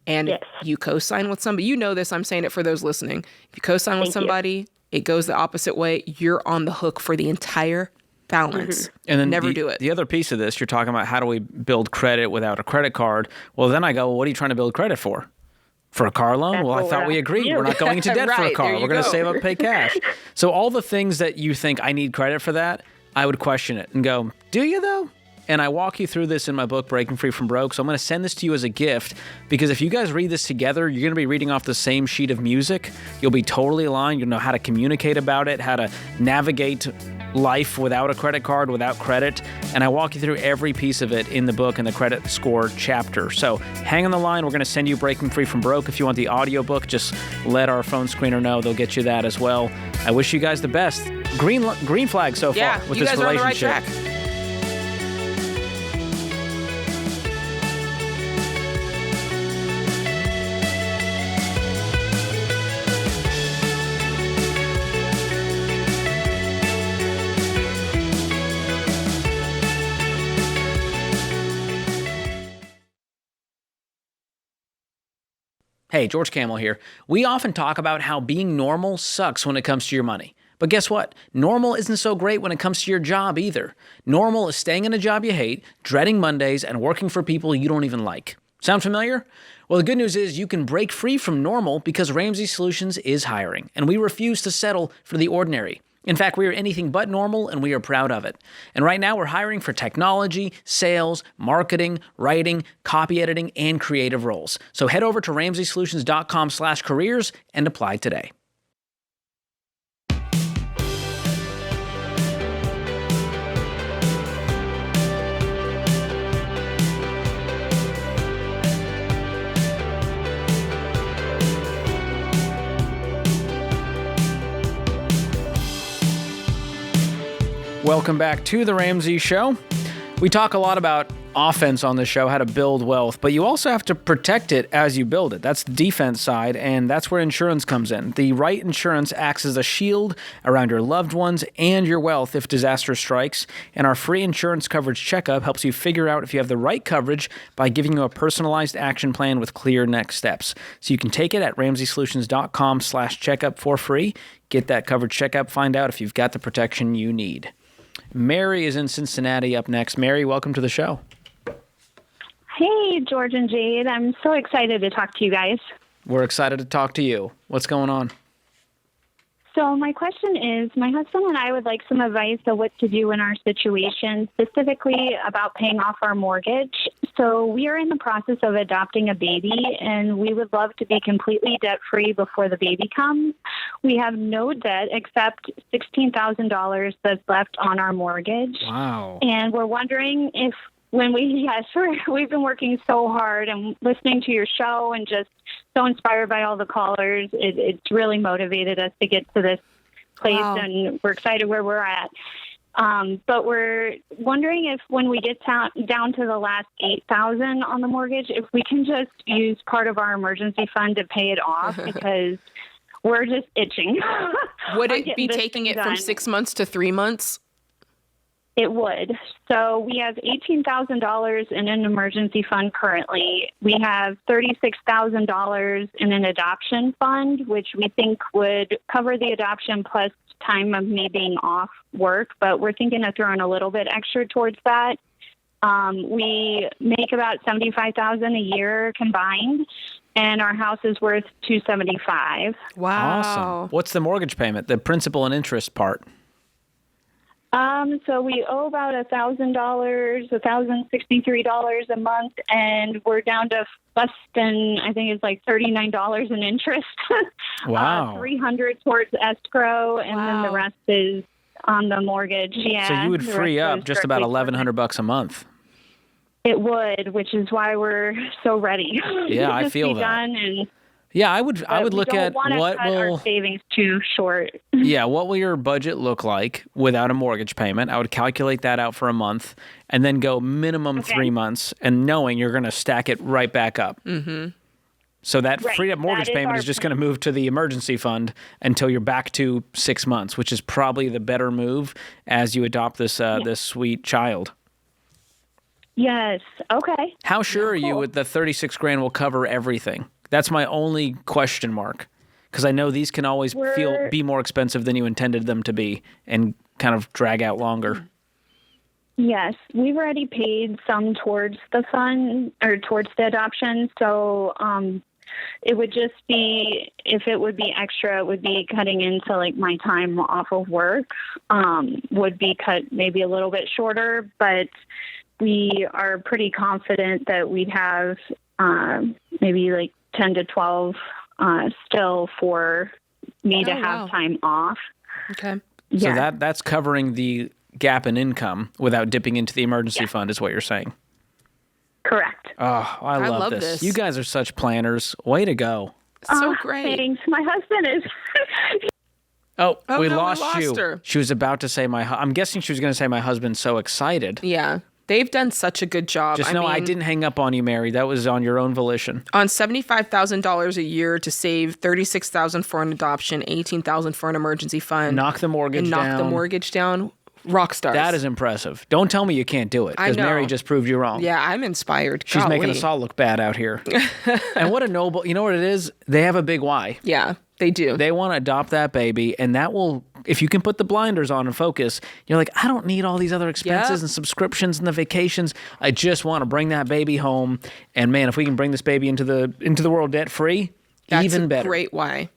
Speaker 3: And if you co-sign with somebody, you know this, I'm saying it for those listening. If you co-sign with somebody, it goes the opposite way. You're on the hook for the entire balance.
Speaker 2: And then
Speaker 3: never do it.
Speaker 2: The other piece of this, you're talking about how do we build credit without a credit card? Well, then I go, well, what are you trying to build credit for? For a car loan?
Speaker 3: That's
Speaker 2: well, I
Speaker 3: what
Speaker 2: thought we agreed. We're not going into debt for a car. We're going to save up, pay cash. So all the things that you think I need credit for that, I would question it and go, do you though? And I walk you through this in my book, Breaking Free from Broke. So I'm going to send this to you as a gift because if you guys read this together, you're going to be reading off the same sheet of music. You'll be totally aligned. You'll know how to communicate about it, how to navigate life without a credit card, without credit. And I walk you through every piece of it in the book in the credit score chapter. So hang on the line. We're going to send you Breaking Free from Broke. If you want the audiobook, just let our phone screener know. They'll get you that as well. I wish you guys the best. Green flag so far with this relationship.
Speaker 3: You guys are on the right track.
Speaker 2: Hey, George Kamel here. We often talk about how being normal sucks when it comes to your money. But guess what? Normal isn't so great when it comes to your job either. Normal is staying in a job you hate, dreading Mondays, and working for people you don't even like. Sound familiar? Well, the good news is you can break free from normal because Ramsey Solutions is hiring, and we refuse to settle for the ordinary. In fact, we are anything but normal, and we are proud of it. And right now, we're hiring for technology, sales, marketing, writing, copy editing, and creative roles. So head over to RamseySolutions.com/careers and apply today. Welcome back to The Ramsey Show. We talk a lot about offense on the show, how to build wealth, but you also have to protect it as you build it. That's the defense side, and that's where insurance comes in. The right insurance acts as a shield around your loved ones and your wealth if disaster strikes, and our free insurance coverage checkup helps you figure out if you have the right coverage by giving you a personalized action plan with clear next steps. So you can take it at RamseySolutions.com/checkup for free. Get that coverage checkup, find out if you've got the protection you need. Mary is in Cincinnati up next. Mary, welcome to the show.
Speaker 5: Hey, George and Jade. I'm so excited to talk to you guys.
Speaker 2: We're excited to talk to you. What's going on?
Speaker 5: So my question is, my husband and I would like some advice on what to do in our situation, specifically about paying off our mortgage. So we are in the process of adopting a baby, and we would love to be completely debt-free before the baby comes. We have no debt except $16,000 that's left on our mortgage.
Speaker 2: Wow.
Speaker 5: And we're wondering if we've been working so hard and listening to your show and just so inspired by all the callers. It's really motivated us to get to this place, and we're excited where we're at. But we're wondering if when we get down to the last $8,000 on the mortgage, if we can just use part of our emergency fund to pay it off because we're just itching.
Speaker 3: Would it be taking it from 6 months to 3 months?
Speaker 5: It would. So we have $18,000 in an emergency fund currently. We have $36,000 in an adoption fund, which we think would cover the adoption plus time of me being off work, but we're thinking of throwing a little bit extra towards that. We make about $75,000 a year combined, and our house is worth $275,000.
Speaker 3: Wow.
Speaker 2: Awesome. What's the mortgage payment, the principal and interest part?
Speaker 5: So we owe about $1,000, $1,063 a month, and we're down to less than, I think it's like $39 in interest.
Speaker 2: Wow.
Speaker 5: $300 towards escrow, and then the rest is on the mortgage. Yeah.
Speaker 2: So you would free up just about $1,100 a month.
Speaker 5: It would, which is why we're so ready.
Speaker 2: Yeah, I
Speaker 5: Just
Speaker 2: feel
Speaker 5: be
Speaker 2: that.
Speaker 5: Done and
Speaker 2: Yeah, I would look at
Speaker 14: what
Speaker 2: what
Speaker 14: cut our
Speaker 2: will
Speaker 14: savings too short.
Speaker 2: yeah, what will your budget look like without a mortgage payment? I would calculate that out for a month and then go minimum 3 months and knowing you're going to stack it right back up.
Speaker 3: Mm-hmm.
Speaker 2: So that
Speaker 14: Right,
Speaker 2: freed up mortgage
Speaker 14: that is
Speaker 2: payment
Speaker 14: our
Speaker 2: is just going to move to the emergency fund until you're back to 6 months, which is probably the better move as you adopt this this sweet child.
Speaker 14: Yes. Okay.
Speaker 2: How sure are you with the 36 grand will cover everything? That's my only question mark, because I know these can always be more expensive than you intended them to be and kind of drag out longer.
Speaker 14: Yes, we've already paid some towards the fund or towards the adoption. So it would just be, if it would be extra, it would be cutting into like my time off of work, would be cut maybe a little bit shorter, but we are pretty confident that we'd have maybe like 10 to 12 still for me to have time off.
Speaker 3: Okay.
Speaker 2: So that's covering the gap in income without dipping into the emergency fund is what you're saying.
Speaker 14: Correct.
Speaker 2: Oh, I love this. You guys are such planners. Way to go.
Speaker 3: So great.
Speaker 14: Thanks. My husband is.
Speaker 2: We
Speaker 3: no,
Speaker 2: lost
Speaker 3: we lost
Speaker 2: you.
Speaker 3: her.
Speaker 2: She was about to say I'm guessing she was going to say my husband's so excited.
Speaker 3: Yeah. They've done such a good job.
Speaker 2: Just know I didn't hang up on you, Mary. That was on your own volition.
Speaker 3: On $75,000 a year to save $36,000 for an adoption, $18,000 for an emergency fund.
Speaker 2: Knock the mortgage
Speaker 3: down. Knock the mortgage down. Rock stars.
Speaker 2: That is impressive. Don't tell me you can't do it, because Mary just proved you wrong.
Speaker 3: Yeah, I'm inspired.
Speaker 2: She's making us all look bad out here. And what a noble, you know what it is? They have a big why.
Speaker 3: Yeah, they do.
Speaker 2: They want to adopt that baby, and that will, if you can put the blinders on and focus, you're like, I don't need all these other expenses and subscriptions and the vacations. I just want to bring that baby home. And man, if we can bring this baby into the world debt free, even better.
Speaker 3: That's a great why.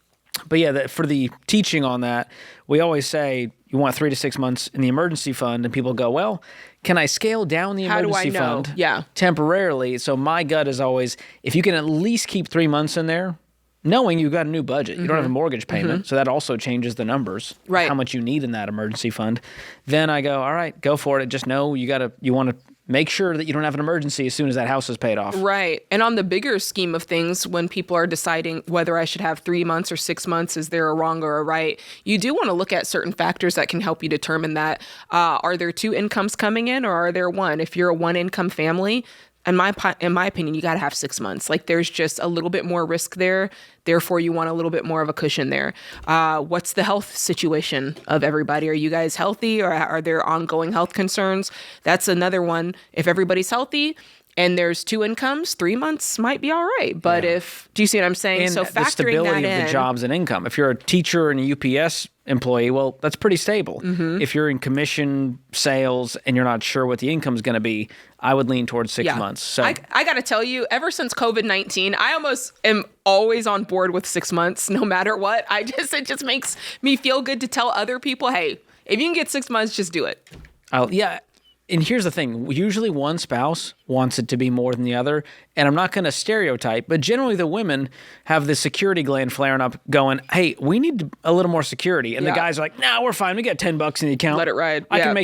Speaker 2: But yeah, for the teaching on that, we always say you want 3 to 6 months in the emergency fund, and people go, well, can I scale down the emergency fund temporarily? So my gut is always, if you can at least keep 3 months in there, knowing you've got a new budget, you don't have a mortgage payment, so that also changes the numbers, how much you need in that emergency fund. Then I go, all right, go for it. Just know you want to make sure that you don't have an emergency as soon as that house is paid off.
Speaker 3: Right. And on the bigger scheme of things, when people are deciding whether I should have 3 months or 6 months, is there a wrong or a right? You do want to look at certain factors that can help you determine that. Are there 2 incomes coming in, or are there 1? If you're a 1-income family, in my opinion, you got to have 6 months. Like, there's just a little bit more risk there. Therefore, you want a little bit more of a cushion there. What's the health situation of everybody? Are you guys healthy, or are there ongoing health concerns? That's another one. If everybody's healthy and there's 2 incomes, 3 months might be all right. But do you see what I'm saying?
Speaker 2: And
Speaker 3: so
Speaker 2: the
Speaker 3: factoring
Speaker 2: stability
Speaker 3: that
Speaker 2: of the jobs and income. If you're a teacher and a UPS employee, well, that's pretty stable. If you're in commission sales and you're not sure what the income is going to be, I would lean towards 6 months. So
Speaker 3: I got to tell you, ever since COVID-19, I almost am always on board with 6 months, no matter what. It just makes me feel good to tell other people, hey, if you can get 6 months, just do it.
Speaker 2: And here's the thing. Usually one spouse wants it to be more than the other. And I'm not going to stereotype, but generally the women have the security gland flaring up going, hey, we need a little more security. And the guys are like, no, we're fine. We got $10 in the account.
Speaker 3: Let it ride.
Speaker 2: I can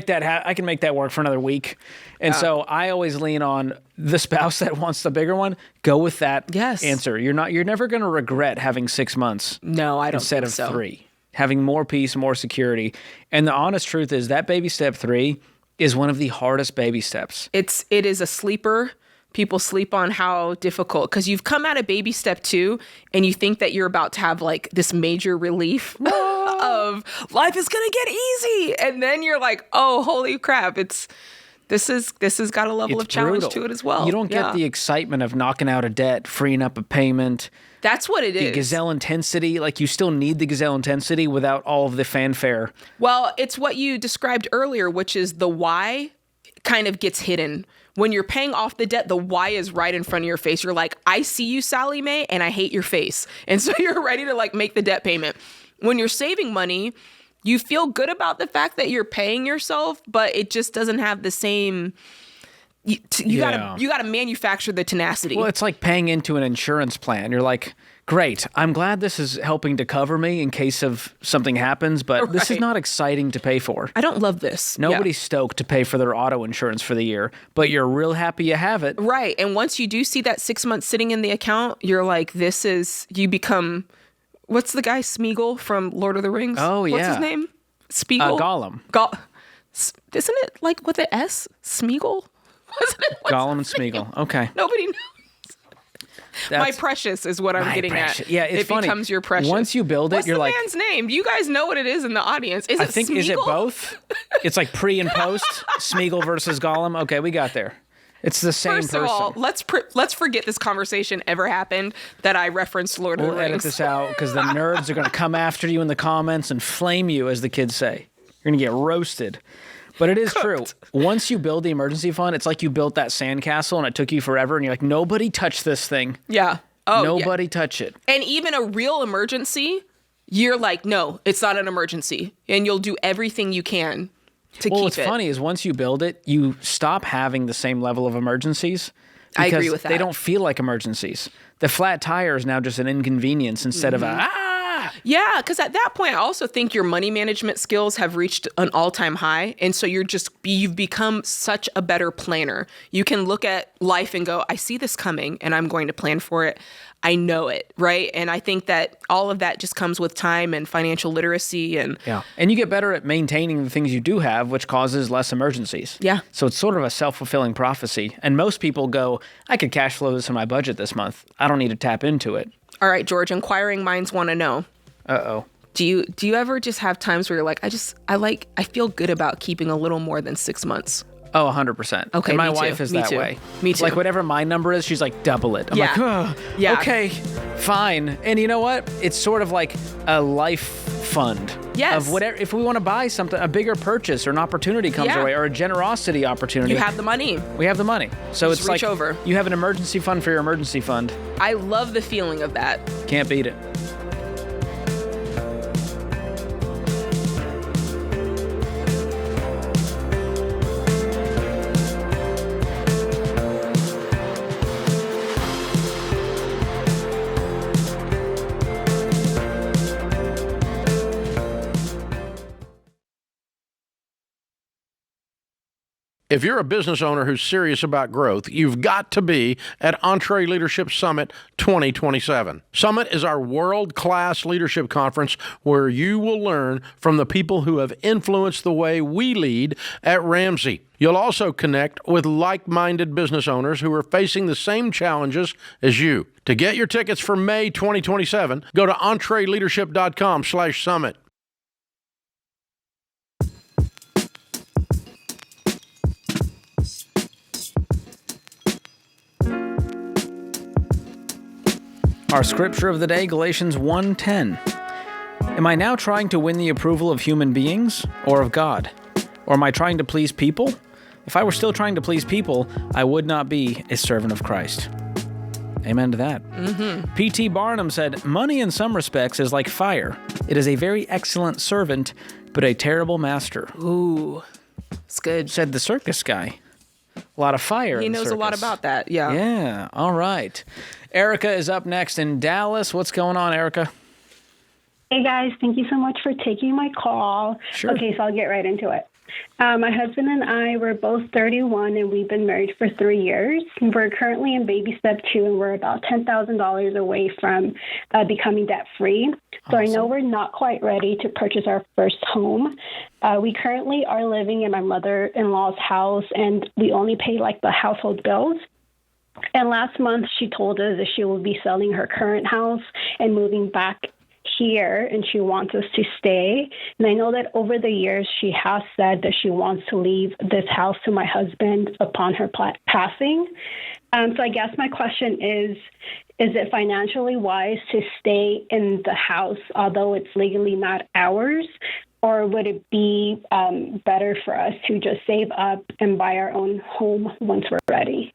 Speaker 2: make that work for another week. And so I always lean on the spouse that wants the bigger one. Go with that answer. You're never going to regret having 6 months.
Speaker 3: No, I don't
Speaker 2: instead
Speaker 3: think
Speaker 2: of 3. Having more peace, more security. And the honest truth is that baby step 3 is one of the hardest baby steps.
Speaker 3: It is a sleeper. People sleep on how difficult, because you've come out of baby step 2 and you think that you're about to have like this major relief of life is going to get easy. And then you're like, oh, holy crap. This has got a level of challenge to it as well.
Speaker 2: You don't get the excitement of knocking out a debt, freeing up a payment.
Speaker 3: That's what it is.
Speaker 2: The gazelle intensity, like you still need the gazelle intensity without all of the fanfare.
Speaker 3: Well, it's what you described earlier, which is the why kind of gets hidden. When you're paying off the debt, the why is right in front of your face. You're like, I see you, Sally Mae, and I hate your face. And so you're ready to like make the debt payment. When you're saving money, you feel good about the fact that you're paying yourself, but it just doesn't have the same You gotta manufacture the tenacity.
Speaker 2: Well, it's like paying into an insurance plan. You're like, great, I'm glad this is helping to cover me in case of something happens, but this is not exciting to pay for.
Speaker 3: I don't love this.
Speaker 2: Nobody's stoked to pay for their auto insurance for the year, but you're real happy you have it.
Speaker 3: Right. And once you do see that 6 months sitting in the account, you're like, you become, what's the guy, Smeagol from Lord of the Rings?
Speaker 2: Oh, yeah.
Speaker 3: What's his name? Spiegel?
Speaker 2: Gollum.
Speaker 3: Isn't it like with an S? Smeagol? Wasn't it?
Speaker 2: Gollum and Smeagol. Okay.
Speaker 3: Nobody knows. My precious is what I'm getting at.
Speaker 2: Yeah, it's funny.
Speaker 3: It becomes your precious.
Speaker 2: Once you build it, you're like...
Speaker 3: What's the man's name? Do you guys know what it is in the audience? Is it Smeagol?
Speaker 2: Is it both? It's like pre and post? Smeagol versus Gollum? Okay, we got there. It's the same person.
Speaker 3: First of all, let's forget this conversation ever happened that I referenced Lord of the Rings.
Speaker 2: We'll edit this out because the nerds are going to come after you in the comments and flame you, as the kids say. You're going to get roasted. But it is true. Once you build the emergency fund, it's like you built that sandcastle and it took you forever and you're like, nobody touch this thing.
Speaker 3: Yeah. Oh,
Speaker 2: nobody touch it.
Speaker 3: And even a real emergency, you're like, no, it's not an emergency. And you'll do everything you can to keep it.
Speaker 2: What's funny is once you build it, you stop having the same level of emergencies.
Speaker 3: I agree with that.
Speaker 2: They don't feel like emergencies. The flat tire is now just an inconvenience instead of a,
Speaker 3: Yeah, because at that point, I also think your money management skills have reached an all-time high. And so you've become such a better planner. You can look at life and go, I see this coming and I'm going to plan for it. I know it, right? And I think that all of that just comes with time and financial literacy. And
Speaker 2: you get better at maintaining the things you do have, which causes less emergencies.
Speaker 3: Yeah.
Speaker 2: So it's sort of a self-fulfilling prophecy. And most people go, I could cash flow this in my budget this month. I don't need to tap into it.
Speaker 3: All right, George, inquiring minds want to know.
Speaker 2: Uh-oh.
Speaker 3: Do you ever just have times where you're like, I feel good about keeping a little more than 6 months?
Speaker 2: Oh, 100%.
Speaker 3: Okay,
Speaker 2: and my
Speaker 3: me
Speaker 2: wife
Speaker 3: too.
Speaker 2: is
Speaker 3: Me
Speaker 2: that
Speaker 3: too.
Speaker 2: way.
Speaker 3: Me too.
Speaker 2: Like whatever my number is, she's like, double it. I'm like,
Speaker 3: Yeah.
Speaker 2: Okay, fine. And you know what? It's sort of like a life fund.
Speaker 3: Yes.
Speaker 2: Of whatever, if we want to buy something, a bigger purchase or an opportunity comes our way, or a generosity opportunity.
Speaker 3: You have the money.
Speaker 2: We have the money. So
Speaker 3: Just
Speaker 2: it's
Speaker 3: reach
Speaker 2: like
Speaker 3: over.
Speaker 2: You have an emergency fund for your emergency fund.
Speaker 3: I love the feeling of that.
Speaker 2: Can't beat it.
Speaker 1: If you're a business owner who's serious about growth, you've got to be at Entree Leadership Summit 2027. Summit is our world-class leadership conference where you will learn from the people who have influenced the way we lead at Ramsey. You'll also connect with like-minded business owners who are facing the same challenges as you. To get your tickets for May 2027, go to entreleadership.com/summit.
Speaker 2: Our scripture of the day, Galatians 1:10. Am I now trying to win the approval of human beings or of God? Or am I trying to please people? If I were still trying to please people, I would not be a servant of Christ. Amen to that.
Speaker 3: Mm-hmm.
Speaker 2: P.T. Barnum said, money in some respects is like fire. It is a very excellent servant, but a terrible master.
Speaker 3: Ooh, it's good.
Speaker 2: Said the circus guy. A lot of fire
Speaker 3: He
Speaker 2: in the
Speaker 3: knows a lot
Speaker 2: circus.
Speaker 3: about that, yeah.
Speaker 2: Yeah, all right. Erica is up next in Dallas. What's going on, Erica?
Speaker 19: Hey, guys. Thank you so much for taking my call.
Speaker 2: Sure.
Speaker 19: Okay, so I'll get right into it. My husband and I were both 31, and we've been married for 3 years. We're currently in baby step 2, and we're about $10,000 away from becoming debt-free. So I know we're not quite ready to purchase our first home. We currently are living in my mother-in-law's house, and we only pay, like, the household bills. And last month, she told us that she will be selling her current house and moving back here, and she wants us to stay. And I know that over the years, she has said that she wants to leave this house to my husband upon her passing. So I guess my question is it financially wise to stay in the house, although it's legally not ours? Or would it be better for us to just save up and buy our own home once we're ready?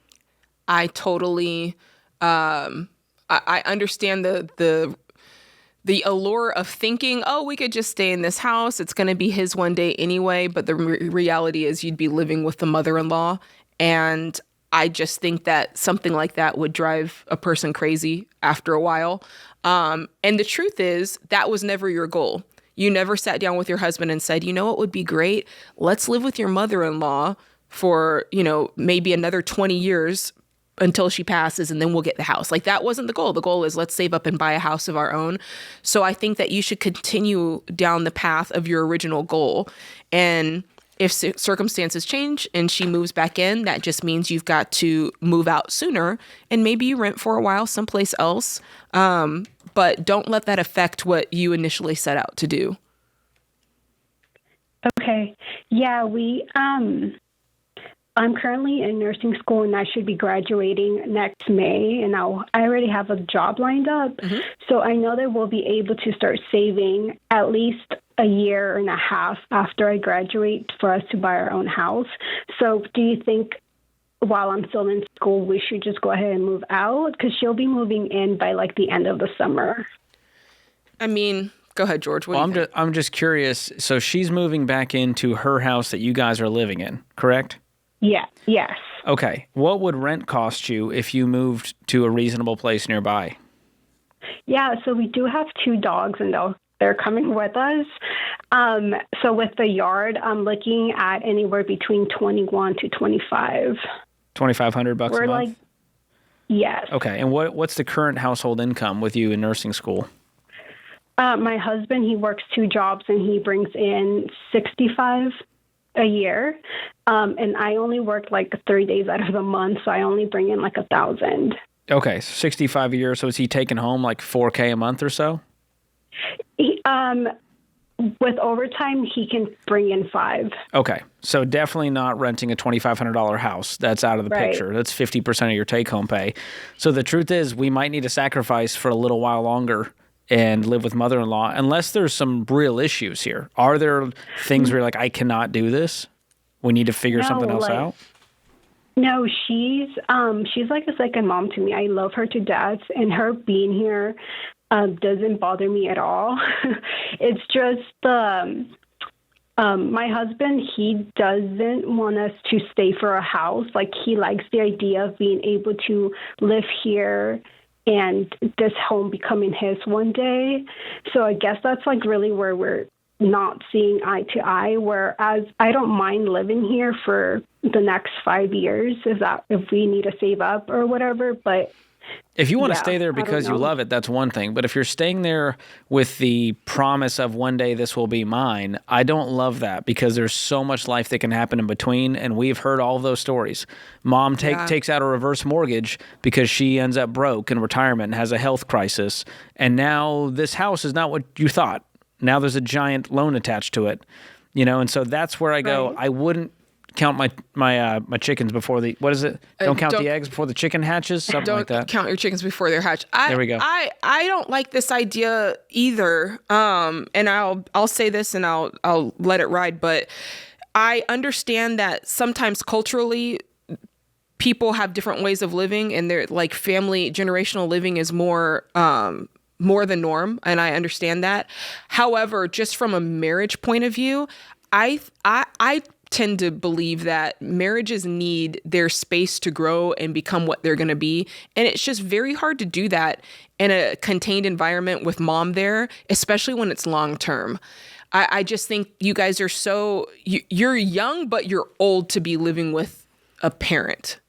Speaker 3: I totally, I understand the allure of thinking, oh, we could just stay in this house. It's going to be his one day anyway. But the reality is you'd be living with the mother-in-law. And I just think that something like that would drive a person crazy after a while. And the truth is, that was never your goal. You never sat down with your husband and said, you know what would be great? Let's live with your mother-in-law for, maybe another 20 years until she passes, and then we'll get the house. Like, that wasn't the goal. The goal is let's save up and buy a house of our own. So I think that you should continue down the path of your original goal. And if circumstances change and she moves back in, that just means you've got to move out sooner, and maybe you rent for a while someplace else. But don't let that affect what you initially set out to do.
Speaker 19: Okay. Yeah, I'm currently in nursing school, and I should be graduating next May, and I already have a job lined up. Mm-hmm. So I know that we'll be able to start saving at least a year and a half after I graduate for us to buy our own house. So do you think while I'm still in school, we should just go ahead and move out? Because she'll be moving in by like the end of the summer.
Speaker 3: I mean, go ahead, George.
Speaker 2: I'm just curious. So she's moving back into her house that you guys are living in, correct?
Speaker 19: Yeah. Yes.
Speaker 2: Okay. What would rent cost you if you moved to a reasonable place nearby?
Speaker 19: Yeah. So we do have 2 dogs, and they're coming with us. So with the yard, I'm looking at anywhere between $21 to $25.
Speaker 2: $2,500 a month?
Speaker 19: Like, yes.
Speaker 2: Okay. And what's the current household income with you in nursing school?
Speaker 19: My husband, he works 2 jobs, and he brings in $65 a year. And I only work like 3 days out of the month, so I only bring in like $1,000.
Speaker 2: Okay, so $65 a year. So is he taking home like $4K a month or so?
Speaker 19: With overtime, he can bring in $5.
Speaker 2: Okay, so definitely not renting a $2,500 house. That's out of the picture. That's 50% of your take-home pay. So the truth is, we might need to sacrifice for a little while longer and live with mother-in-law, unless there's some real issues here. Are there things where you're like, I cannot do this? We need to figure something else out?
Speaker 19: No, she's like a second mom to me. I love her to death, and her being here doesn't bother me at all. It's just my husband, he doesn't want us to stay for a house. Like, he likes the idea of being able to live here and this home becoming his one day. So I guess that's like really where we're not seeing eye to eye, whereas I don't mind living here for the next 5 years if we need to save up or whatever. But
Speaker 2: if you want to stay there because you love it, that's one thing. But if you're staying there with the promise of one day this will be mine, I don't love that, because there's so much life that can happen in between, and we've heard all of those stories. Mom takes out a reverse mortgage because she ends up broke in retirement and has a health crisis, and now this house is not what you thought. Now there's a giant loan attached to it, and so that's where I go. I wouldn't count my chickens before the, what is it? Don't count the eggs before the chicken hatches? Something like that.
Speaker 3: Don't count your chickens before they're hatched.
Speaker 2: There we go.
Speaker 3: I don't like this idea either. And I'll say this and I'll let it ride, but I understand that sometimes culturally people have different ways of living, and they're like family generational living is more the norm, and I understand that. However, just from a marriage point of view, I tend to believe that marriages need their space to grow and become what they're going to be. And it's just very hard to do that in a contained environment with mom there, especially when it's long term. I just think you guys are you're young, but you're old to be living with a parent,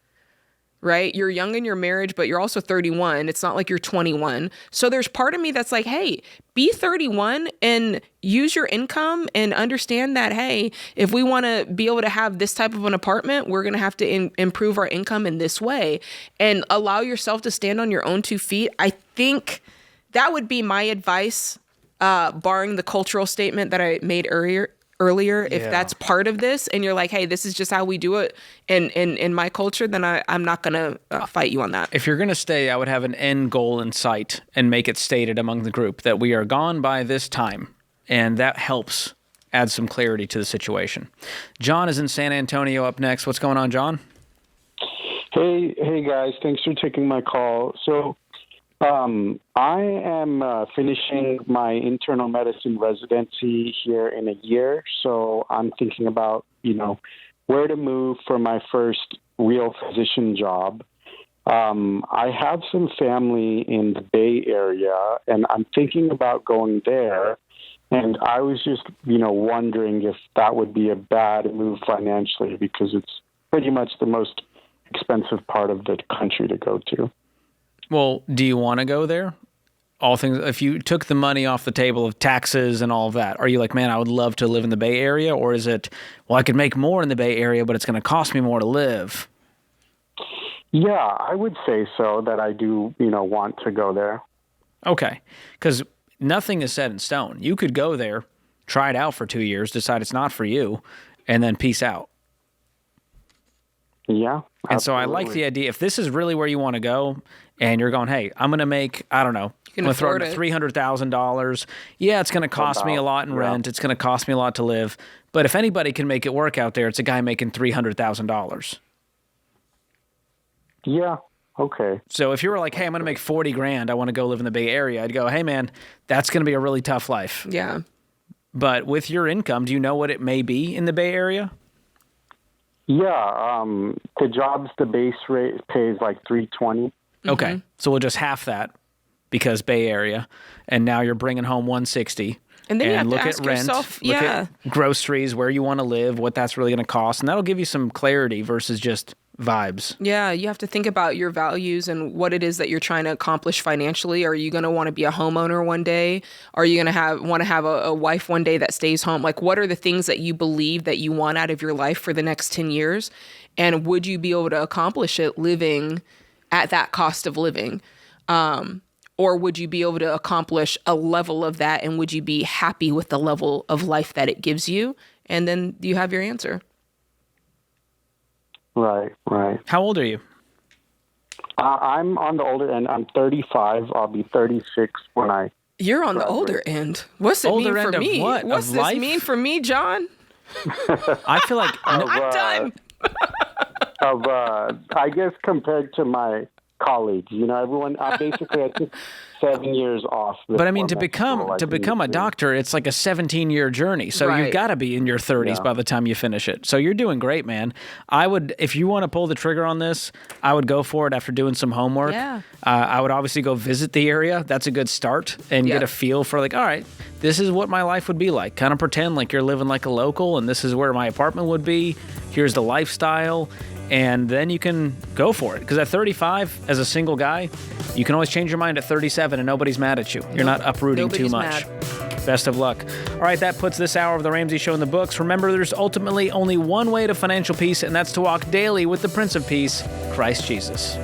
Speaker 3: right? You're young in your marriage, but you're also 31. It's not like you're 21. So there's part of me that's like, hey, be 31 and use your income and understand that, hey, if we want to be able to have this type of an apartment, we're going to have to improve our income in this way, and allow yourself to stand on your own 2 feet. I think that would be my advice, barring the cultural statement that I made earlier, if that's part of this, and you're like, hey, this is just how we do it in my culture, then I'm not going to fight you on that.
Speaker 2: If you're going to stay, I would have an end goal in sight and make it stated among the group that we are gone by this time, and that helps add some clarity to the situation. John is in San Antonio up next. What's going on, John?
Speaker 20: Hey guys, thanks for taking my call. So I am finishing my internal medicine residency here in a year, so I'm thinking about, where to move for my first real physician job. I have some family in the Bay Area, and I'm thinking about going there. And I was just, wondering if that would be a bad move financially, because it's pretty much the most expensive part of the country to go to.
Speaker 2: Well, do you want to go there? All things, if you took the money off the table of taxes and all of that, are you like, man, I would love to live in the Bay Area? Or is it, well, I could make more in the Bay Area, but it's going to cost me more to live?
Speaker 20: Yeah, I would say so, that I do, want to go there.
Speaker 2: Okay, because nothing is set in stone. You could go there, try it out for 2 years, decide it's not for you, and then peace out.
Speaker 20: Yeah.
Speaker 2: And so I like the idea, if this is really where you want to go, and you're going, hey, I'm going to make, I don't know, I'm going to throw in $300,000. Yeah, it's going to cost me a lot in rent. It's going to cost me a lot to live. But if anybody can make it work out there, it's a guy making $300,000.
Speaker 20: Yeah. Okay.
Speaker 2: So if you were like, hey, I'm going to make $40,000, I want to go live in the Bay Area, I'd go, hey, man, that's going to be a really tough life.
Speaker 3: Yeah.
Speaker 2: But with your income, do you know what it may be in the Bay Area?
Speaker 20: Yeah. The jobs, the base rate pays like $320.
Speaker 2: Okay. So we'll just half that because Bay Area. And now you're bringing home $160.
Speaker 3: And then you have
Speaker 2: look
Speaker 3: to ask
Speaker 2: at rent,
Speaker 3: yourself,
Speaker 2: look at groceries, where you want to live, what that's really going to cost. And that'll give you some clarity versus just vibes.
Speaker 3: Yeah, you have to think about your values and what it is that you're trying to accomplish financially. Are you going to want to be a homeowner one day? Are you going to want to have a wife one day that stays home? Like, what are the things that you believe that you want out of your life for the next 10 years? And would you be able to accomplish it living at that cost of living? Or would you be able to accomplish a level of that, and would you be happy with the level of life that it gives you? And then you have your answer.
Speaker 20: Right.
Speaker 2: How old are you?
Speaker 20: I'm on the older end. I'm 35. I'll be 36 when I...
Speaker 3: You're on the older end. What's it mean for me?
Speaker 2: What?
Speaker 3: What's this mean for me, John?
Speaker 2: I feel like...
Speaker 3: I'm done.
Speaker 20: I guess compared to my colleagues, everyone, I took 7 years off.
Speaker 2: But I mean, to become a doctor, it's like a 17-year journey. So you've got to be in your 30s by the time you finish it. So you're doing great, man. I would, if you want to pull the trigger on this, I would go for it after doing some homework.
Speaker 3: Yeah.
Speaker 2: I would obviously go visit the area. That's a good start, and get a feel for like, all right, this is what my life would be like. Kind of pretend like you're living like a local, and this is where my apartment would be. Here's the lifestyle. And then you can go for it. Because at 35, as a single guy, you can always change your mind at 37 and nobody's mad at you. You're not uprooting too much. Best of luck. All right, that puts this hour of The Ramsey Show in the books. Remember, there's ultimately only one way to financial peace, and that's to walk daily with the Prince of Peace, Christ Jesus.